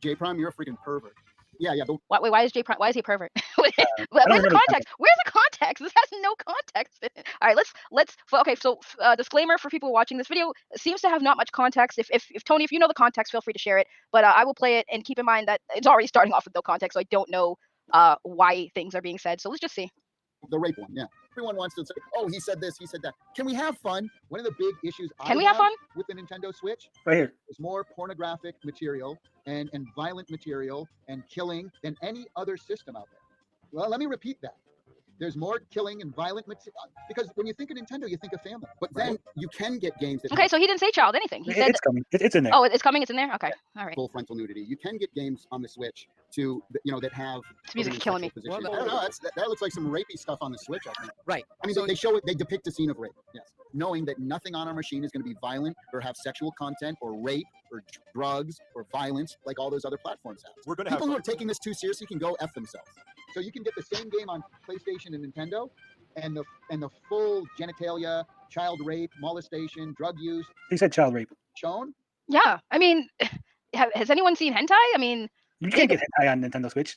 J Prime, you're a freaking pervert. Yeah. Why is J Prime? Why is he a pervert? Where's the context? Where's the context? This has no context in it. All right, let's. Okay, so disclaimer for people watching this video seems to have not much context. If Tony, if you know the context, feel free to share it. But I will play it and keep in mind that it's already starting off with no context, so I don't know why things are being said. So let's just see. The rape one, yeah. Everyone wants to say, oh, he said this, he said that. Can we have fun? One of the big issues Can we have fun with the Nintendo Switch right here is more pornographic material and violent material and killing than any other system out there. Well, let me repeat that. There's more killing and violent material because when you think of Nintendo, you think of family. But then you can get games that. Okay, so he didn't say child anything. He said it's coming. It's in there. Oh, it's coming. It's in there. Okay, all right. Full frontal nudity. You can get games on the Switch that have. This music's killing me. I don't know. That looks like some rapey stuff on the Switch. I think. Right. I mean, they show it. They depict a scene of rape. Yes, knowing that nothing on our machine is going to be violent or have sexual content or rape or drugs or violence like all those other platforms have. We're gonna People have who are taking this too seriously can go F themselves. So you can get the same game on PlayStation and Nintendo, and the full genitalia, child rape, molestation, drug use. He said child rape. Shown. Yeah, I mean, has anyone seen hentai? I mean, You can't get hentai on Nintendo Switch.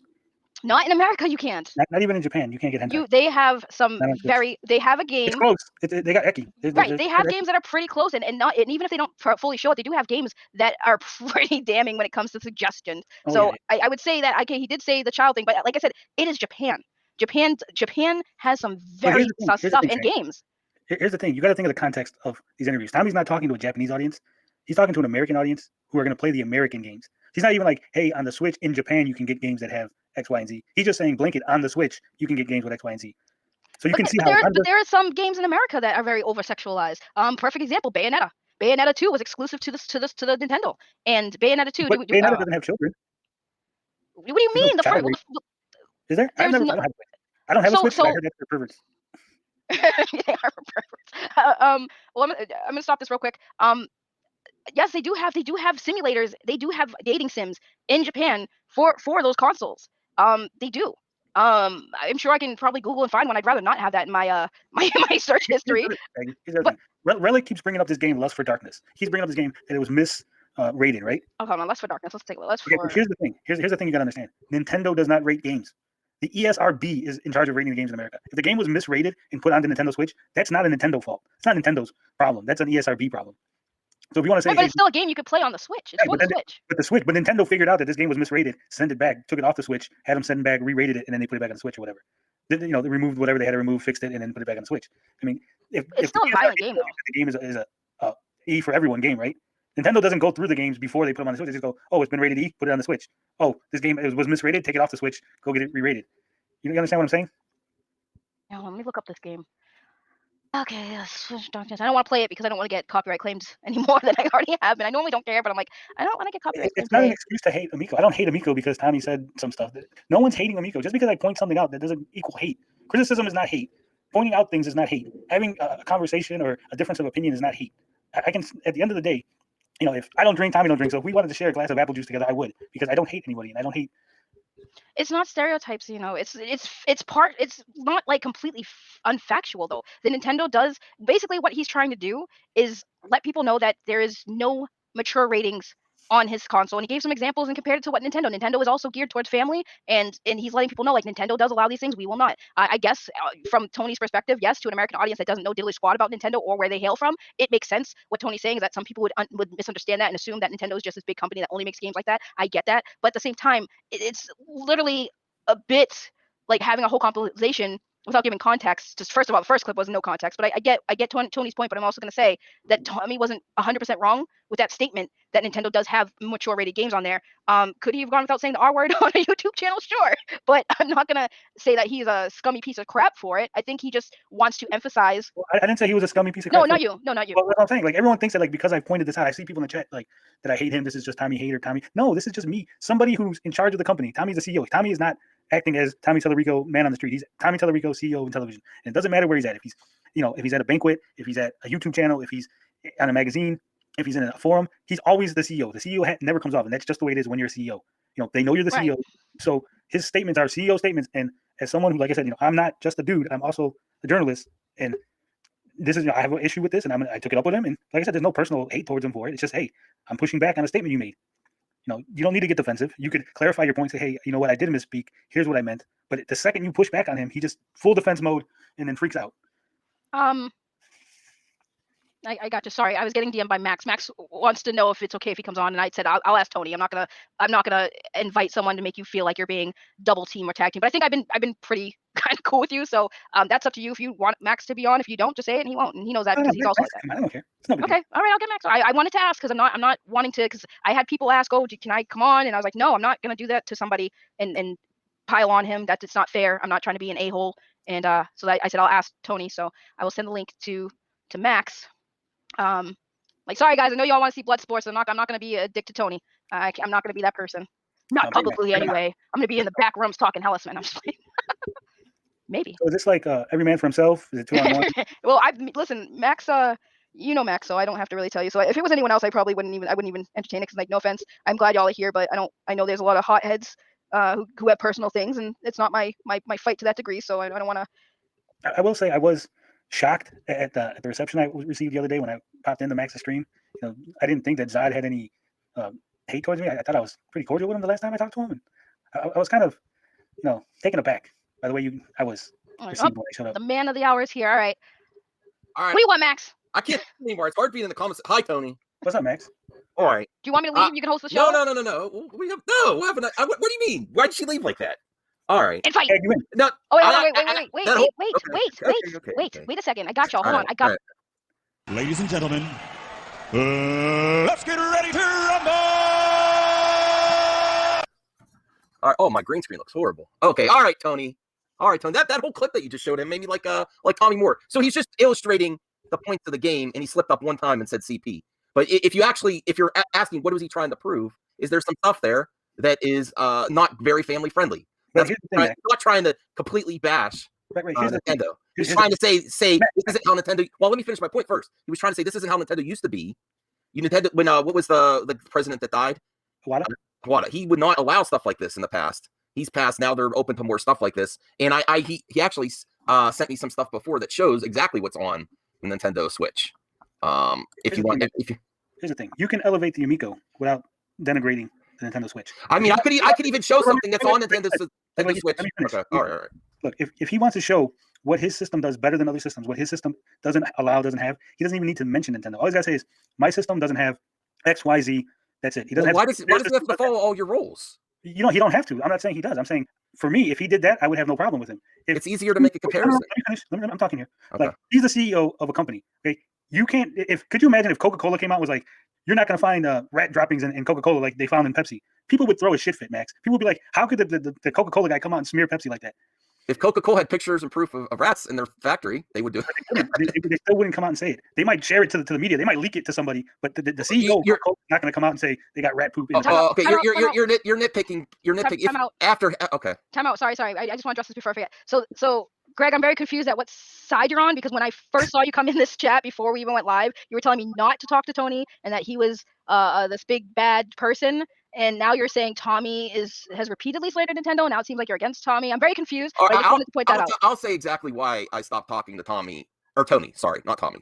not in America. You can't. Not even in Japan. You can't get hentai. They have some Not on Switch. they have a It's game. close. They got Eki. Right, they have games that are pretty close, and even if they don't fully show it, they do have games that are pretty damning when it comes to suggestions. Oh, So yeah. I would say that okay, he did say the child thing, but like I said, it is Japan. Japan has some Well, very here's the thing. sus Here's the stuff thing, in Shane. games. Here's the thing. You got to think of the context of these interviews. Tommy's not talking to a Japanese audience. He's talking to an American audience who are going to play the American games. He's not even like, hey, on the Switch in Japan, you can get games that have X, Y, and Z. He's just saying, blanket, on the Switch, you can get games with X, Y, and Z. So you can see how There are some games in America that are very over sexualized. Perfect example, Bayonetta. Bayonetta 2 was exclusive to the Nintendo, and Bayonetta 2. But Bayonetta doesn't have children. What do you mean? No child rape. Is there? I don't have a Switch, but I heard that's for perverts. They are perverts. Well, I'm gonna stop this real quick. Yes, they do have simulators. They do have dating sims in Japan for those consoles. They do. I'm sure I can probably Google and find one. I'd rather not have that in my my search history. Relic keeps bringing up this game, Lust for Darkness. He's bringing up this game that it was rated, right? Oh, hold on, Lust for Darkness. Let's take a look. Okay, here's the thing. Here's the thing you gotta understand. Nintendo does not rate games. The ESRB is in charge of rating the games in America. If the game was misrated and put onto Nintendo Switch, that's not a Nintendo fault. It's not Nintendo's problem. That's an ESRB problem. So if you want to say, right, but it's still a game you could play on the Switch. It's for the Switch. But Nintendo figured out that this game was misrated, sent it back, took it off the Switch, had them send it back, re-rated it, and then they put it back on the Switch or whatever. They removed whatever they had to remove, fixed it, and then put it back on the Switch. I mean, it's still a violent game, though. The game is a E for everyone game, right? Nintendo doesn't go through the games before they put them on the Switch. They just go, oh, it's been rated E, put it on the Switch. Oh, this game was misrated, take it off the Switch, go get it re-rated. You understand what I'm saying? Yeah, let me look up this game. Okay, Switch Darkness. I don't want to play it because I don't want to get copyright claims any more than I already have, and I normally don't care, but I'm like, I don't want to get copyright claims. It's not an excuse to hate Amico. I don't hate Amico because Tommy said some stuff. No one's hating Amico. Just because I point something out, that doesn't equal hate. Criticism is not hate. Pointing out things is not hate. Having a conversation or a difference of opinion is not hate. I can, at the end of the day, if I don't drink, Tommy don't drink. So if we wanted to share a glass of apple juice together, I would, because I don't hate anybody and I don't hate. It's not stereotypes, it's not like completely unfactual though. The Nintendo does basically what he's trying to do is let people know that there is no mature ratings on his console, and he gave some examples and compared it to what Nintendo is also geared towards family, and he's letting people know like Nintendo does allow these things, we will not. I guess from Tony's perspective, yes, to an American audience that doesn't know diddly squat about Nintendo or where they hail from, it makes sense. What Tony's saying is that some people would misunderstand that and assume that Nintendo is just this big company that only makes games like that. I get that, but at the same time, it's literally a bit like having a whole compilation without giving context. Just first of all, the first clip was no context, but I get Tony's point, but I'm also going to say that Tommy wasn't 100% wrong with that statement that Nintendo does have mature rated games on there. Could he have gone without saying the R word on a YouTube channel? Sure, but I'm not going to say that he's a scummy piece of crap for it. I think he just wants to emphasize. Well, I didn't say he was a scummy piece of crap. No, not you. Well, what I'm saying, like, everyone thinks that, like, because I pointed this out, I see people in the chat like that I hate him. This is just Tommy hater. Tommy. No, this is just me. Somebody who's in charge of the company. Tommy's the CEO. Tommy is not acting as Tommy Tallarico, man on the street. He's Tommy Tallarico, CEO of Intellivision. And it doesn't matter where he's at. If he's at a banquet, if he's at a YouTube channel, if he's on a magazine, if he's in a forum, he's always the CEO. The CEO never comes off, and that's just the way it is when you're a CEO. They know you're the CEO. So his statements are CEO statements. And as someone who, like I said, I'm not just a dude. I'm also a journalist. And this is, I have an issue with this, and I took it up with him. And like I said, there's no personal hate towards him for it. It's just, hey, I'm pushing back on a statement you made. You don't need to get defensive. You could clarify your point. Say, hey, you know what? I did misspeak. Here's what I meant. But the second you push back on him, he just full defense mode and then freaks out. I got you. Sorry, I was getting DM'd by Max. Max wants to know if it's okay if he comes on, and I said I'll ask Tony. I'm not gonna invite someone to make you feel like you're being double team or tag team. But I think I've been pretty kind of cool with you. So that's up to you. If you want Max to be on, if you don't, just say it, and he won't. And he knows that because he's also like that. I don't care. It's no big Okay, deal. all right, I'll get Max. I wanted to ask because I'm not wanting to, because I had people ask, oh, can I come on? And I was like, no, I'm not gonna do that to somebody and pile on him. It's not fair. I'm not trying to be an a-hole. And so I said I'll ask Tony. So I will send the link to Max. Sorry guys, I know y'all want to see blood sports. I'm not gonna be a dick to Tony. I'm not gonna be that person. Not publicly anyway. I'm gonna be in the back rooms talking hellas, man. I'm just like, maybe. So is this like every man for himself? Is it 2-on-1? Well, listen, Max. You know Max, so I don't have to really tell you. So if it was anyone else, I wouldn't even entertain it. Because like, no offense, I'm glad y'all are here, but I know there's a lot of hotheads who have personal things, and it's not my fight to that degree. So I don't want to. I will say I was shocked at the reception I received the other day when I popped into Max's stream. I didn't think that Zod had any hate towards me. I thought I was pretty cordial with him the last time I talked to him, and I was kind of, taken aback by the way I was received when I showed up. The man of the hour is here. All right. All right. What do you want, Max? I can't anymore. It's hard being in the comments. Hi, Tony. What's up, Max? All right. Do you want me to leave? You can host the show. No. We have no. What do you mean? Why did she leave like that? All right. It's fine. No. Oh, wait a second. I got y'all. Hold on. I got. Right. Ladies and gentlemen, let's get ready to rumble! All right. Oh, my green screen looks horrible. Okay. All right, Tony. That whole clip that you just showed him made me like Tommy Moore. So he's just illustrating the points of the game, and he slipped up one time and said CP. But if you're asking what was he trying to prove, is there some stuff there that is not very family friendly? That's not trying to completely bash Nintendo. He's trying to say this isn't how Nintendo. Well, let me finish my point first. He was trying to say this isn't how Nintendo used to be. Nintendo, when what was the president that died? Iwata. He would not allow stuff like this in the past. He's passed. Now they're open to more stuff like this. And he actually sent me some stuff before that shows exactly what's on the Nintendo Switch. If you want, here's the thing: you can elevate the Amico without denigrating the Nintendo Switch. I mean, I could even show something that's on Nintendo Switch. Okay. All right. Look, if he wants to show what his system does better than other systems, what his system doesn't have, he doesn't even need to mention Nintendo. All he's got to say is, my system doesn't have X, Y, Z. That's it. He doesn't. Why does he have to follow all your rules? He don't have to. I'm not saying he does. I'm saying for me, if he did that, I would have no problem with him. It's easier to make a comparison. I'm talking here. Okay. Like, he's the CEO of a company. Okay, you can't. Could you imagine if Coca-Cola came out and was like, you're not going to find rat droppings in Coca-Cola like they found in Pepsi? People would throw a shit fit, Max. People would be like, how could the Coca-Cola guy come out and smear Pepsi like that? If Coca-Cola had pictures and proof of rats in their factory, they would do it. They still wouldn't come out and say it. They might share it to the media. They might leak it to somebody, but the CEO is not going to come out and say they got rat poop in okay, you're nitpicking. You're nitpicking. Time out. Sorry. I just want to address this before I forget. So, Greg, I'm very confused at what side you're on, because when I first saw you come in this chat before we even went live, you were telling me not to talk to Tony and that he was this big bad person. And now you're saying Tommy has repeatedly slandered Nintendo, and now it seems like you're against Tommy. I'm very confused. I just wanted to point that out. I'll say exactly why I stopped talking to Tony. Sorry, not Tommy.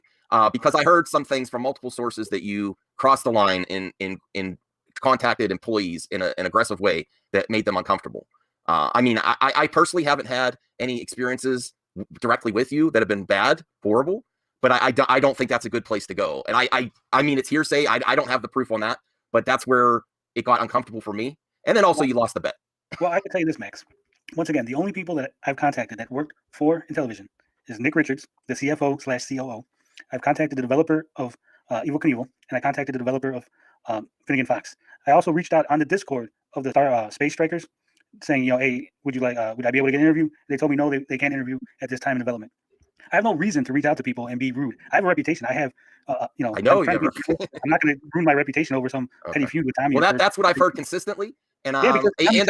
Because I heard some things from multiple sources that you crossed the line in contacted employees in an aggressive way that made them uncomfortable. I mean, I personally haven't had any experiences directly with you that have been bad, horrible, but I don't think that's a good place to go. And I mean, it's hearsay. I don't have the proof on that, but that's where it got uncomfortable for me. And then also you lost the bet. Well, I can tell you this, Max. Once again, the only people that I've contacted that worked for Intellivision is Nick Richards, the CFO/COO. I've contacted the developer of Evel Knievel, and I contacted the developer of Finnegan Fox. I also reached out on the Discord of the Space Strikers saying, hey, would I be able to get an interview? They told me no, they can't interview at this time in development. I have no reason to reach out to people and be rude. I have a reputation. I have, I know I'm not going to ruin my reputation over some petty feud with Tommy. Well, that's what I've heard consistently. And because here's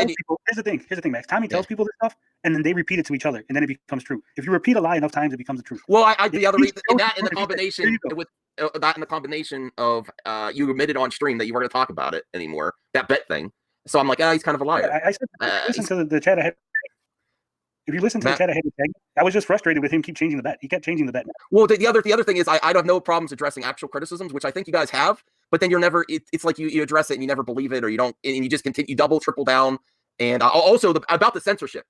the thing, Max. Tommy tells people this stuff, and then they repeat it to each other, and then it becomes true. If you repeat a lie enough times, it becomes the truth. Well, the other reason, in the combination with that, in the combination of you admitted on stream that you weren't going to talk about it anymore, that bet thing. So I'm like, he's kind of a liar. I said, listen to the chat ahead. If you listen to the chat ahead, I was just frustrated with him keep changing the bet. He kept changing the bet. Well, the other thing is I don't have no problems addressing actual criticisms, which I think you guys have. But then you're never. It's like you address it and you never believe it, or you don't, and you just continue. You double, triple down. And also about the censorship.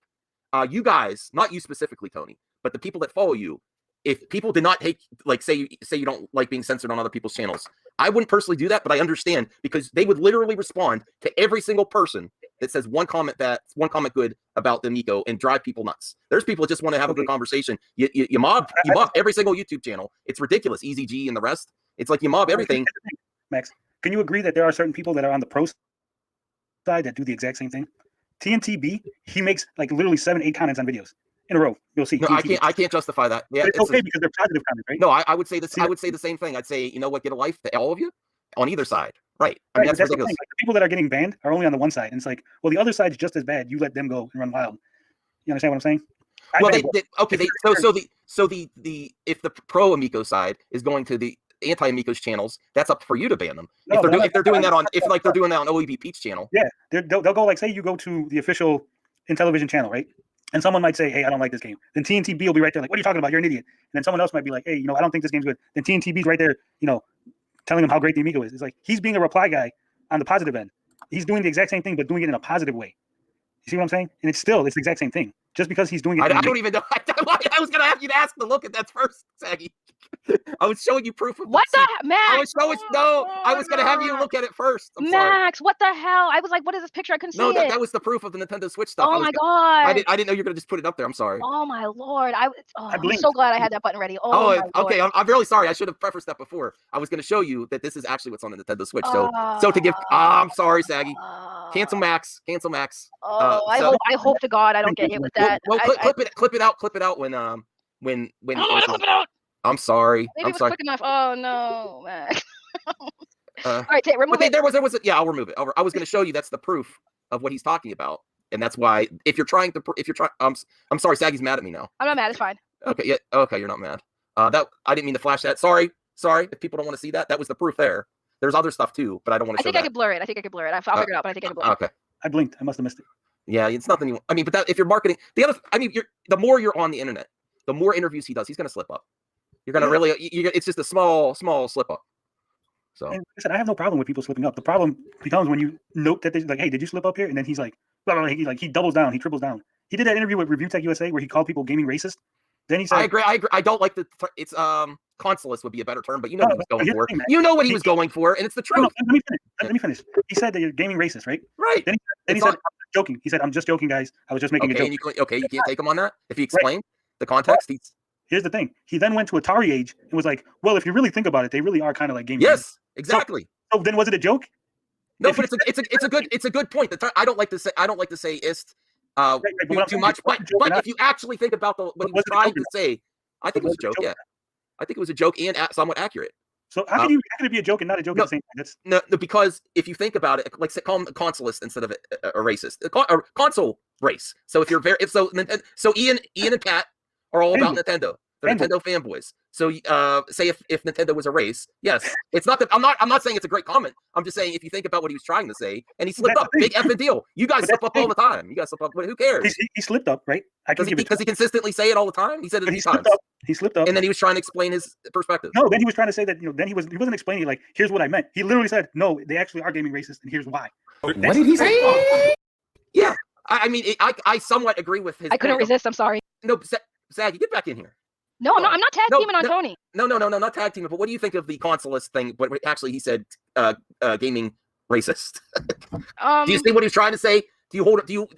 You guys, not you specifically, Tony, but the people that follow you. If people did not take, like, say you don't like being censored on other people's channels, I wouldn't personally do that, but I understand because they would literally respond to every single person that says one comment good about the Amico and drive people nuts. There's people that just want to have a good conversation. You mob every single YouTube channel. It's ridiculous. Easy G and the rest. It's like you mob everything. Max, can you agree that there are certain people that are on the pro side that do the exact same thing? TNTB, he makes like literally 7-8 comments on videos in a row. You'll see. No, I can't justify that. Yeah, it's okay because they're positive comments, right? No, I would say this. I would say the same thing. I'd say, you know what, get a life to all of you on either side. Right. I mean, that's ridiculous. The people that are getting banned are only on the one side. And it's like, well, the other side's just as bad. You let them go and run wild. You understand what I'm saying? So if the pro Amico side is going to the anti Amico's channels, that's up for you to ban them. No, if they're doing that on OEB Pete's channel. Yeah, they'll go, like, say you go to the official Intellivision channel, right? And someone might say, hey, I don't like this game. Then TNTB will be right there like, what are you talking about? You're an idiot. And then someone else might be like, hey, I don't think this game's good. Then TNTB's right there, telling him how great the Amico is. It's like he's being a reply guy on the positive end. he's doing the exact same thing, but doing it in a positive way. You see what I'm saying? And it's the exact same thing. Just because he's doing it. I don't even know. I was going to have you to ask to look at that first, Saggy. I was showing you proof of what the Max? I was showing I was going to have you look at it first. I'm Max, sorry. what the hell? I was like, what is this picture? I couldn't see it. No, that was the proof of the Nintendo Switch stuff. Oh my god! I didn't know you were going to just put it up there. I'm sorry. Oh my lord! I'm blinked. so glad I had that button ready. Oh my okay. lord. I'm really sorry. I should have prefaced that before. I was going to show you that this is actually what's on the Nintendo Switch. So to give, I'm sorry, Saggy. Cancel Max. Cancel Max. I hope to God I don't get hit with that. Well, clip it out when I don't want to clip it out. I'm sorry. Maybe it was quick enough. Oh no, Max. All right, remove it. There was yeah, I'll remove it. I was going to show you that's the proof of what he's talking about, and that's why if you're trying, I'm sorry, Saggy's mad at me now. I'm not mad. It's fine. Okay, yeah, okay, you're not mad. That I didn't mean to flash that. Sorry. If people don't want to see that, that was the proof there. There's other stuff too, but I don't want to show that. I could blur it. I'll figure it out, but I think I can blur it. Okay. I blinked. I must have missed it. Yeah, it's nothing. I mean, but if you're marketing, the more you're on the internet, the more interviews he does, he's going to slip up. You're going to it's just a small slip up. So and like I said, I have no problem with people slipping up. The problem becomes when you note that they're like, hey, did you slip up here? And then he's like, blah, blah, blah. He doubles down, he triples down. He did that interview with Review Tech USA where he called people gaming racist. Then he said, I agree. I don't like it's consolist would be a better term, but you know what he was going for. You know what he was going for, and it's the truth. No, let me finish. He said that you're gaming racist, right? Right. Then he said, I'm joking. He said, I'm just joking, guys. I was just making a joke. You can't take him on that? If he explained the context, here's the thing. He then went to Atari Age and was like, well, if you really think about it, they really are kind of like gaming. Yes, exactly. So then was it a joke? No, but it's a good point. I don't like to say ist too much, but if you actually think about what he was trying to say, I think it was a joke. Yeah, I think it was a joke and somewhat accurate. So how can it be a joke and not a joke at the same time? No, because if you think about it, like call him a consolist instead of a racist, a console race. So if you're so Ian and Pat are all about Nintendo. They're Nintendo fanboys. So say if Nintendo was a race, yes, it's not that I'm not saying it's a great comment. I'm just saying if you think about what he was trying to say, and he slipped up, big effing deal. You guys slip up all the time. You guys slip up. Who cares? He slipped up, right? Does he consistently say it all the time? He said it a few times. He slipped up, and then he was trying to explain his perspective. No, then he was trying to say that then he wasn't explaining like here's what I meant. He literally said no, they actually are gaming racist, and here's why. What did he say? Yeah, I mean, I somewhat agree with his. I couldn't resist. I'm sorry. No, Saggy, get back in here. No, I'm not tag teaming on Tony. No, not tag teaming. But what do you think of the consolist thing? But actually, he said gaming racist. Do you see what he was trying to say?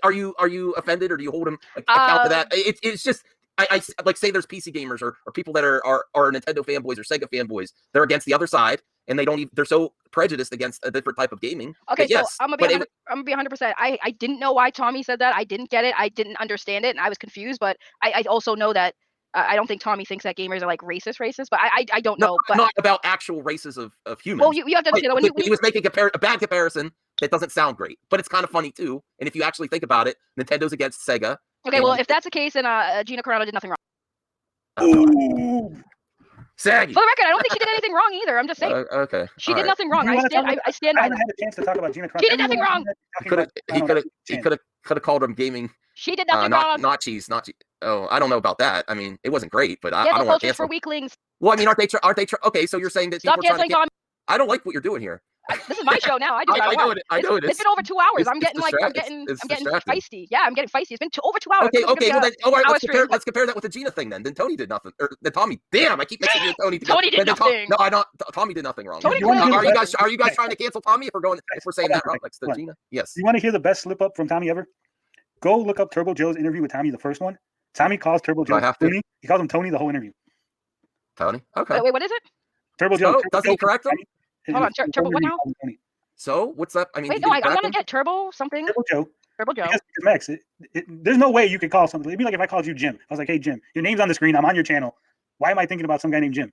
Are you offended, or do you hold him account to that? It's just I like say there's PC gamers or people that are Nintendo fanboys or Sega fanboys. They're against the other side, and they're so prejudiced against a different type of gaming. Okay, so yes, I'm gonna be 100%. I didn't know why Tommy said that. I didn't get it. I didn't understand it, and I was confused. But I also know that. I don't think Tommy thinks that gamers are like racist, but I don't know. But not about actual races of humans. Well, you have to understand when he was making a bad comparison that doesn't sound great, but it's kind of funny too. And if you actually think about it, Nintendo's against Sega. Okay, well, if that's the case, then Gina Carano did nothing wrong. Ooh. Saggy. For the record, I don't think she did anything wrong either. I'm just saying. Okay. She did nothing wrong. I stand by that. I haven't had a chance to talk about Gina Carano. She did nothing wrong. He could have called him gaming. She did nothing wrong. Not cheese. Oh, I don't know about that. I mean, it wasn't great, but I don't want to cancel. For weaklings. Well, I mean, aren't they? Okay, so you're saying that stop canceling Tommy. I don't like what you're doing here. This is my show now. I know it. It's been over 2 hours. I'm getting feisty. Yeah, I'm getting feisty. It's been over 2 hours. Okay. Well, then, all right. Let's compare that with the Gina thing then. Then Tony did nothing. Or then Tommy. Damn, I keep mixing you with Tony. Tony did nothing. No, I don't. Tommy did nothing wrong. Tony are you guys trying to cancel Tommy if we're saying that wrong? Like the Gina? Yes. You want to hear the best slip up from Tommy ever? Go look up Turbo Joe's interview with Tommy, the first one. Tommy calls Turbo Joe Tony. He calls him Tony the whole interview. Tony? Okay. Wait, what is it? Turbo Joe. Doesn't he correct him? Hold on, Turbo what now? So, what's up? I mean, wait, no, I want to get Turbo something. Turbo Joe. Because Max, there's no way you could call something. It'd be like if I called you Jim. I was like, hey, Jim, your name's on the screen. I'm on your channel. Why am I thinking about some guy named Jim?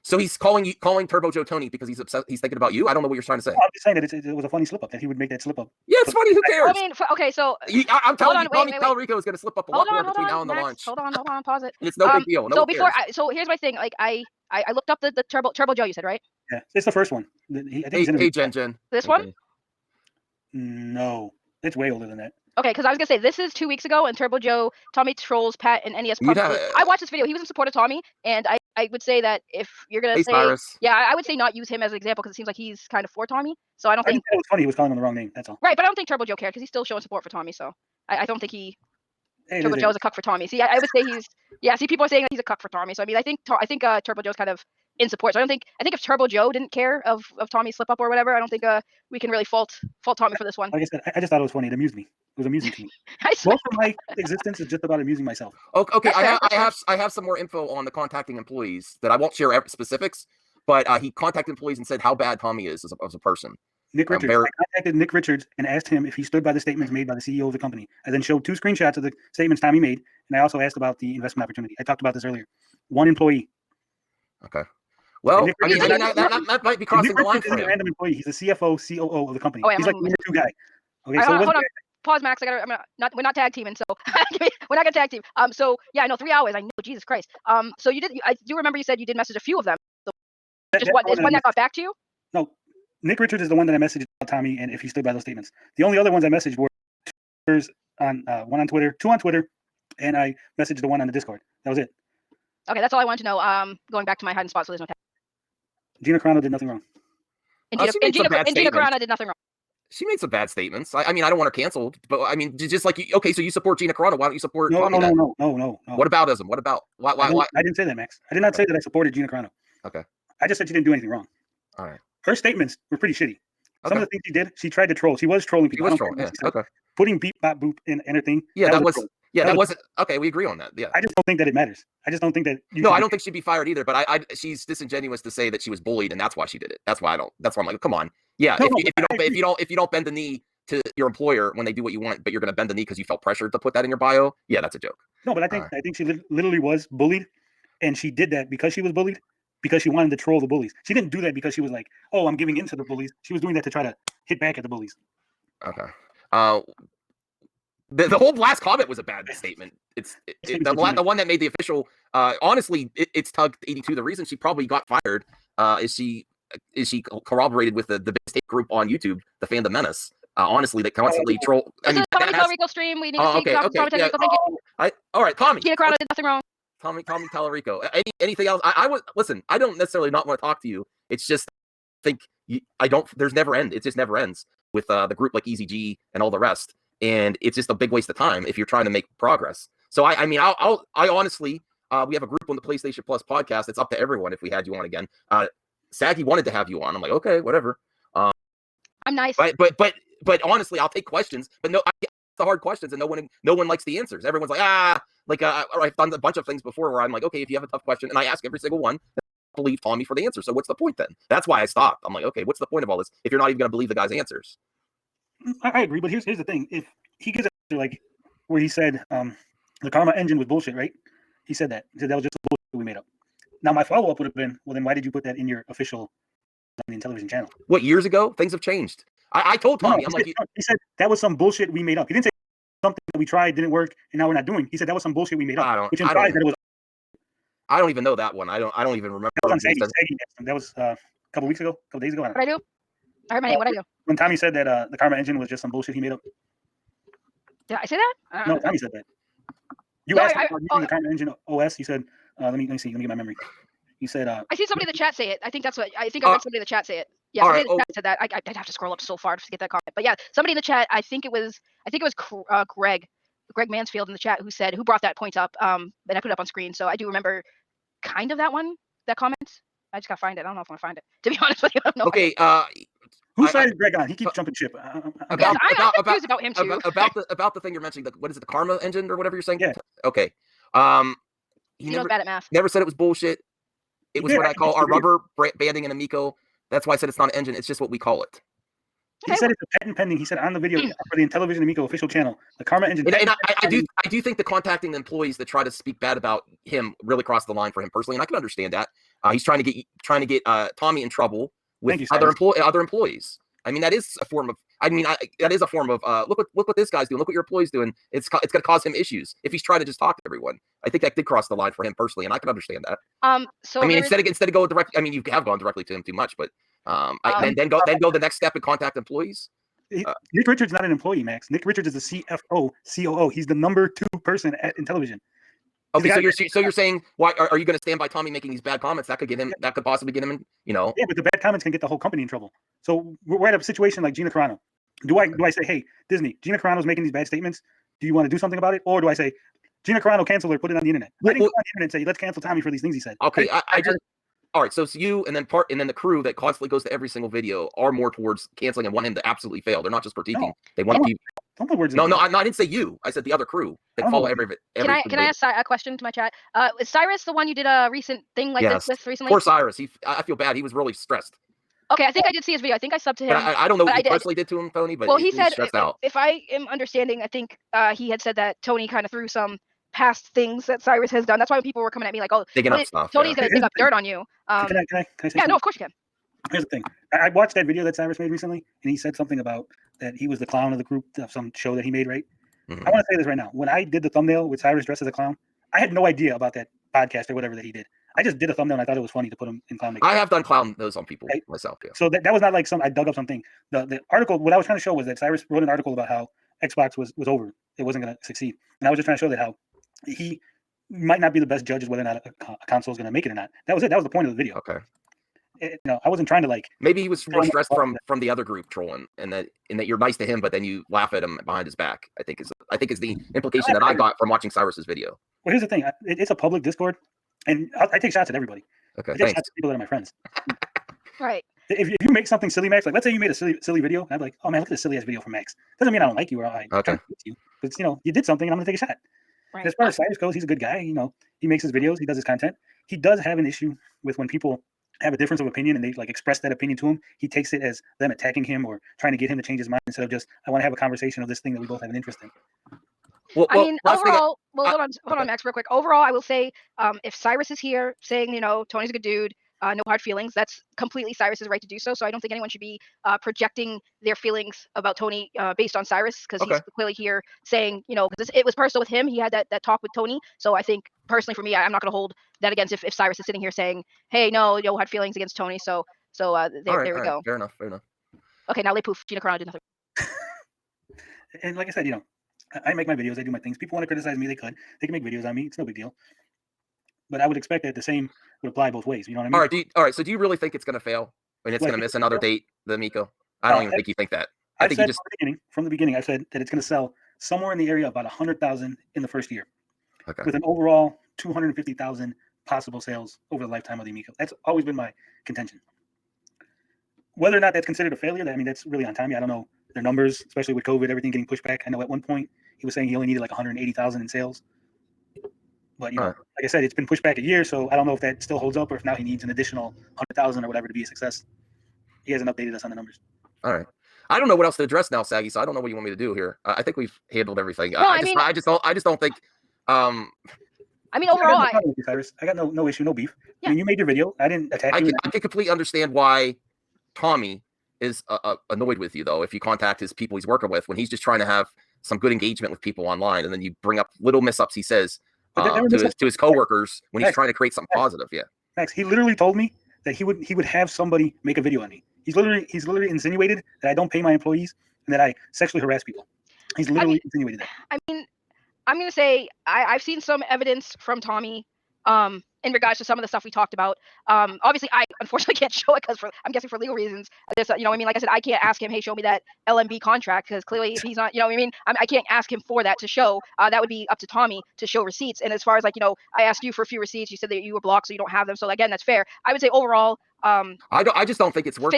So he's calling Turbo Joe Tony because he's upset. He's thinking about you. I don't know what you're trying to say. No, I'm just saying that it was a funny slip up that he would make that slip up. Yeah, it's funny. Who cares? I mean, okay, so I'm telling you, Tallarico is going to slip up a lot more between now and the launch. Hold on, pause it. And it's no big deal. So here's my thing. Like I looked up the Turbo Joe. You said right? Yeah, it's the first one. Hey, Jen. This one? No, it's way older than that. Okay, because I was gonna say this is 2 weeks ago, and Turbo Joe, Tommy trolls Pat and NES. I watched this video. He was in support of Tommy, and I would say that if you're gonna Hey, say, Cyrus. yeah, I would say not use him as an example because it seems like he's kind of for Tommy. So I don't I think just thought it was funny. He was calling him the wrong name. That's all. right, but I don't think Turbo Joe cared because he's still showing support for Tommy. So I don't think Hey, Turbo Joe's a cuck for Tommy. See, I would say see, people are saying that he's a cuck for Tommy. So I mean, I think Turbo Joe's kind of in support. So I think if Turbo Joe didn't care of Tommy's slip up or whatever, I don't think we can really fault Tommy for this one. Like I said, I just thought it was funny. It amused me. It was amusing to me. I swear. Most of my existence is just about amusing myself. Okay, That's fair. I have some more info on the contacting employees that I won't share specifics, but he contacted employees and said how bad Tommy is as a person. Nick Richards. I contacted Nick Richards and asked him if he stood by the statements made by the CEO of the company. I then showed 2 screenshots of the statements Tommy made, and I also asked about the investment opportunity. I talked about this earlier. 1 employee. Okay. Well, Nick I mean, Richards- that might be crossing Nick the line Richards for isn't a him. random employee. He's the CFO, COO of the company. Oh, wait, He's like the number 2 guy. Okay, All so right, it hold on. wasn't- Pause, Max. We're not tag teaming, so we're not gonna tag team. So yeah, I know 3 hours. I know, Jesus Christ. So I do remember you said you did message a few of them. So just one that got back to you? No, Nick Richards is the one that I messaged about Tommy and if he stood by those statements. The only other ones I messaged were on one on Twitter, 2 on Twitter, and I messaged the one on the Discord. That was it. Okay, that's all I wanted to know. Going back to my hiding spot, so there's no tag. Gina Carano did nothing wrong. And She made some bad Gina statements. Carano did nothing wrong. She made some bad statements. I mean, I don't want her canceled, but I mean, just like okay, so you support Gina Carano, why don't you support Tommy? No. What aboutism? What about why? I didn't say that, Max. I did not say that I supported Gina Carano. Okay. I just said she didn't do anything wrong. All right. Her statements were pretty shitty. Some Okay. of the things she did, she tried to troll. She was trolling She people. was I don't trolling. care Yeah. what she said. Okay. Putting beep bop boop in her thing. Yeah, that was. troll. Yeah, That that was- wasn't okay. We agree on that. Yeah. I just don't think that it matters. I just don't think that. No, I don't think she'd be fired either. But she's disingenuous to say that she was bullied and that's why she did it. That's why I don't. That's why I'm like, come on. Yeah. No, If you don't bend the knee to your employer when they do what you want, but you're going to bend the knee because you felt pressured to put that in your bio. Yeah, that's a joke. No, but I think she literally was bullied, and she did that because she was bullied, because she wanted to troll the bullies. She didn't do that because she was like, "Oh, I'm giving in to the bullies." She was doing that to try to hit back at the bullies. Okay. The whole last comment was a bad statement. The one that made the official. Honestly, it's Tug 82. The reason she probably got fired is she corroborated with the big state group on YouTube, the Fandom Menace. Honestly, they constantly troll. I mean, Tommy Tallarico stream. We need to see okay. Tommy Tallarico. Yeah. Thank you. All right, Tommy. Gina Carano did nothing wrong. Tommy Tallarico. Anything else? I would listen. I don't necessarily not want to talk to you. It's just I don't. There's never end. It just never ends with the group like Easy G and all the rest. And it's just a big waste of time if you're trying to make progress. So I mean, I honestly, we have a group on the PlayStation Plus podcast. It's up to everyone if we had you on again. Saggy wanted to have you on. I'm like, okay, whatever. I'm nice. But honestly, I'll take questions. But no, I get the hard questions, and no one likes the answers. Everyone's like, I've done a bunch of things before where I'm like, okay, if you have a tough question, and I ask every single one, I believe Tommy for the answer. So what's the point then? That's why I stopped. I'm like, okay, what's the point of all this if you're not even going to believe the guy's answers? I agree, but here's the thing: if he gives it like where he said the Karma engine was bullshit, right? He said that that was just bullshit we made up. Now my follow up would have been, well, then why did you put that in your official on the Intellivision channel? What, years ago? Things have changed. I told Tommy, he said that was some bullshit we made up. He didn't say something that we tried didn't work and now we're not doing. He said that was some bullshit we made up, which implies that it was. I don't even know that one. I don't even remember. That was on Saggy. That was a couple weeks ago, a couple days ago. What I do? I heard my name. What I do? When Tommy said that the Karma engine was just some bullshit he made up. Did I say that? No, Tommy said that. You No, asked about using the Karma engine OS. He said, let me see. Let me get my memory. He said, I see somebody in the chat say it. I think that's what I think. I read somebody in the chat say it. Yeah, somebody in the chat said that. I'd have to scroll up so far to get that comment. But yeah, somebody in the chat. I think it was Greg Mansfield in the chat who brought that point up. And I put it up on screen, so I do remember kind of that comment. I just gotta find it. I don't know if I'm gonna find it. To be honest with you, I don't know. Okay. Whose side is Greg on? He keeps jumping ship. I'm confused about him too. About the thing you're mentioning. What is it? The Karma engine or whatever you're saying? Yeah. Okay. He was bad at math. Never said it was bullshit. It was what I call our rubber banding an Amico. That's why I said it's not an engine. It's just what we call it. He said it's a patent pending. He said on the video for the Intellivision Amico official channel, the Karma engine. And I do think the contacting the employees that try to speak bad about him really crossed the line for him personally, and I can understand that. He's trying to get Tommy in trouble with other employees. I mean, that is a form of. Look what this guy's doing. Look what your employee's doing. It's going to cause him issues if he's trying to just talk to everyone. I think that did cross the line for him personally, and I can understand that. So I mean, instead of going directly, I mean, you have gone directly to him too much, but then go the next step and contact employees. Nick Richards is not an employee, Max. Nick Richards is the CFO, COO. He's the number 2 person at Intellivision. Okay, so you're saying why are you going to stand by Tommy making these bad comments? That could get him. That could possibly get him in. Yeah, but the bad comments can get the whole company in trouble. So we're at a situation like Gina Carano. Do I say, hey, Disney, Gina Carano's making these bad statements. Do you want to do something about it, or do I say, Gina Carano, cancel her, put it on the internet? I didn't go on the internet and say, let's cancel Tommy for these things he said. Okay, I just. All right, so it's you and then the crew that constantly goes to every single video are more towards canceling and want him to absolutely fail. They're not just critiquing. No, they want people. Don't put words in No, I didn't say you. I said the other crew that follow every. Can I ask a question to my chat? Is Cyrus the one you did a recent thing like this with recently? Poor Cyrus. I feel bad. He was really stressed. Okay, I think I did see his video. I think I subbed to him. But I don't know what you personally did to him, Tony. But he said, stressed out. if I am understanding, I think he had said that Tony kind of threw some past things that Cyrus has done. That's why people were coming at me like, "Oh, digging up stuff. Tony's gonna dig up dirt on you." Can I say something? No, of course you can. Here's the thing. I watched that video that Cyrus made recently, and he said something about that he was the clown of the group of some show that he made, right? Mm-hmm. I want to say this right now. When I did the thumbnail with Cyrus dressed as a clown, I had no idea about that podcast or whatever that he did. I just did a thumbnail and I thought it was funny to put him in clown makeup. I have done clown those on people myself. Yeah. So that was not like I dug up something. The article, what I was trying to show was that Cyrus wrote an article about how Xbox was over. It wasn't going to succeed. And I was just trying to show that how he might not be the best judge as whether or not a console is going to make it or not. That was it. That was the point of the video. Okay. I wasn't trying to like. Maybe he was more stressed from the other group trolling, and that you're nice to him, but then you laugh at him behind his back. I think is the implication that I got from watching Cyrus's video. Well, here's the thing. It's a public Discord, and I take shots at everybody. Okay, I take shots at people that are my friends. Right. If you make something silly, Max, like let's say you made a silly video, and I'm like, oh man, look at this silly ass video from Max. Doesn't mean I don't like you or I don't hate you, but you did something, and I'm gonna take a shot. Right. As far as Cyrus goes, he's a good guy. He makes his videos, he does his content. He does have an issue with when people have a difference of opinion and they like express that opinion to him. He takes it as them attacking him or trying to get him to change his mind instead of just, I want to have a conversation of this thing that we both have an interest in. I mean, overall, hold on, Max, real quick. Overall, I will say, if Cyrus is here saying, Tony's a good dude, no hard feelings, that's completely Cyrus's right to do so. So I don't think anyone should be projecting their feelings about Tony based on Cyrus, because he's clearly here saying, because it was personal with him. He had that talk with Tony. So I think personally for me, I'm not going to hold that against if Cyrus is sitting here saying, hey, no hard feelings against Tony. So there we go. Fair enough. Okay, now lay poof. Gina Carano did nothing. And like I said, I make my videos, I do my things. People want to criticize me, they can make videos on me. It's no big deal. But I would expect that the same would apply both ways. You know what I mean? All right. So do you really think it's going to fail? I mean, it's going to miss another date, the Amico? I don't even think you think that. I think from the beginning, I said that it's going to sell somewhere in the area of about 100,000 in the first year, with an overall 250,000 possible sales over the lifetime of the Amico. That's always been my contention. Whether or not that's considered a failure, that's really on Tommy. I don't know their numbers, especially with COVID, everything getting pushed back. I know at one point he was saying he only needed like 180,000 in sales. But like I said, it's been pushed back a year, so I don't know if that still holds up or if now he needs an additional 100,000 or whatever to be a success. He hasn't updated us on the numbers. All right. I don't know what else to address now, Saggy. So I don't know what you want me to do here. I think we've handled everything. No, I just don't think. Overall, I got no issue, no beef. Yeah. I mean, you made your video. I didn't attack you. I can completely understand why Tommy is annoyed with you, though. If you contact his people he's working with, when he's just trying to have some good engagement with people online, and then you bring up little mishaps he says to his coworkers when he's trying to create something positive. Yeah. Max, he literally told me that he would have somebody make a video on me. He's literally insinuated that I don't pay my employees and that I sexually harass people. He's literally insinuated that. I mean, I'm going to say I've seen some evidence from Tommy in regards to some of the stuff we talked about. Obviously, I unfortunately can't show it because I'm guessing for legal reasons. There's, like I said, I can't ask him, hey, show me that LMB contract, because clearly if he's not, I can't ask him for that to show. That would be up to Tommy to show receipts. And as far as I asked you for a few receipts. You said that you were blocked, so you don't have them. So again, that's fair. I would say overall, I just don't think it's worth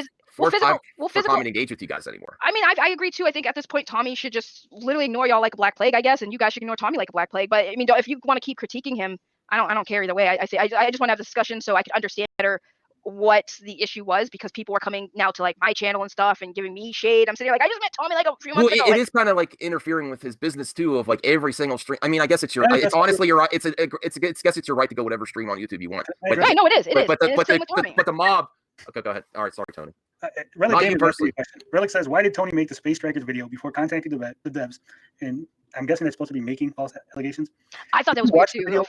time for Tommy to engage with you guys anymore. I mean, I agree too. I think at this point, Tommy should just literally ignore y'all like a black plague, I guess, and you guys should ignore Tommy like a black plague. But I mean, if you want to keep critiquing him, I don't care either way. I just want to have a discussion so I can understand better what the issue was, because people are coming now to my channel and stuff and giving me shade. I'm sitting here I just met Tommy a few months ago. It is kind of interfering with his business too, of every single stream. I mean, I guess it's it's honestly your right. It's your right to go whatever stream on YouTube you want. But, right, no, it is. But the mob. Okay, go ahead. All right, sorry, Tony. Relic says, why did Tony make the Space Strikers video before contacting the devs? And I'm guessing they're supposed to be making false allegations. I thought that was weird too.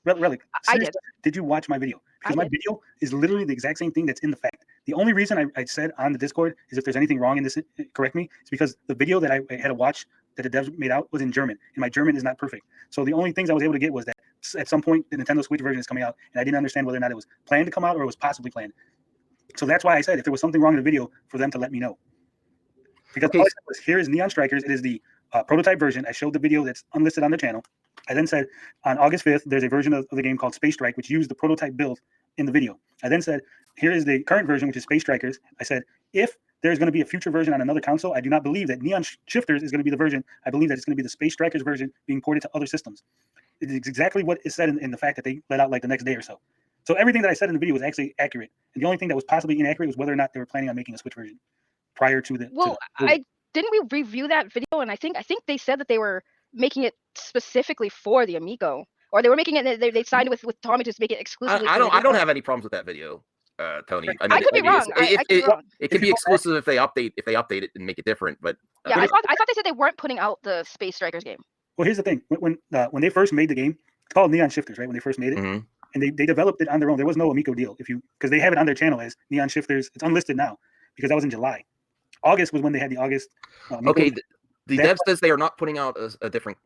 Relic, I did. Did you watch my video? Because my video is literally the exact same thing that's in the fact. The only reason I said on the Discord is if there's anything wrong in this, correct me. It's because the video that I had to watch that the devs made out was in German, and my German is not perfect. So the only things I was able to get was that at some point the Nintendo Switch version is coming out, and I didn't understand whether or not it was planned to come out or it was possibly planned. So that's why I said if there was something wrong in the video, for them to let me know. Because all I said was, here is Neon Strikers. It is the prototype version. I showed the video that's unlisted on the channel. I then said on August 5th, there's a version of the game called Space Strike, which used the prototype build in the video. I then said, here is the current version, which is Space Strikers. I said, if there's going to be a future version on another console, I do not believe that Neon Shifters is going to be the version. I believe that it's going to be the Space Strikers version being ported to other systems. It's exactly what is said in the fact that they let out like the next day or so. So everything that I said in the video was actually accurate. And the only thing that was possibly inaccurate was whether or not they were planning on making a Switch version prior to the. Well, didn't we review that video? And I think they said that they were making it specifically for the Amico, or they were making it. They signed with Tommy to make it exclusively. I don't have any problems with that video, Tony. I mean, I could be wrong. It could be exclusive if they update it and make it different. But yeah, I thought they said they weren't putting out the Space Strikers game. Well, here's the thing: when they first made the game, it's called Neon Shifters, right? When they first made it, and they developed it on their own. There was no Amico deal, because they have it on their channel as Neon Shifters. It's unlisted now because that was in July. August was when they had the August. Okay, the dev says they are not putting out a different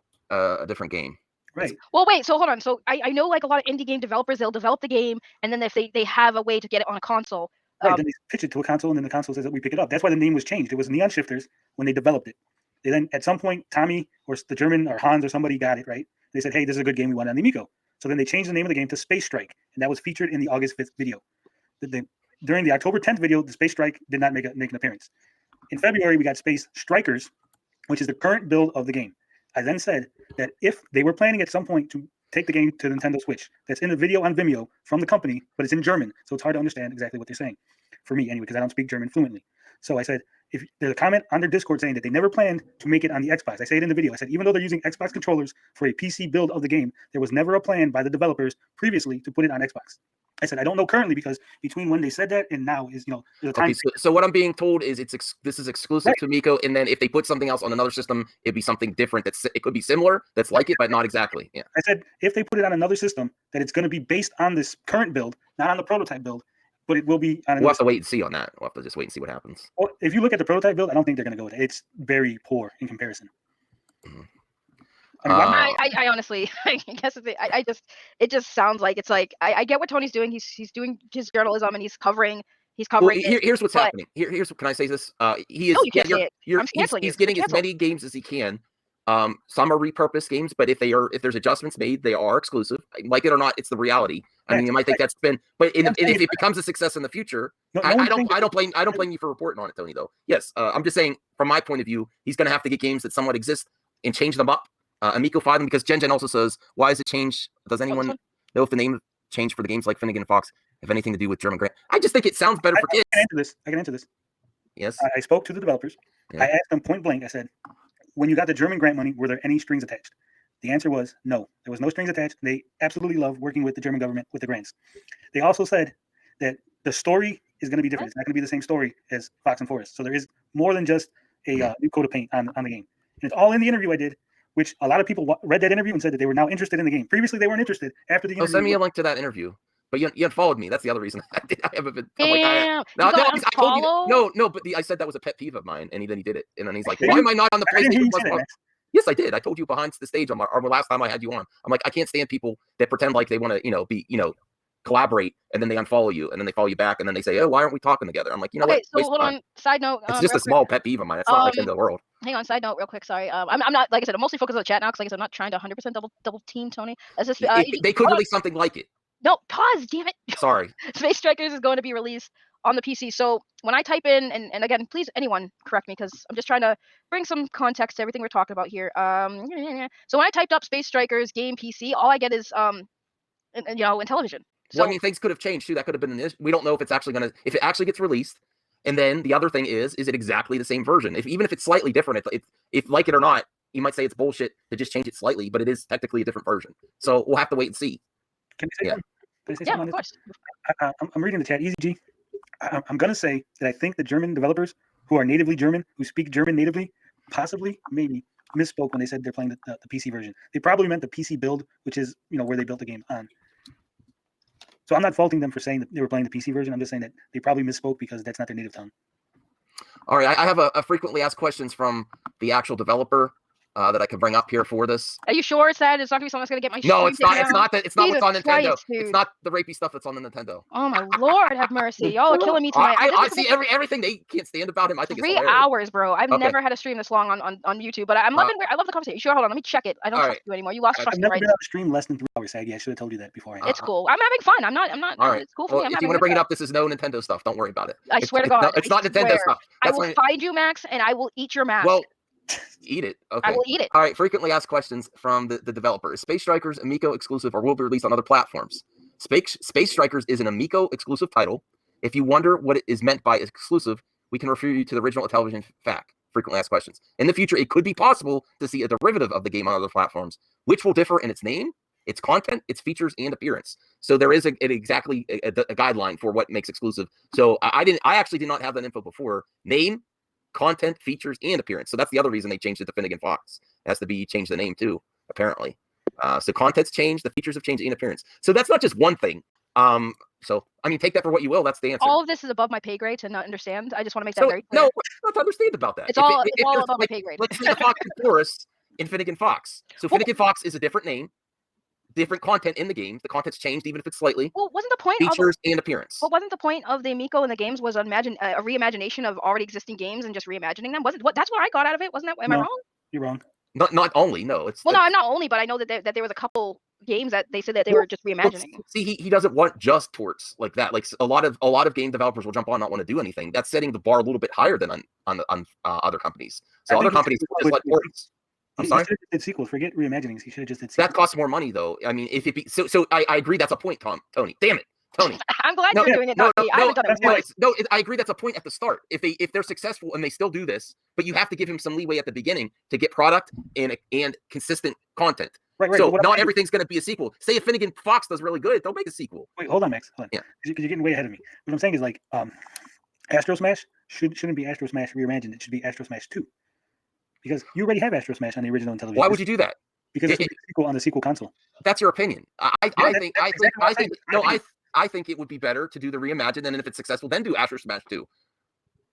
game. Right. Well, wait. So hold on. So I know like a lot of indie game developers, they'll develop the game, and then if they have a way to get it on a console. Right. Then they pitch it to a console, and then the console says that we pick it up. That's why the name was changed. It was Neon Shifters when they developed it. They then at some point Tommy or the German or Hans or somebody got it right. They said, "Hey, this is a good game. We want it on the Amico." So then they changed the name of the game to Space Strike, and that was featured in the August 5th video. During the October 10th video, the Space Strike did not make an appearance. In February, we got Space Strikers, which is the current build of the game. I then said that if they were planning at some point to take the game to the Nintendo Switch, that's in a video on Vimeo from the company, but it's in German, so it's hard to understand exactly what they're saying. For me, anyway, because I don't speak German fluently. So I said, if there's a comment on their Discord saying that they never planned to make it on the Xbox, I say it in the video. I said, even though they're using Xbox controllers for a PC build of the game, there was never a plan by the developers previously to put it on Xbox. I said, I don't know currently because between when they said that and now is, there's a time. Okay, so what I'm being told is this is exclusive to Amico, and then if they put something else on another system, it'd be something different. It could be similar, that's like it, but not exactly. Yeah. I said, if they put it on another system, that it's going to be based on this current build, not on the prototype build, but it will be on. We'll have to wait and see on that. We'll have to just wait and see what happens. Well, if you look at the prototype build, I don't think they're going to go with it. It's very poor in comparison. Mm-hmm. I honestly, I guess it just sounds like it's like I get what Tony's doing. He's doing his journalism and he's covering. Well, here's what's happening. Here's can I say this? He is. No, you can't say it. He's getting as many games as he can. Some are repurposed games, but if there's adjustments made, they are exclusive. Like it or not, it's the reality. I mean, you might think that's been, but if it becomes a success in the future, I don't blame you for reporting on it, Tony. Though, yes, I'm just saying from my point of view, he's going to have to get games that somewhat exist and change them up. Amico 5 them because Jen also says, why is it changed? Does anyone know if the name changed for the games like Finnegan and Fox have anything to do with German grant? I just think it sounds better for kids. I can answer this. Yes. I spoke to the developers. Yeah. I asked them point blank. I said, when you got the German grant money, were there any strings attached? The answer was no. There was no strings attached. They absolutely love working with the German government with the grants. They also said that the story is going to be different. It's not going to be the same story as Fox and Forest. So there is more than just a new coat of paint on the game. And it's all in the interview I did, which a lot of people read that interview and said that they were now interested in the game. Previously, they weren't interested. After the interview, send me a link to that interview. But you unfollowed me. That's the other reason. I haven't been. Damn. I told you. No. But I said that was a pet peeve of mine, and then he did it. And then he's like, "Why am I not on the PlayStation?" Yes, I did. I told you behind the stage on our last time I had you on. I'm like, I can't stand people that pretend like they want to, collaborate, and then they unfollow you, and then they follow you back, and then they say, "Oh, why aren't we talking together?" I'm like, what? So hold on. Side note. It's just a small pet peeve of mine. It's not like the end of the world. Hang on. Side note, real quick. Sorry. I'm not, like I said, I'm mostly focused on the chat now because, like I said, I'm not trying to 100% double team Tony. That's just they could release something like it. No, pause. Damn it. Sorry. Space Strikers is going to be released on the PC. So when I type in, and again, please anyone correct me because I'm just trying to bring some context to everything we're talking about here. So when I typed up Space Strikers game PC, all I get is Intellivision. So, well, I mean, things could have changed too. That could have been we don't know if it's actually if it actually gets released. And then the other thing is it exactly the same version? Even if it's slightly different, if like it or not, you might say it's bullshit to just change it slightly, but it is technically a different version. So we'll have to wait and see. Can I say something? Can I say something of course. I'm reading the chat. Easy G. I'm going to say that I think the German developers who are natively German, who speak German natively, possibly, maybe, misspoke when they said they're playing the PC version. They probably meant the PC build, which is, where they built the game on. So I'm not faulting them for saying that they were playing the PC version. I'm just saying that they probably misspoke because that's not their native tongue. All right. I have a frequently asked questions from the actual developer. that I could bring up here for this. Are you sure it's that? It's not gonna be something that's gonna get my No, stream it's not. taken It's down? not that. It's not Jesus what's on Nintendo. Christ, It's dude. not the rapey stuff that's on the Nintendo. Oh my Lord, have mercy. Y'all are killing me tonight. I see everything they can't stand about him. I think it's 3 hilarious. hours, bro. I've Okay. never had a stream this long on YouTube, but I'm loving. I love the conversation. Sure, hold on, let me check it. I don't All trust right. you anymore. You lost I've trust I've me, never right? been on a stream less than 3 hours, Saggy. I should have told you that beforehand. It's cool. I'm having fun. I'm not. All right. It's cool for Well, me. I'm if having you want a to bring good it time. up, this is no Nintendo stuff. Don't worry about it. I swear to God, it's not I Nintendo swear. stuff. I That's will why. find you, Max, and I will eat your mask. Well, eat it. Okay. I will eat it. All right. Frequently asked questions from the developers. Space Strikers Amico exclusive or will be released on other platforms. Space Strikers is an Amico exclusive title. If you wonder what it is meant by exclusive, we can refer you to the original Intellivision fact. Frequently asked questions. In the future, it could be possible to see a derivative of the game on other platforms, which will differ in its name, its content, its features, and appearance. So there is exactly a guideline for what makes exclusive. So I actually did not have that info before. Name, content, features, and appearance. So that's the other reason they changed it to Finnegan Fox. It has to be changed the name too, apparently. So content's changed, the features have changed, and appearance. So that's not just one thing. So I mean, take that for what you will. That's the answer. All of this is above my pay grade to not understand. I just want to make that very clear. No, what's not to understand about that? It's all above my pay grade. Let's say the Fox and Forest in Finnegan Fox. So Finnegan Fox is a different name, different content in the game. The content's changed, even if it's slightly. Well, wasn't the point features and appearance? Well, wasn't the point of the Amico in the games was a reimagination of already existing games and just reimagining them? Wasn't what? That's what I got out of it. Wasn't that? Am I wrong? You're wrong. Not only. No, it's well, no, I'm not only, but I know that there was a couple games that they said that they were just reimagining. See, he doesn't want just ports like that. Like a lot of game developers will jump on, not want to do anything. That's setting the bar a little bit higher than on other companies. So other companies just let ports. I'm sorry. He should have just did sequels. Forget reimaginings. He should have just did sequels. That costs more money, though. I mean, if it be so, I agree. That's a point, Tony. Damn it, Tony. I'm glad you're doing it. I haven't done it once. I agree. That's a point at the start. If they're successful and they still do this, but you have to give him some leeway at the beginning to get product and consistent content. Right. So not everything's going to be a sequel. Say if Finnegan Fox does really good, they'll make a sequel. Wait, hold on, Max. Hold on. Yeah. Because you're getting way ahead of me. What I'm saying is like, Astro Smash shouldn't be Astro Smash Reimagined. It should be Astro Smash 2. Because you already have Astro Smash on the original Intellivision. Why would you do that? Because it's a sequel on the sequel console. That's your opinion. I think it would be better to do the reimagine, and if it's successful, then do Astro Smash 2.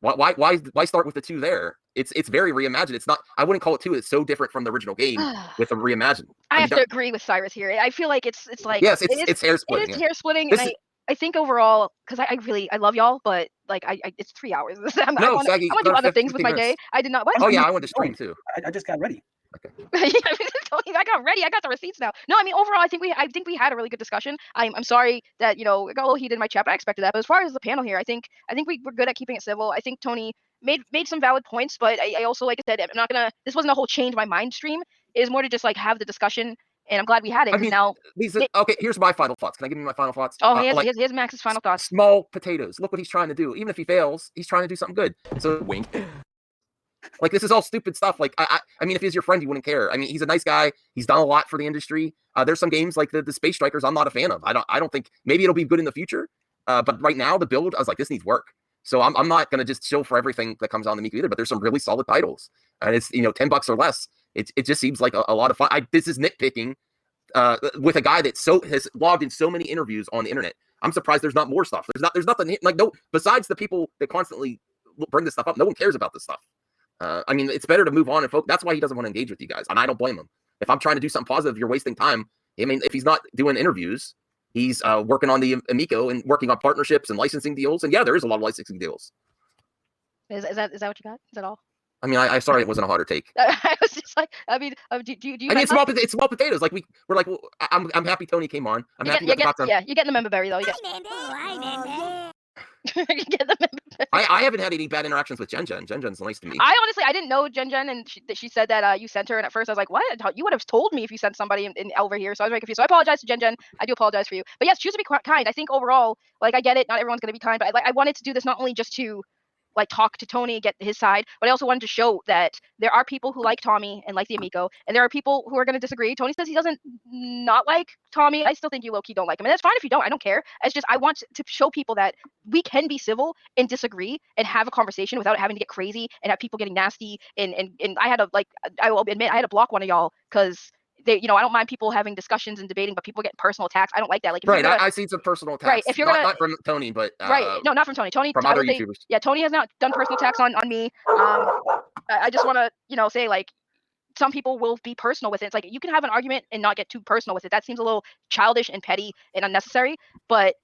Why start with the 2 there? It's very reimagined. It's not. I wouldn't call it 2. It's so different from the original game with a reimagine. I have to agree with Cyrus here. I feel like it's like yes, it's hair splitting. It is hair splitting, and I think overall, because I love y'all, but like it's 3 hours. I want to do other things with my day. I did not. What? Oh yeah, I went to stream too. I just got ready. Okay. I got ready. I got the receipts now. No, I mean overall, I think we had a really good discussion. I'm sorry that it got a little heated in my chat, but I expected that. But as far as the panel here, I think we were good at keeping it civil. I think Tony made some valid points, but I also, like I said, I'm not gonna. This wasn't a whole change my mind stream. It was more to just like have the discussion. And I'm glad we had it. I mean, now, okay, here's my final thoughts. Can I give you my final thoughts? Oh, here's Max's final thoughts. Small potatoes. Look what he's trying to do. Even if he fails, he's trying to do something good. So wink. Like, this is all stupid stuff. Like, I mean, if he's your friend, you wouldn't care. I mean, he's a nice guy. He's done a lot for the industry. There's some games like the Space Strikers I'm not a fan of. I don't think maybe it'll be good in the future. But right now, the build, I was like, this needs work. So I'm not going to just chill for everything that comes on the Amico either. But there's some really solid titles. And it's, $10 or less. It just seems like a lot of fun. This is nitpicking. With a guy that has logged in so many interviews on the internet. I'm surprised there's not more stuff. There's nothing like besides the people that constantly bring this stuff up. No one cares about this stuff. I mean, it's better to move on and focus. That's why he doesn't want to engage with you guys, and I don't blame him. If I'm trying to do something positive, you're wasting time. I mean, if he's not doing interviews, he's working on the Amico and working on partnerships and licensing deals. And yeah, there is a lot of licensing deals. Is that what you got? Is that all? I mean, I sorry it wasn't a harder take. I was just like, I mean, do you? I mean, it's small potatoes. Like we're like, well, I'm happy Tony came on. I'm happy to talk to him. Yeah, you're getting the member berry though. You get the member berry. I haven't had any bad interactions with Jen. Jen's nice to me. I honestly, I didn't know Jen, and she said that you sent her, and at first I was like, what? You would have told me if you sent somebody in over here. So I was very confused. So I apologize to Jen. I do apologize for you. But yes, choose to be kind. I think overall, like, I get it. Not everyone's gonna be kind, but I wanted to do this not only just to like talk to Tony, get his side, but I also wanted to show that there are people who like Tommy and like the Amico, and there are people who are going to disagree. Tony says he doesn't not like Tommy. I still think you low-key don't like him, and that's fine if you don't. I don't care. It's just I want to show people that we can be civil and disagree and have a conversation without having to get crazy and have people getting nasty. And I had to, like, I will admit, I had to block one of y'all because they, I don't mind people having discussions and debating, but people getting personal attacks. I don't like that. Like, right, I see some personal attacks. Right, if you're not from Tony, but right, no, not from Tony. Tony from other YouTubers. Yeah, Tony has not done personal attacks on me. I just want to, say, like, some people will be personal with it. It's like you can have an argument and not get too personal with it. That seems a little childish and petty and unnecessary. But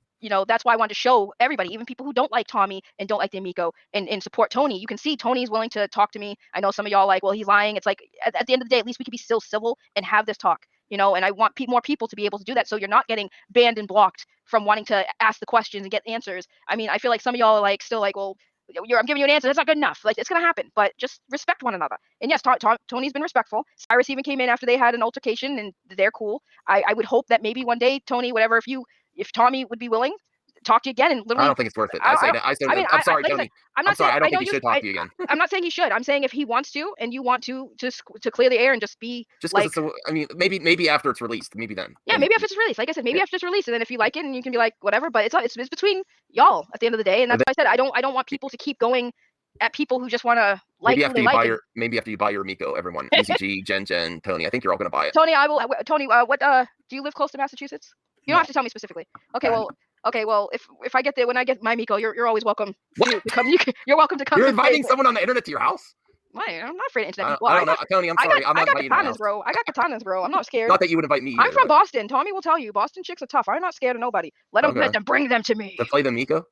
that's why I wanted to show everybody, even people who don't like Tommy and don't like the Amico and support Tony. You can see Tony's willing to talk to me. I know some of y'all like, well, he's lying. It's like at the end of the day, at least we can be still civil and have this talk. And I want more people to be able to do that, so you're not getting banned and blocked from wanting to ask the questions and get answers. I mean, I feel like some of y'all are like still like, well, I'm giving you an answer. That's not good enough. Like, it's gonna happen, but just respect one another. And yes, Tony's been respectful. Cyrus even came in after they had an altercation, and they're cool. I would hope that maybe one day, Tony, whatever, if Tommy would be willing, talk to you again and literally. I don't think it's worth it. I'm sorry, Tony. I'm sorry. I don't think he should talk to you again. I'm not saying he should. I'm saying if he wants to, and you want to clear the air and just be like. Maybe after it's released, maybe then. Yeah, maybe after it's released. Like I said, maybe after it's released, and then if you like it, and you can be like whatever. But it's between y'all at the end of the day, and that's why I said I don't want people to keep going at people who just want to like. Maybe after you buy your Amico, everyone, ECG, Jen, Tony. I think you're all going to buy it. Tony, I will. Tony, what? Do you live close to Massachusetts? You don't have to tell me specifically. Okay, well, if I get there, when I get my Amico, you're always welcome. To come. You're welcome to come. You're inviting someone on the internet to your house? Why? I'm not afraid of internet people. I don't know, Tony. I'm sorry. I got katanas, bro. I got katanas, bro. I'm not scared. Not that you would invite me. I'm from Boston. Tommy will tell you. Boston chicks are tough. I'm not scared of nobody. Let them bring them to me. To play the Amico?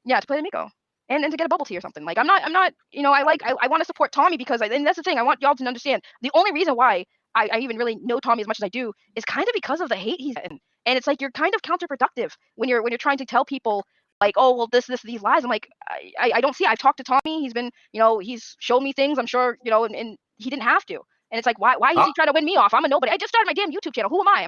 Yeah, to play the Amico. And to get a bubble tea or something. Like I'm not. I want to support Tommy because and that's the thing. I want y'all to understand. The only reason why I even really know Tommy as much as I do is kind of because of the hate he's in. And it's like you're kind of counterproductive when you're trying to tell people like, oh well, these lies. I'm like, I don't see. I've talked to Tommy. He's been, he's shown me things. I'm sure, and he didn't have to. And it's like, why is he trying to win me off? I'm a nobody. I just started my damn YouTube channel. Who am I?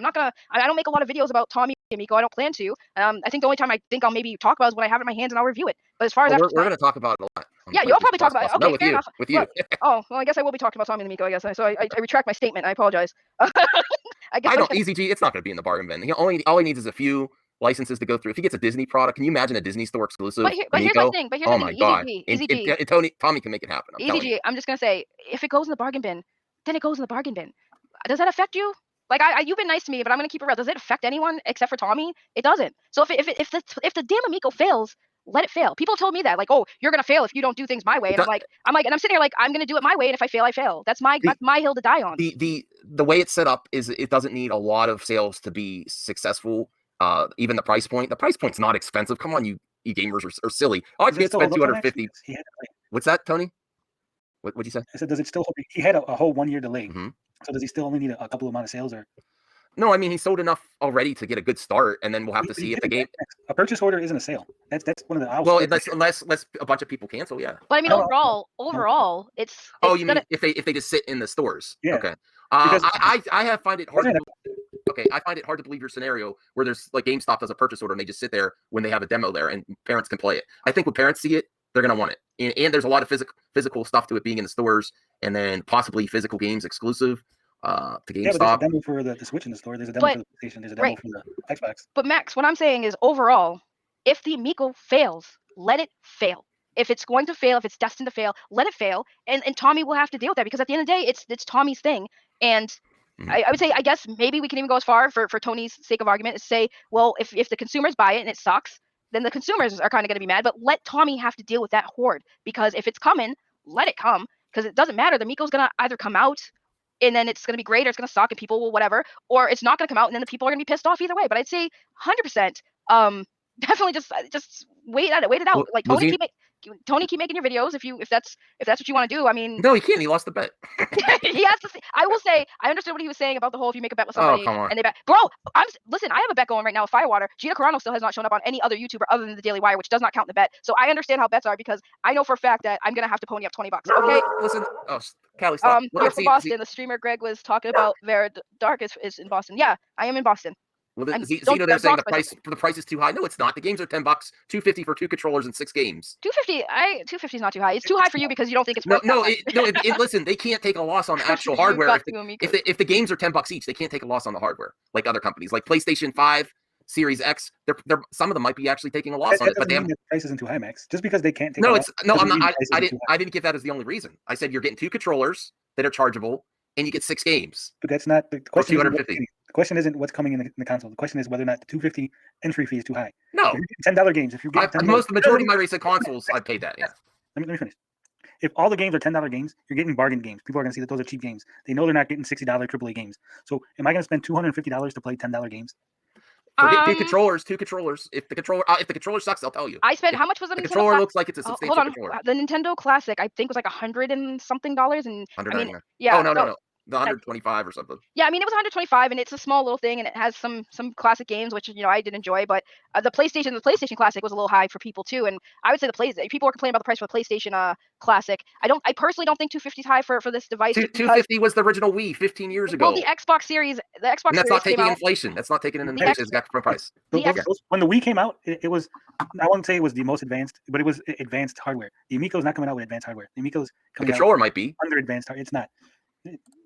I don't make a lot of videos about Tommy and Amico. I don't plan to. I think the only time I think I'll maybe talk about is when I have it in my hands and I'll review it. But as far as we're going to talk about it a lot. Yeah, you'll probably talk about it. Okay, no, with fair you. enough. With you. Oh, well, I guess I will be talking about Tommy and Amico, I guess. So I retract my statement. I apologize. I don't. EZG, it's not going to be in the bargain bin. All he needs is a few licenses to go through. If he gets a Disney product, can you imagine a Disney store exclusive? But here's my thing. Oh my god. EZG. Tommy can make it happen. EZG, I'm just going to say, if it goes in the bargain bin, then it goes in the bargain bin. Does that affect you? Like you've been nice to me, but I'm going to keep it real. Does it affect anyone except for Tommy? It doesn't. So if the damn Amico fails, let it fail. People told me that, like, oh, you're gonna fail if you don't do things my way. And I'm sitting here like, I'm gonna do it my way, and if I fail, I fail. That's my hill to die on. The way it's set up is it doesn't need a lot of sales to be successful. Even the price point. The price point's not expensive. Come on, you gamers are silly. Oh, I can't spend $250. What's that, Tony? What'd you say? I said, does it still? He had a whole 1 year delay. Mm-hmm. So does he still only need a couple amount of sales, or? No, I mean, he sold enough already to get a good start, and then we'll have to see if the game. A purchase order isn't a sale. That's one of the. Well, unless a bunch of people cancel, yeah. But I mean, overall, it's. Oh, you mean if they just sit in the stores? Yeah. Okay. I find it hard. I find it hard to believe your scenario where there's like GameStop does a purchase order and they just sit there when they have a demo there and parents can play it. I think when parents see it, they're gonna want it, and there's a lot of physical stuff to it being in the stores, and then possibly physical games exclusive. To GameStop. Yeah, but there's a demo for the Switch in the store. There's a demo for the PlayStation. There's a demo for the Xbox. But Max, what I'm saying is overall, if the Amico fails, let it fail. If it's going to fail, if it's destined to fail, let it fail. And Tommy will have to deal with that because at the end of the day, it's Tommy's thing. And I would say, I guess maybe we can even go as far for Tony's sake of argument is say, well, if the consumers buy it and it sucks, then the consumers are kind of going to be mad. But let Tommy have to deal with that horde because if it's coming, let it come because it doesn't matter. The Amico's going to either come out and then it's going to be great or it's going to suck and people will whatever, or it's not going to come out and then the people are going to be pissed off either way. But I'd say 100%, definitely just wait it out. Like Tony, keep making your videos if that's what you want to do. I mean, no, he can't. He lost the bet. He has to. I will say, I understood what he was saying about the whole if you make a bet with somebody and they bet. Bro, listen. I have a bet going right now with Firewater. Gina Carano still has not shown up on any other YouTuber other than the Daily Wire, which does not count in the bet. So I understand how bets are because I know for a fact that I'm gonna have to pony up $20. Okay. Listen. Oh, Callie, stop. You're from Boston. The streamer Greg was talking about Vera Dark is in Boston. Yeah, I am in Boston. Well, Zeno, they're saying the price is too high. No, it's not. The games are $10, $250 for 2 controllers and 6 games. $250 is not too high. It's too high for you because you don't think it's worth listen, they can't take a loss on the actual hardware. If the games are $10 each, they can't take a loss on the hardware like other companies, like PlayStation 5, Series X. They're some of them might be actually taking a loss on it, but the price isn't too high, Max. Just because they can't take. I'm not. I didn't give that as the only reason. I said you're getting 2 controllers that are chargeable, and you get 6 games. But that's not the question. $250. The question isn't what's coming in the console. The question is whether or not the $250 entry fee is too high. No, $10 games. If you get the majority of my recent consoles, I paid that. Yeah. Let me finish. if all the games are $10 games, you're getting bargain games. People are going to see that those are cheap games. They know they're not getting $60 AAA games. So am I going to spend $250 to play $10 games? Forget two controllers. If the controller sucks, I'll tell you. I spent how much was the The Nintendo controller looks like it's a substantial hold on. controller. The Nintendo Classic, I think, was like $100 and something, and I mean, yeah. Oh no. The 125 or something. Yeah, I mean, it was 125, and it's a small little thing, and it has some classic games, which I did enjoy. But the PlayStation Classic was a little high for people too, and I would say people were complaining about the price for the PlayStation Classic. I personally don't think 250 is high for this device. 250 was the original Wii 15 years ago. Well, the Xbox Series, and that's not taking inflation. That's not taking in inflation. It's got the price. When the Wii came out, it was, I wouldn't say it was the most advanced, but it was advanced hardware. The Amico's not coming out with advanced hardware. The Amico's coming out. The controller might be under advanced hardware. It's not.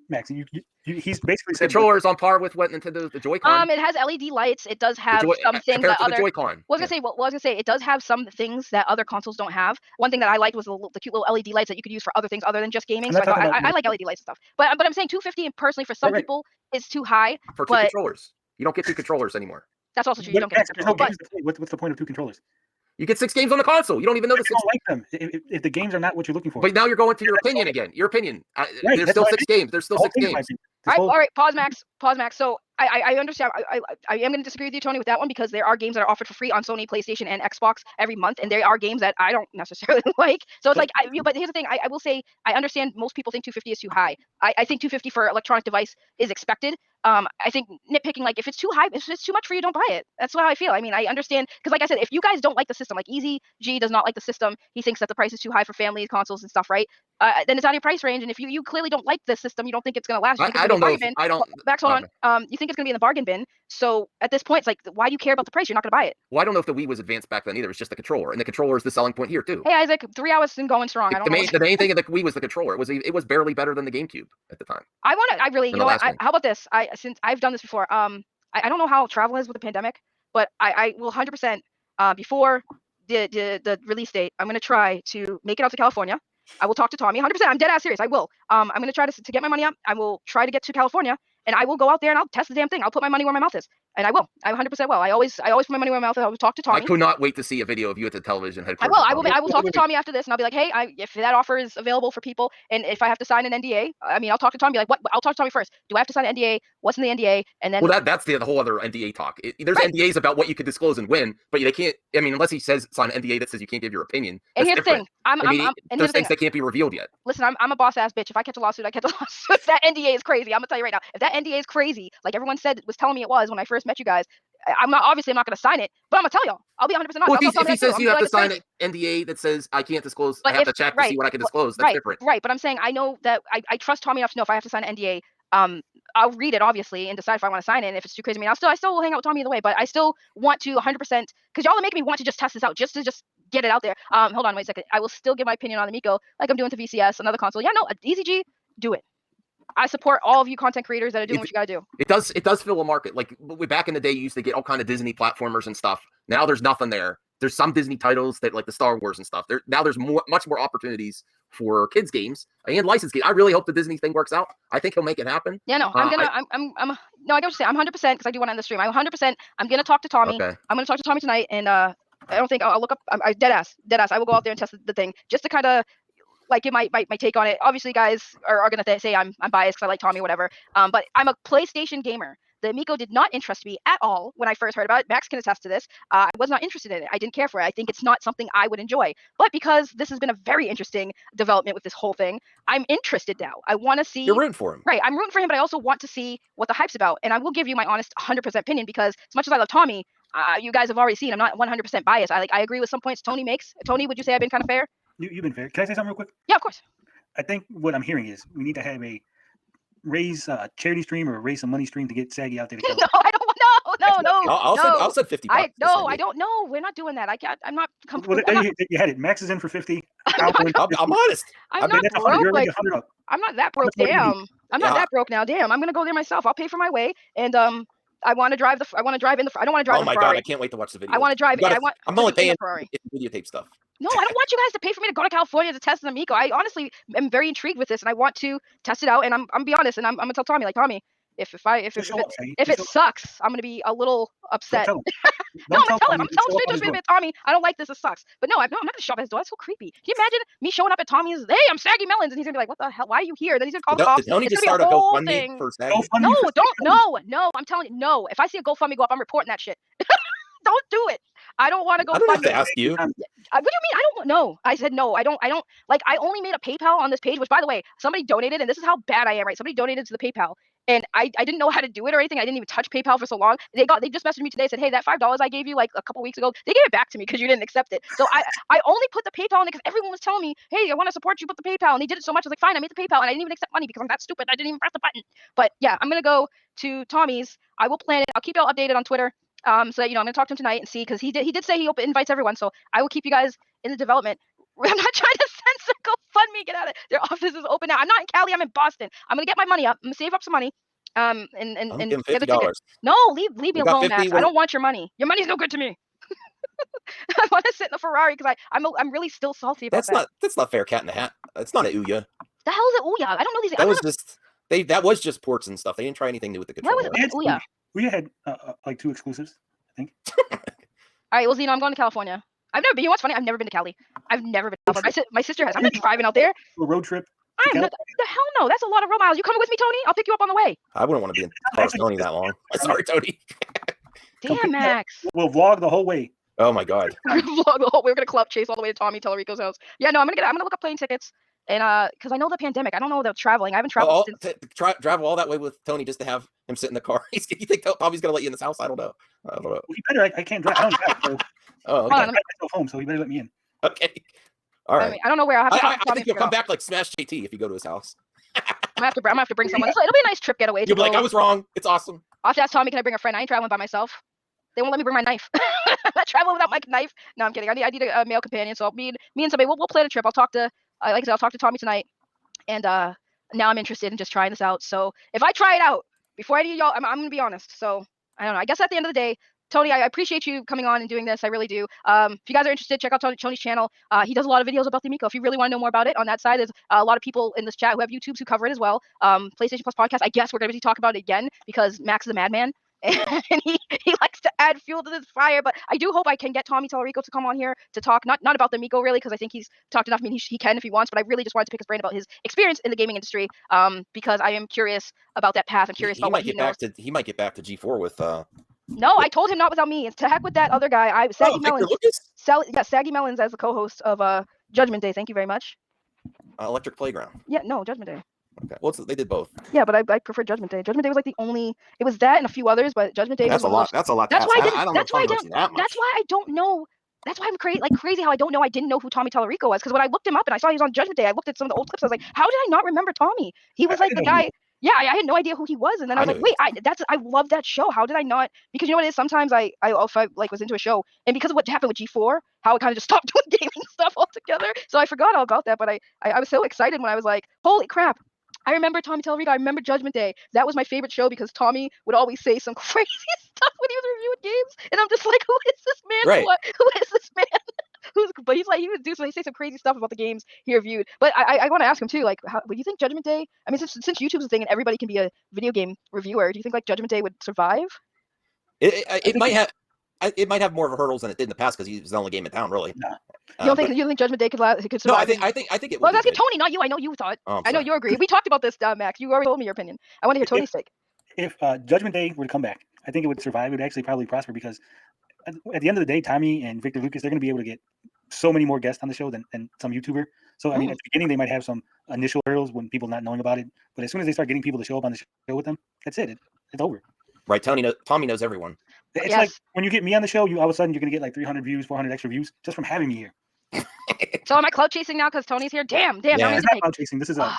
Max, he's basically said controller is on par with what Nintendo, the Joy-Con. It has LED lights. It does have some things that other. Joy-Con. I was gonna say it does have some things that other consoles don't have. One thing that I liked was the cute little LED lights that you could use for other things other than just gaming. So I like LED lights and stuff. But I'm saying 250 and personally for some people is too high. For two controllers, you don't get two controllers anymore. That's also true. You don't get two controllers. What's the point of two controllers? You get 6 games on the console. You don't even know the 6. Don't like them if the games are not what you're looking for. But now you're going to your opinion again. Your opinion. There's still 6 games. There's still 6 games. All right. Pause, Max. So I understand. I am going to disagree with you, Tony, with that one because there are games that are offered for free on Sony, PlayStation, and Xbox every month, and there are games that I don't necessarily like. So it's but here's the thing. I will say I understand most people think 250 is too high. I think 250 for electronic device is expected. I think nitpicking, like if it's too high, if it's too much for you, don't buy it. That's how I feel. I mean, I understand because, like I said, if you guys don't like the system, like Easy G does not like the system, he thinks that the price is too high for family consoles and stuff, right? Then it's out of your price range. And if you clearly don't like the system, you don't think it's going to last. I don't know. Max, hold on. You think it's going to be in the bargain bin. So at this point, it's like, why do you care about the price? You're not going to buy it. Well, I don't know if the Wii was advanced back then either. It's just the controller, and the controller is the selling point here too. Hey, Isaac, 3 hours and going strong. The main thing of the Wii was the controller. It was barely better than the GameCube at the time. You know what? How about this? Since I've done this before, I don't know how travel is with the pandemic, but I will 100% before the release date, I'm going to try to make it out to California. I will talk to Tommy 100%. I'm dead ass serious. I will. I'm going to try to get my money up. I will try to get to California, and I will go out there and I'll test the damn thing. I'll put my money where my mouth is, and I will. I 100% will. I always put my money where my mouth is. I will talk to Tommy. I could not wait to see a video of you at the television headquarters. I will talk to Tommy after this, and I'll be like, hey, if that offer is available for people, and if I have to sign an NDA, I mean, I'll talk to Tommy. Like, what? I'll talk to Tommy first. Do I have to sign an NDA? What's in the NDA? And then that's the whole other NDA talk. There's NDAs about what you could disclose and when, but they can't. I mean, unless he says sign an NDA that says you can't give your opinion. And here's the thing. There's things that can't be revealed yet. Listen, I'm a boss ass bitch. If I catch a lawsuit, I catch a lawsuit. If that NDA is crazy, I'm gonna tell you right now. If that NDA is crazy, like everyone was telling me it was when I first met you guys, I'm not going to sign it, but I'm gonna tell y'all. I'll be 100% honest. Well, if he says you have to sign an NDA that says I can't disclose, I have to check to see what I can disclose. That's different. Right, but I'm saying I know that I trust Tommy enough to know if I have to sign an NDA. I'll read it obviously and decide if I want to sign it. And if it's too crazy, I mean, I still will hang out with Tommy either way. But I still want to 100% because y'all are making me want to just test this out, just to get it out there. Hold on, wait a second. I will still give my opinion on the Amico, like I'm doing to VCS, another console. Yeah, no, Easy G, do it. I support all of you content creators that are doing what you gotta do. It does fill a market. Like back in the day, you used to get all kind of Disney platformers and stuff. Now there's nothing there. There's some Disney titles that like the Star Wars and stuff. Now there's much more opportunities for kids games and licensed games. I really hope the Disney thing works out. I think he'll make it happen. Yeah, no, I get what you're saying. I'm 100% because I do want to end the stream. I'm 100%. I'm gonna talk to Tommy. Okay. I'm gonna talk to Tommy tonight, and I don't think I'll look up. I dead ass. I will go out there and test the thing just to kind of like give my take on it. Obviously, guys are gonna say I'm biased because I like Tommy, whatever. But I'm a PlayStation gamer. The Amico did not interest me at all when I first heard about it. Max can attest to this. I was not interested in it. I didn't care for it. I think it's not something I would enjoy. But because this has been a very interesting development with this whole thing, I'm interested now. I want to see. You're rooting for him. Right. I'm rooting for him, but I also want to see what the hype's about. And I will give you my honest 100% opinion because as much as I love Tommy, you guys have already seen I'm not 100% biased. I agree with some points Tony makes. Tony, would you say I've been kind of fair? You've been fair. Can I say something real quick? Yeah, of course. I think what I'm hearing is we need to have a raise charity stream or raise some money stream to get Saggy out there. No, I don't. No. I'll send $50. I don't know. We're not doing that. I'm not comfortable. Well, you had it. Max is in for 50. I'm honest. I'm not broke. I'm not that broke. Damn. I'm not that broke now. Damn. I'm gonna go there myself. I'll pay for my way, and I want to drive in the. I don't want to drive in the. Oh my god! I can't wait to watch the video. I want to drive. I'm only paying for videotape stuff. No, I don't want you guys to pay for me to go to California to test an Amico. I honestly am very intrigued with this, and I want to test it out. And I'm be honest, and I'm gonna tell Tommy, like, Tommy, If Just show up, Saggy. if Just it show up. sucks, I'm gonna be a little upset. Don't tell him. No, Don't I'm tell telling him. Tommy. I'm Just telling show up straight on to his his door. face, Tommy. I don't like this. It sucks. But no, I'm not gonna show up at his door. That's so creepy. Can you imagine me showing up at Tommy's? Hey, I'm Saggy Melonz, and he's gonna be like, "What the hell? Why are you here?" Then he's gonna call the cops. Did Tony It's just gonna start be a a whole GoFundMe thing. for Saggy? GoFundMe No, for don't. Saggy Melonz. No. I'm telling you, no. If I see a GoFundMe go up, I'm reporting that shit. Don't do it. I don't want to I don't have to GoFundMe. ask you. What do you mean? I don't know. I said no. I don't like. I only made a PayPal on this page, which by the way, somebody donated, and this is how bad I am, right? Somebody donated to the PayPal, and I didn't know how to do it or anything. I didn't even touch PayPal for so long. They just messaged me today, said, hey, that $5 I gave you like a couple weeks ago, they gave it back to me because you didn't accept it. So I only put the PayPal in it because everyone was telling me, hey, I want to support you, put the PayPal, and they did it so much. I was like, fine, I made the PayPal, and I didn't even accept money because I'm that stupid. I didn't even press the button. But yeah, I'm gonna go to Tommy's. I will plan it. I'll keep y'all updated on Twitter. So I'm gonna talk to him tonight and see, because he did say he invites everyone. So I will keep you guys in the development. I'm not trying to censor GoFundMe. Get out of their office is open now. I'm not in Cali. I'm in Boston. I'm gonna get my money up. I'm gonna save up some money. And I'm giving get the $50. ticket. No, leave me You got alone, 50? Max. I don't want your money. Your money's no good to me. I want to sit in the Ferrari because I'm really still salty about That's not fair, cat in the hat. It's not an Ouya. The hell is it? Ouya? I don't know these. That was just ports and stuff. They didn't try anything new with the Why controller. was it Ouya? We had like 2 exclusives, I think. All right, well, Zeno, I'm going to California. I've never been. You know what's funny? I've never been to Cali. I've never been to California. My sister has. I'm not driving out there. A road trip. I'm not. The hell no. That's a lot of road miles. You coming with me, Tony? I'll pick you up on the way. I wouldn't want to be in the car with Tony that long. Sorry, Tony. Damn, Max. We'll vlog the whole way. Oh my God. We're gonna club chase all the way to Tommy Tallarico's house. Yeah, no, I'm gonna look up plane tickets, and because I know the pandemic. I don't know about traveling. I haven't traveled since. Travel all that way with Tony just to have him sit in the car. You think Tommy's gonna let you in this house? I don't know. Well, he better. I can't drive. I don't drive. So Oh, okay. Hold on, I drive myself home, so he better let me in. Okay. All right. I don't know where. I have to talk to I Tommy think you'll to come back like Smash JT if you go to his house. I'm gonna have to bring someone. It'll be a nice trip getaway. You'll be like, I was wrong. It's awesome. I'll have to ask Tommy, can I bring a friend? I ain't traveling by myself. They won't let me bring my knife. I'm not traveling without my knife. No, I'm kidding. I need a male companion. So me and somebody, we'll plan a trip. I'll talk to, like I said, I'll talk to Tommy tonight. And now I'm interested in just trying this out. So if I try it out before any of y'all, I'm gonna be honest. So I don't know. I guess at the end of the day, Tony, I appreciate you coming on and doing this. I really do. If you guys are interested, check out Tony's channel. He does a lot of videos about the Amico. If you really want to know more about it, on that side, there's a lot of people in this chat who have YouTubes who cover it as well. PlayStation Plus podcast. I guess we're going to be talking about it again because Max is a madman. And he likes to add fuel to this fire. But I do hope I can get Tommy Tallarico to come on here to talk, not about the Amico really, because I think he's talked enough. I mean, he can if he wants, but I really just wanted to pick his brain about his experience in the gaming industry, because I am curious about that path. I'm curious about what he knows. He might get back to G4 with. No, I told him not without me. It's to heck with that other guy. Saggy Melonz. Saggy Melonz as the co-host of Judgment Day. Thank you very much. Electric Playground. Yeah, no, Judgment Day. Okay. Well, they did both. Yeah, but I prefer Judgment Day. Judgment Day was like the only. It was that and a few others, but Judgment Day. That's was a lot. That's a lot. That's why I don't know if I'm that much. That's why I don't know. That's why I'm crazy how I don't know. I didn't know who Tommy Tallarico was, because when I looked him up and I saw he was on Judgment Day, I looked at some of the old clips. I was like, how did I not remember Tommy? He was like the guy. Yeah, I had no idea who he was, and then I was like, wait, I love that show. How did I not? Because you know what it is. Sometimes if I was into a show, and because of what happened with G4, how I kind of just stopped doing gaming stuff altogether. So I forgot all about that. But I was so excited when I was like, holy crap. I remember Tommy Tallarico. I remember Judgment Day. That was my favorite show because Tommy would always say some crazy stuff when he was reviewing games, and I'm just like, who is this man? Right. Who is this man? But he's like, he would say some crazy stuff about the games he reviewed. But I want to ask him too, like, would you think Judgment Day? I mean, since YouTube's a thing and everybody can be a video game reviewer, do you think like Judgment Day would survive? It might have. It might have more of a hurdles than it did in the past because he was the only game in town, really. No. You don't think Judgment Day could survive? No, I think it. Well, I was asking Tony, not you. I know you thought. I know you agree. We talked about this, Max. You already told me your opinion. I want to hear Tony's take. If Judgment Day were to come back, I think it would survive. It would actually probably prosper because at the end of the day, Tommy and Victor Lucas, they're going to be able to get so many more guests on the show than some YouTuber. So I mean, at the beginning, they might have some initial hurdles when people not knowing about it. But as soon as they start getting people to show up on the show with them, that's it. It's over. Right, Tommy knows everyone. It's like when you get me on the show, all of a sudden you're gonna get like 300 views, 400 extra views just from having me here. So am I clout chasing now because Tony's here? Damn. Yeah. It's not clout chasing. This is like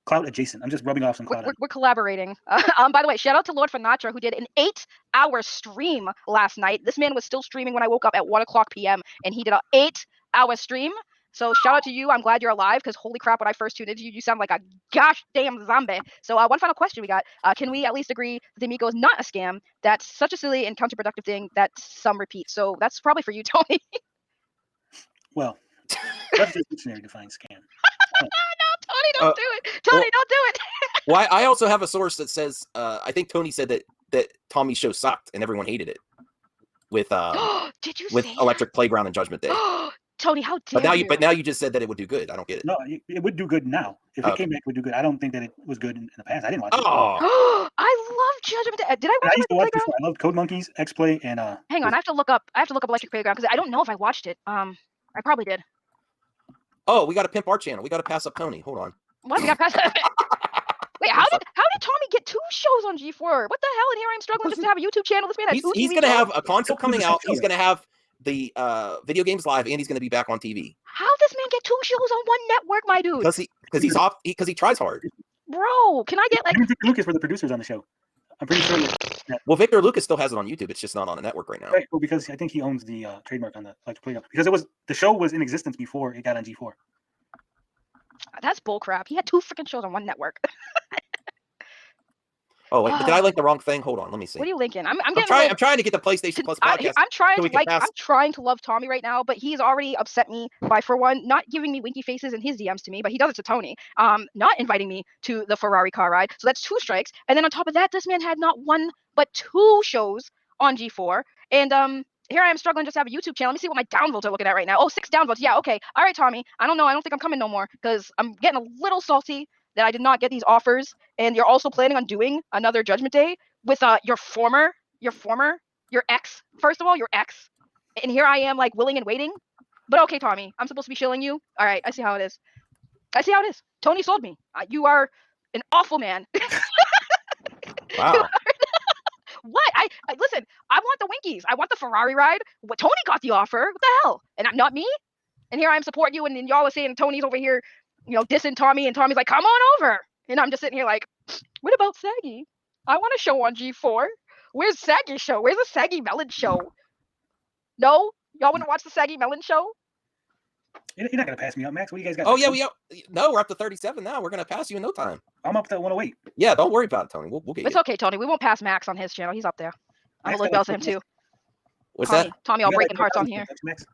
clout adjacent. I'm just rubbing off some clout. We're collaborating. By the way, shout out to Lord Finatra who did an 8-hour stream last night. This man was still streaming when I woke up at 1:00 p.m. and he did an 8-hour stream. So shout out to you. I'm glad you're alive because holy crap, when I first tuned into you, you sound like a gosh damn zombie. So one final question we got. Can we at least agree that the Amico is not a scam? That's such a silly and counterproductive thing that some repeat. So that's probably for you, Tony. Well, that's just dictionary defines scam. No, Tony, don't do it. Tony, don't do it. Well, I also have a source that says I think Tony said that Tommy's show sucked and everyone hated it with Did you with say Electric Playground and Judgment Day. that? Tony, how But dare now you? you just said that it would do good. I don't get it. No, it would do good now. If it came back, it would do good. I don't think that it was good in the past. I didn't watch it. Oh, I love Judgment Day. Did I And watch I used to watch Electric Playground? before. I loved Code Monkeys, X-Play, and Hang on, I have to look up Electric Playground because I don't know if I watched it. I probably did. oh, we got to pimp our channel. We got to pass up Tony. Hold on. What? We got past that. Wait, how did Tommy get 2 shows on G4? What the hell? And here I am struggling just to have a YouTube channel. This man has 2 He's TV going to shows? have a console coming out. He's going to have the Video Games Live, and he's going to be back on TV. How does man get 2 shows on one network, my dude? Because he tries hard. Bro, can I get like? Lucas were the producers on the show. I'm pretty sure. Well, Victor Lucas still has it on YouTube. It's just not on a network right now. Right, well, because I think he owns the trademark on the Electric Playground. Because the show was in existence before it got on G4. That's bullcrap. He had 2 freaking shows on one network. Oh, wait, but did I link the wrong thing? Hold on, let me see. What are you linking? I'm trying to get the PlayStation Plus podcast. I'm trying to love Tommy right now, but he's already upset me by, for one, not giving me winky faces in his DMs to me, but he does it to Tony. Not inviting me to the Ferrari car ride. So that's 2 strikes. And then on top of that, this man had not 1 but 2 shows on G4. And here I am struggling just to have a YouTube channel. Let me see what my downvotes are looking at right now. Oh, 6 downvotes. Yeah, okay. All right, Tommy. I don't know. I don't think I'm coming no more because I'm getting a little salty that I did not get these offers. And you're also planning on doing another Judgment Day with your ex. First of all, your ex. And here I am like willing and waiting. But okay, Tommy, I'm supposed to be shilling you. All right, I see how it is. Tony sold me. You are an awful man. Wow. What? I listen, I want the Winkies. I want the Ferrari ride. What, Tony got the offer. What the hell? And I'm not me? And here I am supporting you, and then y'all are saying Tony's over here, dissing Tommy, and Tommy's like, come on over. And I'm just sitting here like, what about Saggy? I want a show on G4. Where's Saggy's show? Where's the Saggy Melonz show? No? Y'all want to watch the Saggy Melonz show? You're not going to pass me up, Max. What do you guys got? Oh, yeah, we're up to 37 now. We're going to pass you in no time. I'm up to 108. Yeah, don't worry about it, Tony. We'll get you. It's okay, Tony. We won't pass Max on his channel. He's up there. I'm going to look bells at him, too. What's Tommy, that? Tommy, all breaking hearts on here. Max?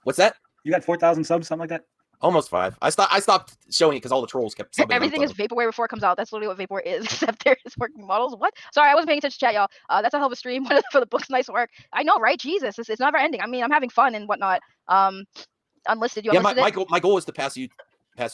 What's that? You got 4,000 subs, something like that? Almost 5. I stopped showing it because all the trolls kept subbing. Everything is vaporware before it comes out. That's literally what vaporware is, except there is working models. What? Sorry, I wasn't paying attention to chat, y'all. That's a hell of a stream for the books. Nice work. I know, right? Jesus, it's never ending. I mean, I'm having fun and whatnot. Unlisted. You unlisted? My goal is to pass you,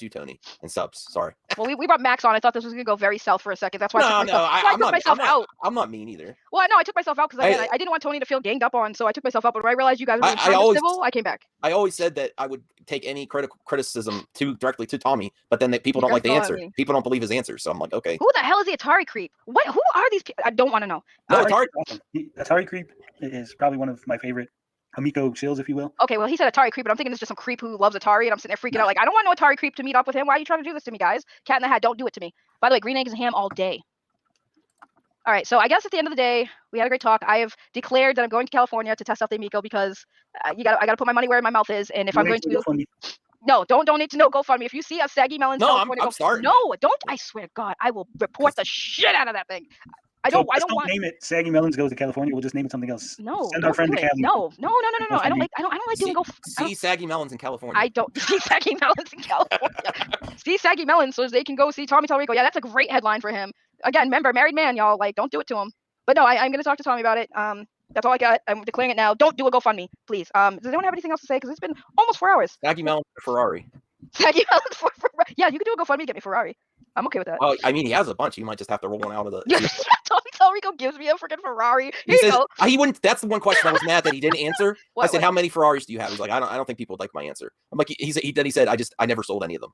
Tony, in subs. Sorry. Well, we brought Max on. I thought this was gonna go very south for a second. That's why I took myself out. I'm not mean either. Well, no, I took myself out because I didn't want Tony to feel ganged up on, so I took myself out. But when I realized you guys were being kind of civil, I came back. I always said that I would take any criticism directly to Tommy, but then people don't like the answer. People don't believe his answer, so I'm like, okay. Who the hell is the Atari creep? What? Who are these people? I don't want to know. No, Atari creep is probably one of my favorite Amico shills, if you will. Okay, well, he said Atari creep, but I'm thinking it's just some creep who loves Atari, and I'm sitting there freaking out like, I don't want no Atari creep to meet up with him. Why are you trying to do this to me, guys? Cat in the Hat, don't do it to me. By the way, green eggs and ham all day. All right, so I guess at the end of the day, we had a great talk. I have declared that I'm going to California to test out the Amico because I got to put my money where my mouth is, and if I'm going to... No, don't donate to no GoFundMe. If you see a Saggy Melonz, I'm starting. No, don't. I swear to God, I will report the shit out of that thing. I don't want name it Saggy Melonz Goes to California. We'll just name it something else. No, send our friend to Cali. No. I don't like doing See Saggy Melonz in California. I don't see Saggy Melonz in California. See Saggy Melonz so they can go see Tommy Tallarico. Yeah, that's a great headline for him. Again, remember, married man, y'all. Like, don't do it to him. But no, I'm gonna talk to Tommy about it. That's all I got. I'm declaring it now. Don't do a GoFundMe, please. Does anyone have anything else to say? Because it's been almost 4 hours. Saggy Melonz Ferrari. Saggy Melonz for yeah, you can do a GoFundMe to get me Ferrari. I'm okay with that. Oh, I mean, he has a bunch. You might just have to roll one out of the. Tommy Tallarico gives me a freaking Ferrari. Here you go. He wouldn't. That's the one question I was mad that he didn't answer. I said, "How many Ferraris do you have?" He's like, "I don't think people would like my answer." I'm like, he said, "I never sold any of them."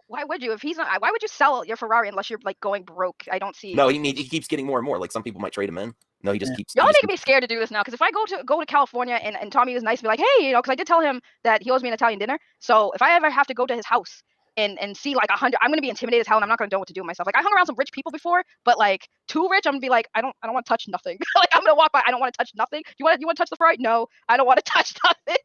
Why would you? If he's not, why would you sell your Ferrari unless you're like going broke? I don't see. No, he keeps getting more and more. Like some people might trade him in. No, he just keeps. Y'all making me scared to do this now because if I go to California and Tommy was nice to be like, hey, because I did tell him that he owes me an Italian dinner. So if I ever have to go to his house and see like 100, I'm gonna be intimidated as hell, and I'm not gonna know what to do with myself. Like I hung around some rich people before, but like too rich, I'm gonna be like, I don't want to touch nothing. Like I'm gonna walk by, I don't want to touch nothing. You want to touch the Ferrari? No, I don't want to touch nothing.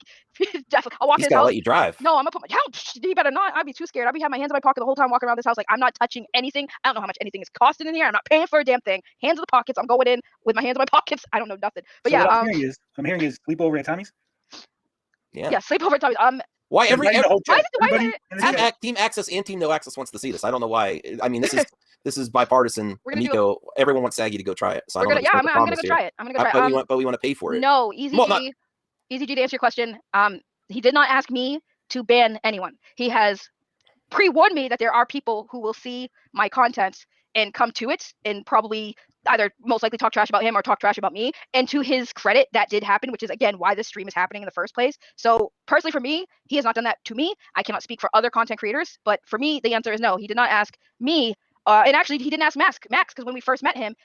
Definitely, I'll walk in his house. Let you drive. No, I'm gonna put my he better not. I'd be too scared. I'd be having my hands in my pocket the whole time walking around this house. Like I'm not touching anything. I don't know how much anything is costing in here. I'm not paying for a damn thing. Hands in the pockets. I'm going in with my hands in my pockets. I don't know nothing. But so yeah, I'm hearing is sleep over at Tommy's. Yeah, sleep over at Tommy's. Why every Inviting the whole Why chat. is it- why is Everybody it- in the chat. Team Access and Team No Access wants to see this. I don't know why. I mean, this is bipartisan. We're gonna do Amico, everyone wants Saggy to go try it. So I We're don't gonna, yeah, understand I'm the gonna go promise try it. I'm gonna go here. try it. But we want to pay for it. No, Easy Well, G. Easy G, to answer your question, he did not ask me to ban anyone. He has pre-warned me that there are people who will see my content and come to it and probably either most likely talk trash about him or talk trash about me. And to his credit, that did happen, which is again why this stream is happening in the first place. So personally for me, he has not done that to me. I cannot speak for other content creators, but for me, the answer is no. He did not ask me. And actually, he didn't ask Max, because when we first met him,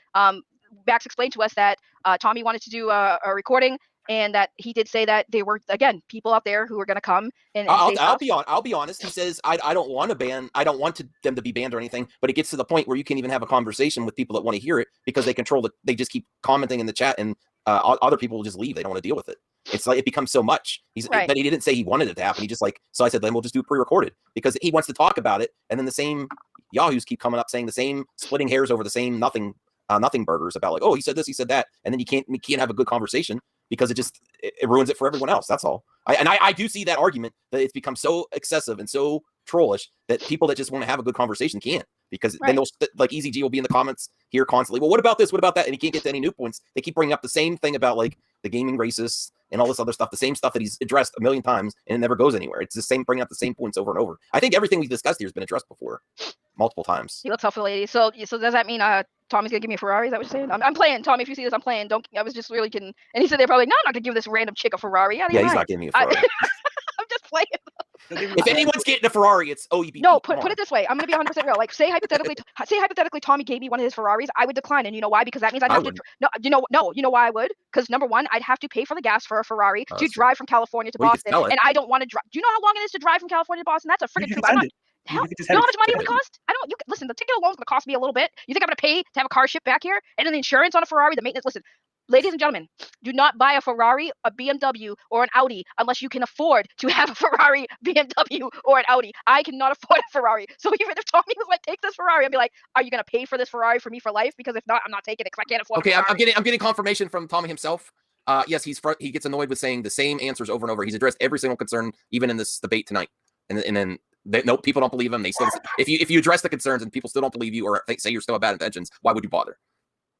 Max explained to us that Tommy wanted to do a recording, and that he did say that there were, again, people out there who were going to come and say I'll stuff. be honest. He says I don't want to ban. I don't want them to be banned or anything. But it gets to the point where you can't even have a conversation with people that want to hear it because they control it. They just keep commenting in the chat, and other people will just leave. They don't want to deal with it. It's like it becomes so much. Right. But he didn't say he wanted it to happen. He just so I said, then we'll just do pre-recorded because he wants to talk about it, and then the same yahoos keep coming up saying the same, splitting hairs over the same nothing burgers about like, oh, he said this, he said that, and then we can't have a good conversation because it ruins it for everyone else. That's all. I do see that argument that it's become so excessive and so trollish that people that just want to have a good conversation can't, because then they'll like Easy G will be in the comments here constantly. Well, what about this? What about that? And he can't get to any new points. They keep bringing up the same thing about like the gaming racists and all this other stuff, the same stuff that he's addressed a million times and it never goes anywhere. It's the same, bringing up the same points over and over. I think everything we've discussed here has been addressed before multiple times. He looks helpful, lady. So does that mean Tommy's gonna give me a Ferrari? Is that what you're saying? I'm playing, Tommy. If you see this, I'm playing. Don't. I was just really kidding. And he said they're probably like, no, I'm not gonna give this random chick a Ferrari. Yeah, he's not giving me a Ferrari. I'm just playing. If anyone's getting a Ferrari, it's OEB. No, put it this way. I'm gonna be 100% real. Like, say hypothetically, Tommy gave me one of his Ferraris. I would decline, and you know why? Because that means I'd have to. No, you know why I would? Because number one, I'd have to pay for the gas for a Ferrari to drive from California to Boston, and I don't want to drive. Do you know how long it is to drive from California to Boston? That's a freaking trip. You know how much money it would cost? Listen, the ticket alone is going to cost me a little bit. You think I'm going to pay to have a car shipped back here? And then the insurance on a Ferrari, the maintenance. Listen, ladies and gentlemen, do not buy a Ferrari, a BMW, or an Audi unless you can afford to have a Ferrari, BMW, or an Audi. I cannot afford a Ferrari. So even if Tommy was like, take this Ferrari, I'd be like, are you going to pay for this Ferrari for me for life? Because if not, I'm not taking it because I can't afford it. Okay, I'm getting confirmation from Tommy himself. Yes, he gets annoyed with saying the same answers over and over. He's addressed every single concern, even in this debate tonight. And then no, people don't believe him. They still, if you address the concerns and people still don't believe you or say you're still have bad intentions, why would you bother?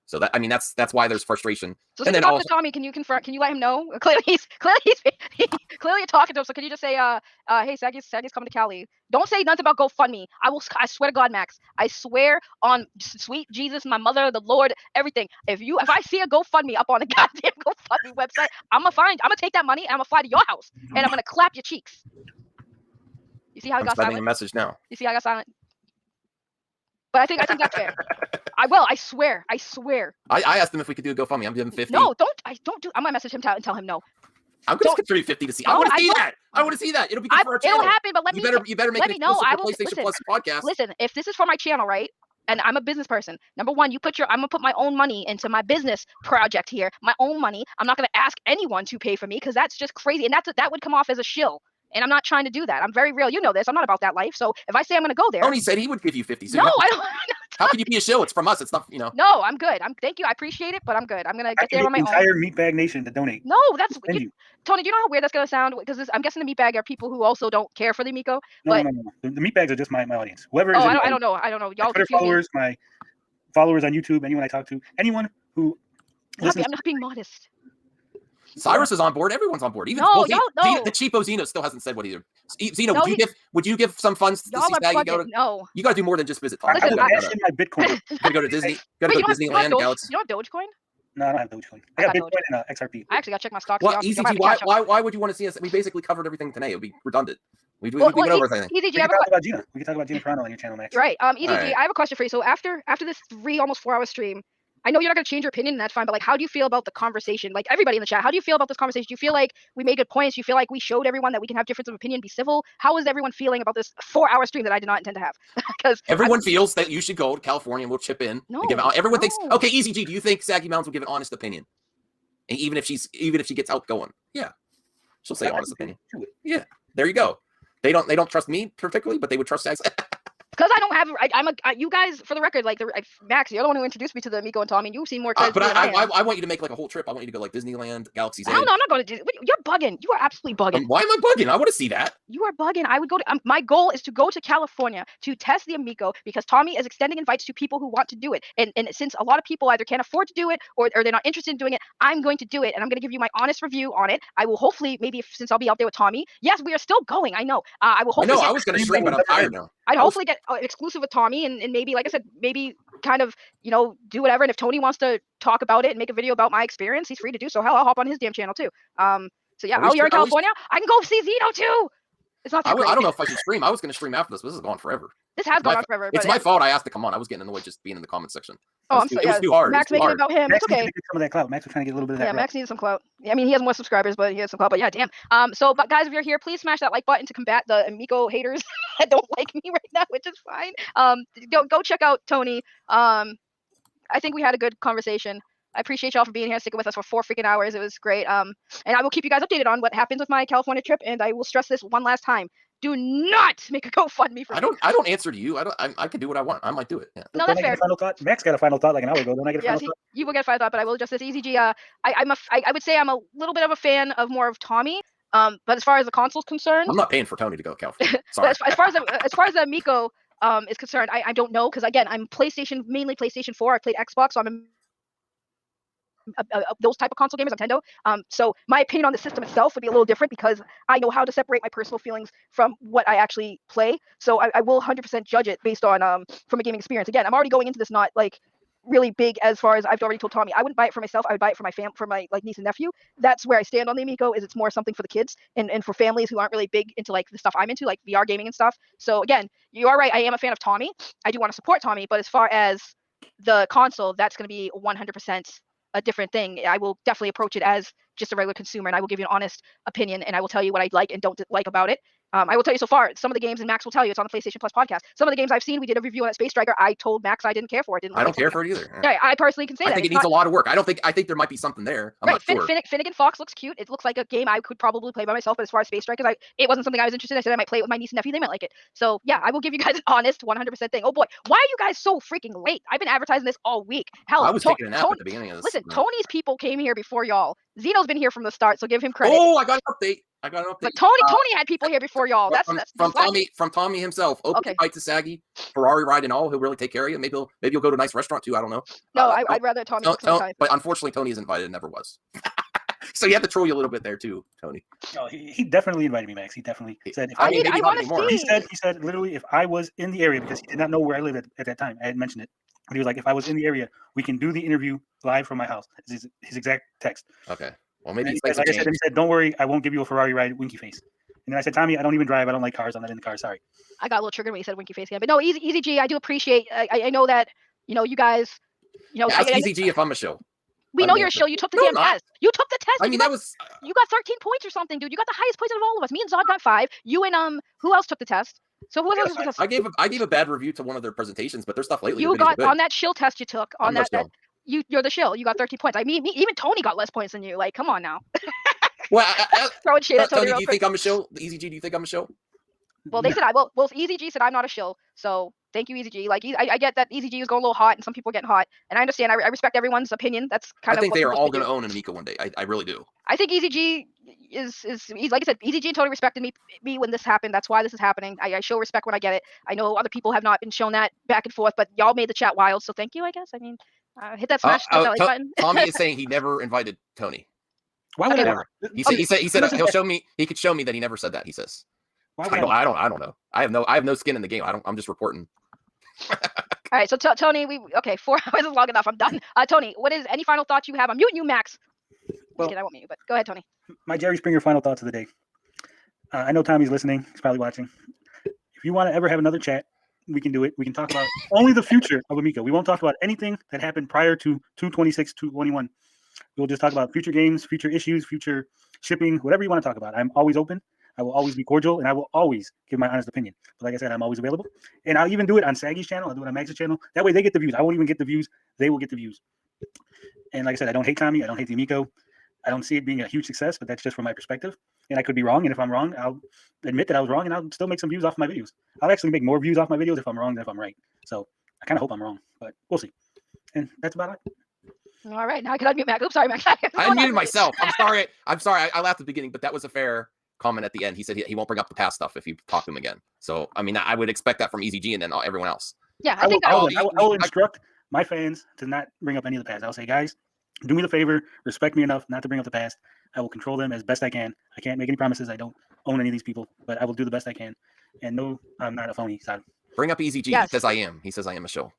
So that's why there's frustration. So and then talking to Tommy, can you confront? Can you let him know? Clearly he's clearly talking to him. So can you just say, hey, Saggy's coming to Cali. Don't say nothing about GoFundMe. I swear to God, Max. I swear on sweet Jesus, my mother, the Lord, everything. If I see a GoFundMe up on a goddamn GoFundMe website, I'm gonna take that money and I'm gonna fly to your house and I'm gonna clap your cheeks. You see how I got silent? A message now. You see how I got silent? But I think that's fair. I will. I swear. I asked him if we could do a GoFundMe. I'm giving 50. No, don't do. I'm gonna message him and tell him no. I'm going to contribute 50 to see. I want to see that. I want to see that. It'll be good for our channel. It'll happen, but you better make it know. I will PlayStation listen, Plus podcast. Listen, if this is for my channel, right? And I'm a business person. Number one, I'm gonna put my own money into my business project here. My own money. I'm not gonna ask anyone to pay for me because that's just crazy. And that would come off as a shill. And I'm not trying to do that. I'm very real. You know this. I'm not about that life. So if I say I'm going to go there. Tony said he would give you 50. So no, I don't. How can you be a shill? It's from us. It's not, No, I'm good. Thank you. I appreciate it, but I'm good. I'm going to get there on my own. Entire Meatbag Nation to donate. No, that's Tony. Do you know how weird that's going to sound? Because I'm guessing the Meatbag are people who also don't care for the Amico. No. The Meatbags are just my audience. Whoever is. I don't know. Y'all Twitter followers, my followers on YouTube, anyone I talk to, anyone who. I'm not being modest. Cyrus is on board. Everyone's on board. Even no. The cheapo Zeno still hasn't said what either. Zeno, would you give some funds to see Saggy go to? No. You got to do more than just visit. I will cash in my Bitcoin. You gotta go to Disney. You gotta go to Disneyland. You don't have Dogecoin? No, I don't have Dogecoin. I got Bitcoin and XRP. I actually got to check my stocks. Well, Easy G, why would you want to see us? We basically covered everything today. It would be redundant. We went over everything. We can talk about Gina. We can talk about Gina Carano on your channel, Max. Right. Easy G, I have a question for you. So after this almost 4 hour stream, I know you're not going to change your opinion, and that's fine, but like, how do you feel about the conversation? Like, everybody in the chat, how do you feel about this conversation? Do you feel like we made good points? Do you feel like we showed everyone that we can have difference of opinion, be civil? How is everyone feeling about this 4 hour stream that I did not intend to have? Because everyone feels that you should go to California and we'll chip in. No, everyone thinks, okay, Easy G, do you think Saggy Melonz will give an honest opinion? And even if she gets help going, yeah, she'll say honest opinion. Yeah, there you go. They don't trust me particularly, but they would trust Saggy. because I don't have. You guys, for the record, like Max, you're the one who introduced me to the Amico and Tommy, and you seem more excited. But than I am. I want you to make like a whole trip. I want you to go like Disneyland, Galaxy's Edge. Hell no, I'm not going to Disney. You're bugging. You are absolutely bugging. Why am I bugging? I want to see that. You are bugging. I would go to. My goal is to go to California to test the Amico because Tommy is extending invites to people who want to do it. And since a lot of people either can't afford to do it or they're not interested in doing it, I'm going to do it, and I'm going to give you my honest review on it. I will hopefully since I'll be out there with Tommy. Yes, we are still going. I know. I will hopefully. I was going to stream, but I'm tired now. I'd hopefully get exclusive with Tommy and maybe, like I said, maybe kind of, do whatever. And if Tony wants to talk about it and make a video about my experience, he's free to do so. Hell, I'll hop on his damn channel too. So yeah, you're in California? I can go see Zeno too. It's not. I don't know if I should stream. I was going to stream after this, but this is gone forever. This has gone on forever. It's my fault. I asked to come on. I was getting annoyed just being in the comment section. Oh, I'm sorry. It was too hard. Max making it about him. Max It's okay. Get some of that clout. Max was trying to get a little bit of that. Yeah, Max needs some clout. I mean, he has more subscribers, but he has some clout. But yeah, damn. But guys, if you're here, please smash that like button to combat the Amico haters that don't like me right now, which is fine. Go check out Tony. I think we had a good conversation. I appreciate y'all for being here, sticking with us for 4 freaking hours. It was great. And I will keep you guys updated on what happens with my California trip. And I will stress this one last time: do not make a GoFundMe for me. I don't answer to you. I can do what I want. I might do it. Yeah. No, that's fair. Final thought. Max got a final thought like an hour ago. Don't I get a final thought? You will get a final thought, but I will just this EZG. I would say I'm a little bit of a fan of more of Tommy. But as far as the console's concerned, I'm not paying for Tony to go to California. Sorry. as far as the Amico is concerned, I don't know, because again, I'm mainly PlayStation 4. I played Xbox, so I'm those type of console gamers, Nintendo. So my opinion on the system itself would be a little different because I know how to separate my personal feelings from what I actually play. So I will 100% judge it based on from a gaming experience. Again, I'm already going into this not like really big as far as I've already told Tommy. I wouldn't buy it for myself. I would buy it for my like niece and nephew. That's where I stand on the Amico. Is it's more something for the kids and for families who aren't really big into like the stuff I'm into, like VR gaming and stuff. So again, you are right. I am a fan of Tommy. I do want to support Tommy, but as far as the console, that's going to be 100% a different thing. I will definitely approach it as just a regular consumer, and I will give you an honest opinion, and I will tell you what I like and don't like about it. I will tell you so far, some of the games, and Max will tell you, it's on the PlayStation Plus podcast. Some of the games I've seen, we did a review on Space Striker. I told Max I didn't care for it. I don't care for it either. Yeah, I personally can say that. I think it needs a lot of work. I think there might be something there. I'm not sure. Finnegan Fox looks cute. It looks like a game I could probably play by myself, but as far as Space Strikers, it wasn't something I was interested in. I said I might play it with my niece and nephew. They might like it. So yeah, I will give you guys an honest 100% thing. Oh boy, why are you guys so freaking late? I've been advertising this all week. Hell, I was taking a nap at the beginning of this. Listen, Tony's people came here before y'all. Zeno's been here from the start, so give him credit. Oh, I got an update. But Tony had people here before y'all. That's from Tommy himself. Open fight to Saggy, Ferrari ride and all. He'll really take care of you. Maybe you'll go to a nice restaurant too. I don't know. No, I'd rather Tommy. But unfortunately, Tony is invited. And never was. So you have to troll you a little bit there too, Tony. No, he definitely invited me, Max. He definitely said. I want to see. He said literally if I was in the area, because he did not know where I lived at that time. I had mentioned it. But he was like, if I was in the area, we can do the interview live from my house. His exact text. Okay. Well, maybe like I said, he said, "Don't worry, I won't give you a Ferrari ride, winky face." And then I said, "Tommy, I don't even drive. I don't like cars. I'm not in the car. Sorry." I got a little triggered when you said winky face again, but no, Easy G. I do appreciate. I know that you guys. Ask Easy G if I'm a show. We know you're a show. You took the damn test. You took the test. I mean, that was. You got 13 points or something, dude. You got the highest points of all of us. Me and Zod got 5. You and who else took the test? So who else took the test? I gave a bad review to one of their presentations, but their stuff lately. You got on that shill test you took on that. You're the shill. You got 13 points. I mean, even Tony got less points than you. Like, come on now. Well, throwing shade at Tony. Do you think I'm a shill? Easy G, do you think I'm a shill? Well, they said Well, Easy G said I'm not a shill. So thank you, Easy G. Like, I get that Easy G is going a little hot, and some people are getting hot, and I understand. I respect everyone's opinion. That's kind of. I think they are all going to own an Amico one day. I really do. I think Easy G is like I said. Easy G totally respected me when this happened. That's why this is happening. I show respect when I get it. I know other people have not been shown that back and forth, but y'all made the chat wild, so thank you. I guess. I mean. Hit that smash that like button. Tommy is saying he never invited Tony. Why would I never? He said he'll show me. He could show me that he never said that. He says. I don't know. I have no skin in the game. I'm just reporting. All right, so Tony, 4 hours is long enough. I'm done. Tony, any final thoughts you have? I'm muting you, Max. Well, I won't mute you, but go ahead, Tony. My Jerry Springer final thoughts of the day. I know Tommy's listening. He's probably watching. If you want to ever have another chat, we can do it. We can talk about only the future of Amico. We won't talk about anything that happened prior to 2/26, 2/21. We'll just talk about future games, future issues, future shipping, whatever you want to talk about. I'm always open. I will always be cordial, and I will always give my honest opinion. But like I said, I'm always available. And I'll even do it on Saggy's channel. I'll do it on Max's channel. That way they get the views. I won't even get the views. They will get the views. And like I said, I don't hate Tommy. I don't hate the Amico. I don't see it being a huge success, but that's just from my perspective. and I could be wrong. And if I'm wrong, I'll admit that I was wrong, and I'll still make some views off my videos. I'll actually make more views off my videos if I'm wrong than if I'm right. So I kind of hope I'm wrong, but we'll see. And that's about it. All right, now I can unmute Mac. Oops, sorry, Mac. I unmuted myself. I'm sorry. I laughed at the beginning, but that was a fair comment at the end. He said he won't bring up the past stuff if you talk to him again. So, I mean, I would expect that from EZG and then everyone else. Yeah, I think I will instruct my fans to not bring up any of the past. I'll say, guys, do me the favor, respect me enough not to bring up the past. I will control them as best I can. I can't make any promises. I don't own any of these people, but I will do the best I can. And no, I'm not a phony. So. Bring up EZG. Yes. He says I am. He says I am a shill.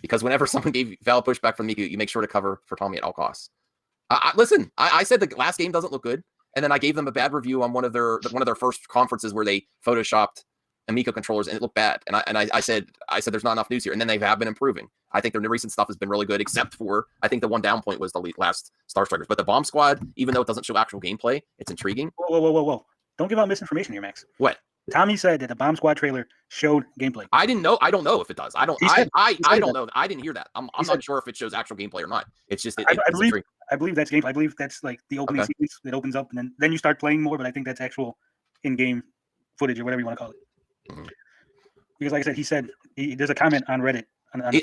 Because whenever someone gave valid pushback from Miku, you make sure to cover for Tommy at all costs. Listen, I said the last game doesn't look good, and then I gave them a bad review on one of their first conferences where they photoshopped Amico controllers and it looked bad. And I said there's not enough news here, and then they have been improving. I think their recent stuff has been really good, except for I think the one down point was the last Star Strikers. But the Bomb Squad, even though it doesn't show actual gameplay, it's intriguing. Whoa! Don't give out misinformation here, Max. What? Tommy said that the Bomb Squad trailer showed gameplay. I didn't know. I don't know if it does. I don't know. I didn't hear that. I'm not sure if it shows actual gameplay or not. It's just I believe that's gameplay. I believe that's like the opening sequence that opens up, and then you start playing more. But I think that's actual in-game footage or whatever you want to call it. Mm-hmm. Because, like I said, he said there's a comment on Reddit.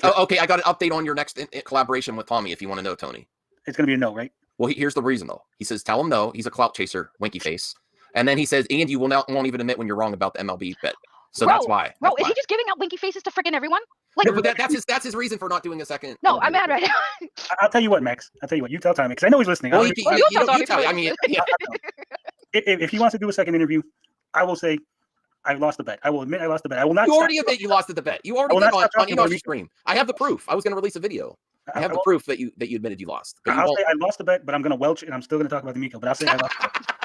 Okay, I got an update on your next collaboration with Tommy. If you want to know, Tony, it's going to be a no, right? Well, here's the reason though. He says, "Tell him no. He's a clout chaser, winky face." And then he says, "And you won't even admit when you're wrong about the MLB bet." So that's why. Bro, is he just giving out winky faces to freaking everyone? Like, no, but that's his reason for not doing a second. No, I'm mad right now. I'll tell you what, Max. I'll tell you what. You tell Tommy because I know he's listening. Well, you tell. I mean, yeah. If he wants to do a second interview, I will say I lost the bet. I will admit I lost the bet. I will not. You already admit you lost the bet. You already did on your stream. I have the proof. I was going to release a video. I have the proof that you admitted you lost. I'll say I lost the bet, but I'm going to welch and I'm still going to talk about the Amico. But I'll say I lost the bet.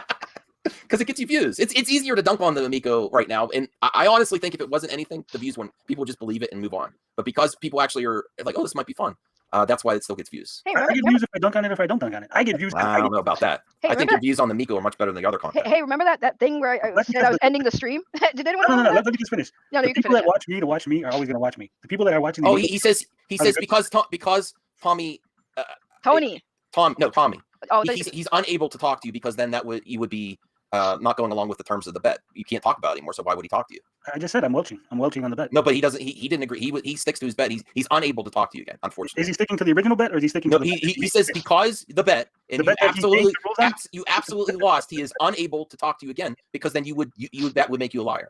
Because it gets you views. It's easier to dunk on the Amico right now. And I honestly think if it wasn't anything, the views when people just believe it and move on. But because people actually are like, oh, this might be fun. That's why it still gets views. Hey, I get views if I dunk on it, if I don't dunk on it. I get views. I don't know about that. Hey, I think your views on the Amico are much better than the other content. Hey, remember that thing where I said I was ending the stream? Did anyone No, let me just finish. No, the people that watch me are always going to watch me. The people that are watching the he says because Tommy Tommy. Oh, he's unable to talk to you because then you would be not going along with the terms of the bet. You can't talk about it anymore. So why would he talk to you? I just said I'm welching. I'm welching on the bet. No, but he doesn't. He didn't agree. He sticks to his bet. He's unable to talk to you again. Unfortunately, is he sticking to the original bet or is he sticking? No, to the he says because the bet and you absolutely lost. He is unable to talk to you again because then that would make you a liar.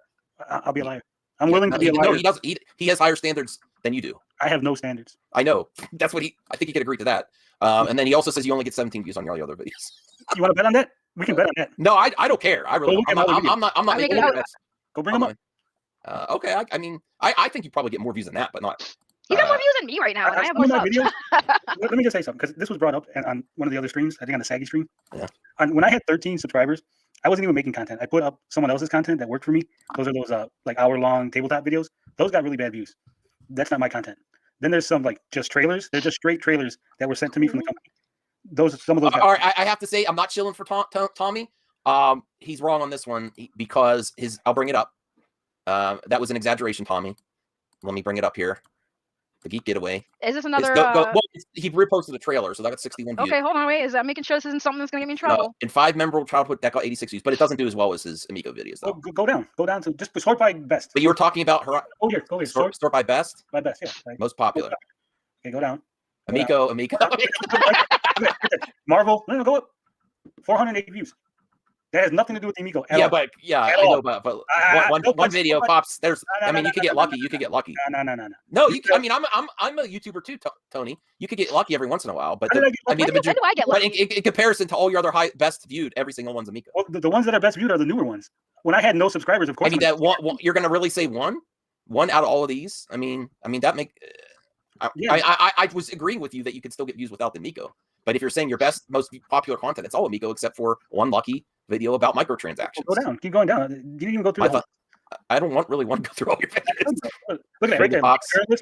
I'll be a liar. I'm willing to be a liar. No, he doesn't. He has higher standards than you do. I have no standards. I know. That's what I think he could agree to that. And then he also says you only get 17 views on your other videos. You want to bet on that? We can bet on that. No, I don't care. I really. I'm not making any bets. Go bring him up. Okay. I mean, I think you probably get more views than that, but not. He got more views than me right now. I have more subs. Let me just say something because this was brought up on one of the other streams. I think on the Saggy stream. Yeah. When I had 13 subscribers, I wasn't even making content. I put up someone else's content that worked for me. Those are those like hour-long tabletop videos. Those got really bad views. That's not my content. Then there's some like just trailers. They're just straight trailers that were sent to me from the company. Some of those. All right, I have to say I'm not chilling for Tommy. He's wrong on this one because I'll bring it up. That was an exaggeration, Tommy. Let me bring it up here. The Geek Getaway. Is this another? He reposted a trailer, so that got 61 views. Okay, hold on, wait. Is that making sure this isn't something that's gonna get me in trouble? No, in 5 memorable childhood, that got 86 views, but it doesn't do as well as his Amico videos, though. Go down to just sort by best. But you were talking about her. Go here. Sort by best. By best, yeah. Right. Most popular. Okay, go down. Amico. Marvel. No, go up. 480 views. That has nothing to do with the Amico. I know, but one video pops. I mean, you could get lucky. No. No, I mean, I'm a YouTuber too, Tony. You could get lucky every once in a while, but when do I get lucky? In comparison to all your other best viewed, every single one's Amico. Well, the ones that are best viewed are the newer ones. When I had no subscribers, of course. I mean, that one you're gonna really say one out of all of these. I mean that make. I was agreeing with you that you could still get views without the Amico. But if you're saying your most popular content, it's all Amico except for one lucky video about microtransactions. Go down. Keep going down. You didn't even go through. I don't really want to go through all your videos. Look at it right there.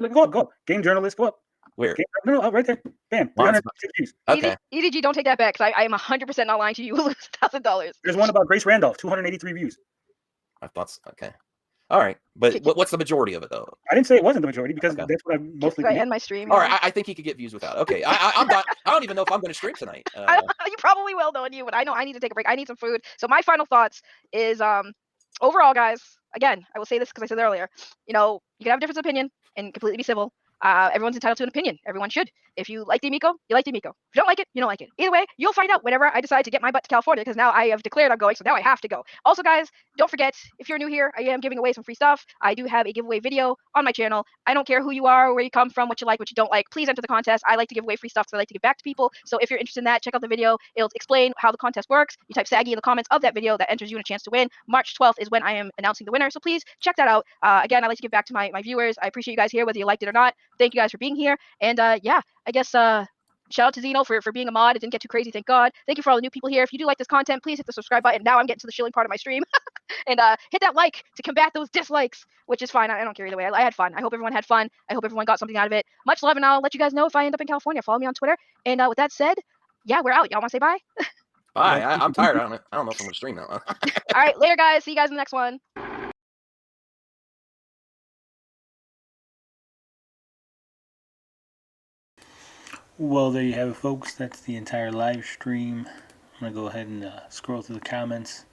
Go up. Game journalist, go up. Where? No, right there. Bam. 360 views. Okay. EDG, don't take that back because I am 100% not lying to you. You will lose $1,000. There's one about Grace Randolph, 283 views. I thought so. Okay. All right, but Kick- what's the majority of it though? I didn't say it wasn't the majority because Okay. that's what I mostly Should I forget. end my stream? All Yeah. right, I think he could get views without. Okay, I'm done. I don't even know if I'm going to stream tonight. You probably will, knowing you, but I know I need to take a break. I need some food. So my final thoughts is, overall, guys. Again, I will say this because I said it earlier. You know, you can have a difference of opinion and completely be civil. Everyone's entitled to an opinion. Everyone should. If you like the Amico, you like the Amico. If you don't like it, you don't like it. Either way, you'll find out whenever I decide to get my butt to California, because now I have declared I'm going, so now I have to go. Also, guys, don't forget, if you're new here, I am giving away some free stuff. I do have a giveaway video on my channel. I don't care who you are, where you come from, what you like, what you don't like. Please enter the contest. I like to give away free stuff because I like to give back to people. So if you're interested in that, check out the video. It'll explain how the contest works. You type Saggy in the comments of that video. That enters you in a chance to win. March 12th is when I am announcing the winner. So please check that out. Again, I like to give back to my viewers. I appreciate you guys here, whether you liked it or not. Thank you guys for being here. And yeah, I guess shout out to Zeno for being a mod. It didn't get too crazy, thank God. Thank you for all the new people here. If you do like this content, please hit the subscribe button. Now I'm getting to the shilling part of my stream. And hit that like to combat those dislikes, which is fine. I don't care either way. I had fun. I hope everyone had fun. I hope everyone got something out of it. Much love, and I'll let you guys know if I end up in California. Follow me on Twitter. And with that said, yeah, we're out. Y'all want to say bye? Bye. I'm tired. I don't know if I'm going to stream now. All right, later, guys. See you guys in the next one. Well, there you have it, folks. That's the entire live stream. I'm going to go ahead and scroll through the comments.